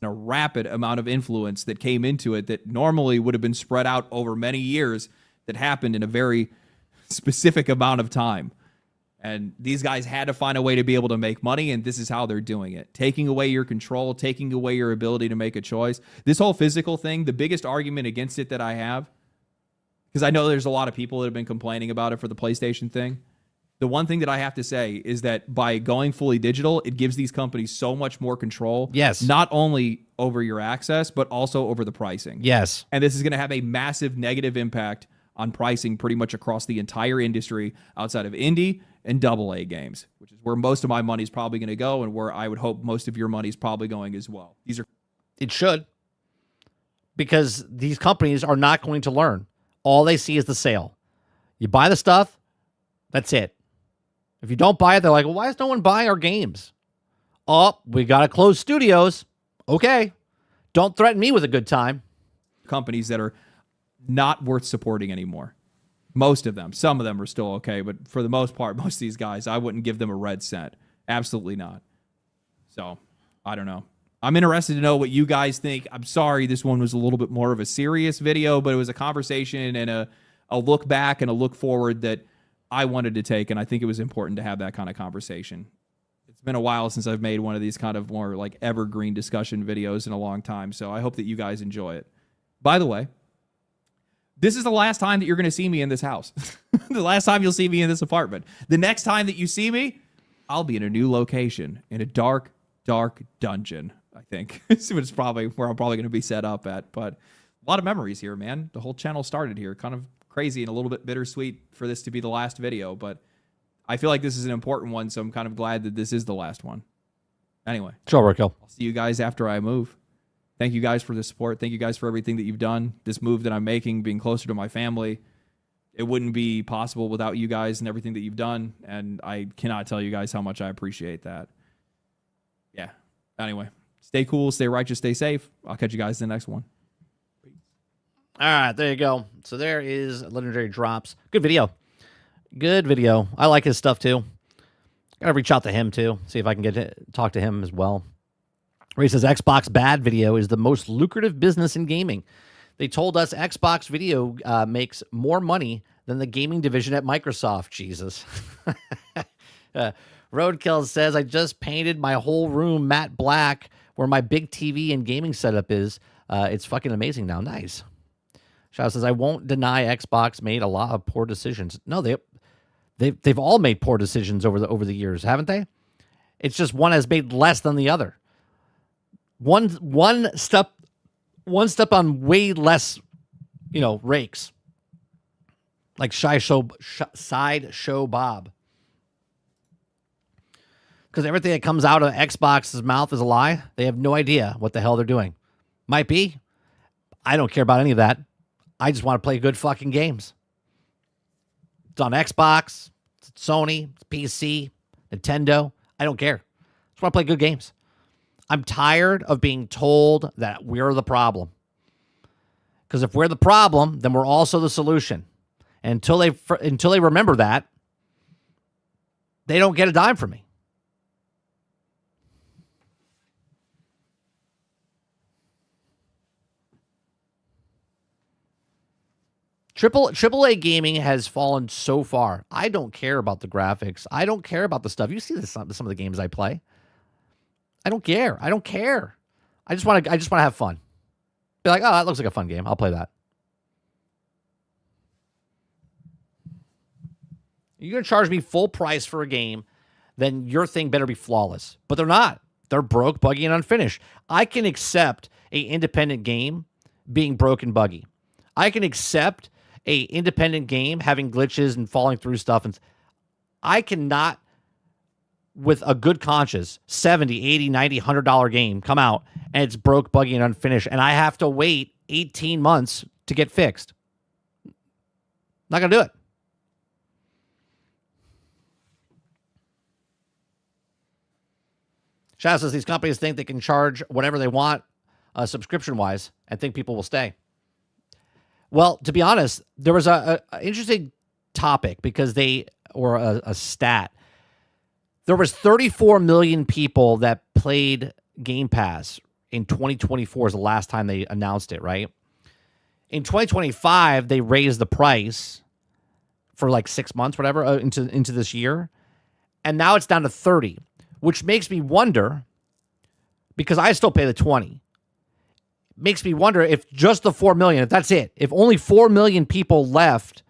A rapid amount of influence that came into it that normally would have been spread out over many years that happened in a very specific amount of time. And these guys had to find a way to be able to make money, and this is how they're doing it. Taking away your control, taking away your ability to make a choice. This whole physical thing, the biggest argument against it that I have, because I know there's a lot of people that have been complaining about it for the PlayStation thing. The one thing that I have to say is that by going fully digital, it gives these companies so much more control. Yes. Not only over your access, but also over the pricing. Yes. And this is going to have a massive negative impact on pricing pretty much across the entire industry outside of indie and AA games, which is where most of my money is probably going to go and where I would hope most of your money is probably going as well. It should. Because these companies are not going to learn. All they see is the sale. You buy the stuff, that's it. If you don't buy it, they're like, well, why is no one buying our games? Oh, we got to close studios. Okay. Don't threaten me with a good time. Companies that are not worth supporting anymore. Most of them. Some of them are still okay, but for the most part, most of these guys, I wouldn't give them a red cent. Absolutely not. So, I don't know. I'm interested to know what you guys think. I'm sorry this one was a little bit more of a serious video, but it was a conversation and a look back and a look forward that I wanted to take, and I think it was important to have that kind of conversation. It's been a while since I've made one of these kind of more like evergreen discussion videos in a long time, so I hope that you guys enjoy it. By the way, this is the last time that you're going to see me in this house. The last time you'll see me in this apartment. The next time that you see me, I'll be in a new location, in a dark, dark dungeon, I think. It's probably where I'm probably going to be set up at, but a lot of memories here, man. The whole channel started here. Kind of crazy and a little bit bittersweet for this to be the last video, but I feel like this is an important one, so I'm kind of glad that this is the last one. Anyway. Sure, Raquel. I'll see you guys after I move. Thank you guys for the support. Thank you guys for everything that you've done. This move that I'm making, being closer to my family, it wouldn't be possible without you guys and everything that you've done, and I cannot tell you guys how much I appreciate that. Yeah. Anyway, stay cool, stay righteous, stay safe. I'll catch you guys in the next one. All right, there you go. So there is Legendary Drops. Good video. Good video. I like his stuff, too. Got to reach out to him, too. See if I can get to talk to him as well. Where he says Xbox bad video is the most lucrative business in gaming. They told us Xbox video makes more money than the gaming division at Microsoft. Jesus. Roadkill says, I just painted my whole room matte black where my big TV and gaming setup is. It's fucking amazing now. Nice. Shadow says, I won't deny Xbox made a lot of poor decisions. No, they've all made poor decisions over the years, haven't they? It's just one has made less than the other. One step on way less, rakes. Like Sideshow Bob. Because everything that comes out of Xbox's mouth is a lie. They have no idea what the hell they're doing. Might be. I don't care about any of that. I just want to play good fucking games. It's on Xbox, it's Sony, it's PC, Nintendo. I don't care. I just want to play good games. I'm tired of being told that we're the problem. Because if we're the problem, then we're also the solution. And until they remember that, they don't get a dime from me. AAA gaming has fallen so far. I don't care about the graphics. I don't care about the stuff. You see some of the games I play. I don't care. I don't care. I just want to have fun. Be like, oh, that looks like a fun game. I'll play that. You're going to charge me full price for a game, then your thing better be flawless. But they're not. They're broke, buggy, and unfinished. I can accept a independent game being broken, buggy. I can accept a independent game having glitches and falling through stuff. And I cannot, with a good conscience, $70, $80, $90, $100 game come out and it's broke, buggy, and unfinished, and I have to wait 18 months to get fixed. Not going to do it. Chaz says these companies think they can charge whatever they want subscription-wise and think people will stay. Well, to be honest, there was a interesting topic because a stat. There was 34 million people that played Game Pass in 2024 is the last time they announced it, right? In 2025, they raised the price for like 6 months, whatever, into this year. And now it's down to 30, which makes me wonder, because I still pay the 20, makes me wonder if just the 4 million, if that's it, if only 4 million people left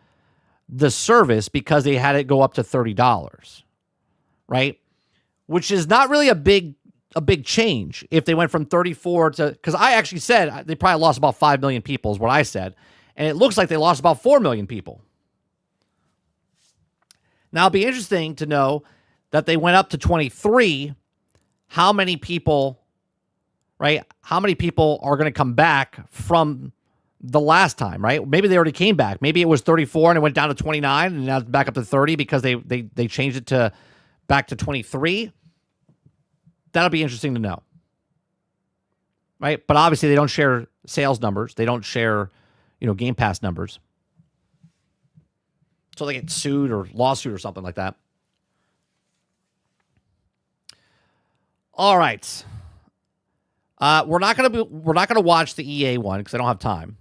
the service because they had it go up to $30, right? Which is not really a big change if they went from 34 to, because I actually said they probably lost about 5 million people is what I said. And it looks like they lost about 4 million people. Now it'll be interesting to know that they went up to 23. How many people, right? How many people are going to come back from the last time, right? Maybe they already came back. Maybe it was 34 and it went down to 29 and now it's back up to 30 because they changed it to back to 23. That'll be interesting to know, right? But obviously they don't share sales numbers. They don't share, Game Pass numbers. So they get sued or lawsuit or something like that. All right. We're not gonna watch the EA one because I don't have time.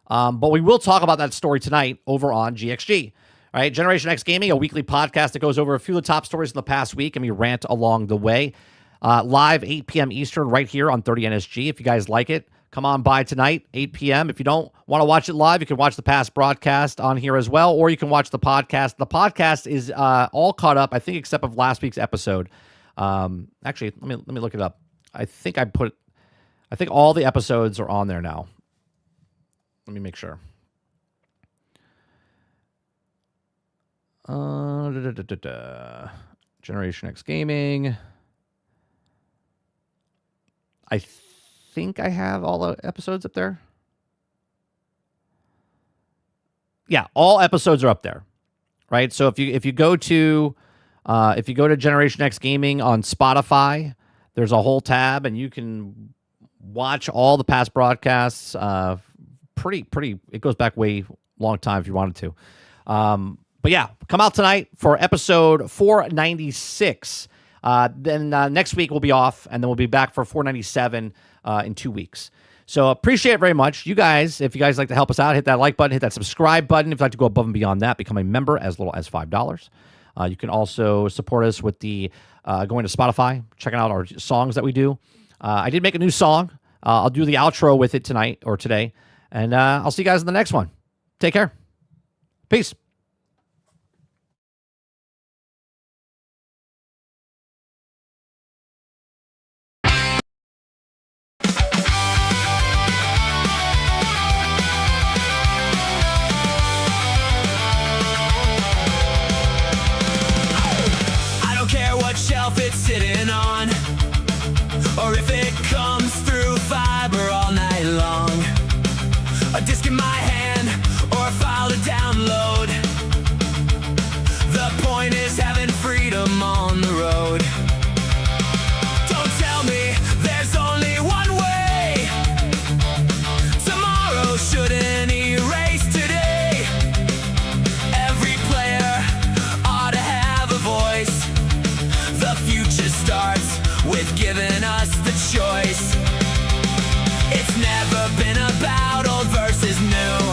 But we will talk about that story tonight over on GXG. All right, Generation X Gaming, a weekly podcast that goes over a few of the top stories in the past week, and we rant along the way. Live 8 p.m. Eastern right here on 30NSG. If you guys like it, come on by tonight, 8 p.m. If you don't want to watch it live, you can watch the past broadcast on here as well, or you can watch the podcast. The podcast is all caught up, I think, except of last week's episode. Actually, let me look it up. I think all the episodes are on there now. Let me make sure. Generation X Gaming. I think I have all the episodes up there. Yeah, all episodes are up there, right? So if you go to Generation X Gaming on Spotify, there's a whole tab, and you can watch all the past broadcasts. Pretty. It goes back way long time if you wanted to. But yeah, come out tonight for episode 496. Then next week we'll be off, and then we'll be back for 497 in 2 weeks. So appreciate it very much. You guys, if you guys like to help us out, hit that like button, hit that subscribe button. If you'd like to go above and beyond that, become a member as little as $5. You can also support us with the going to Spotify, checking out our songs that we do. I did make a new song. I'll do the outro with it tonight or today. And I'll see you guys in the next one. Take care. Peace. I don't care what shelf it's sitting on, or if it comes through fiber all night long. A disc in my hand, or a file to download. The point is having freedom on the road. Don't tell me there's only one way. Tomorrow shouldn't erase today. Every player ought to have a voice. The future starts with giving us the choice. It's never been about old versus new.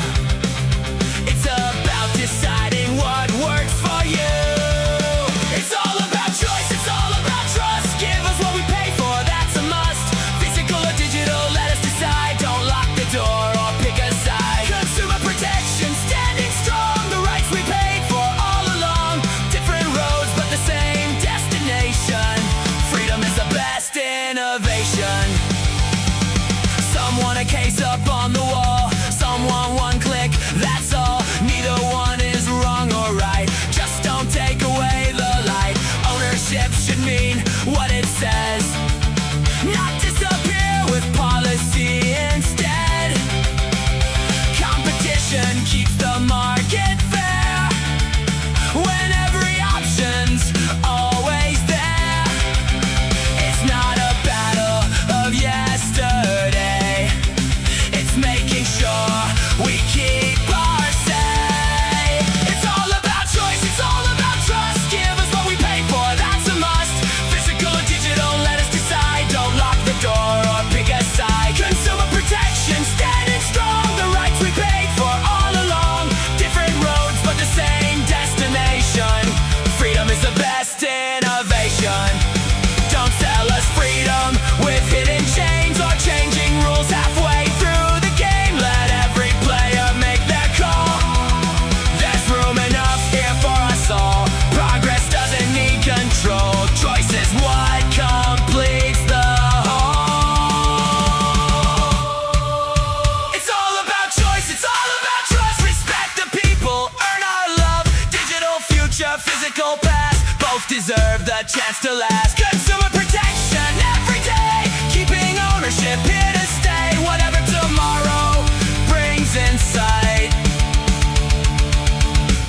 deserve the chance to last. Consumer protection every day, keeping ownership here to stay. Whatever tomorrow brings in sight,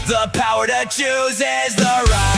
the power to choose is the right.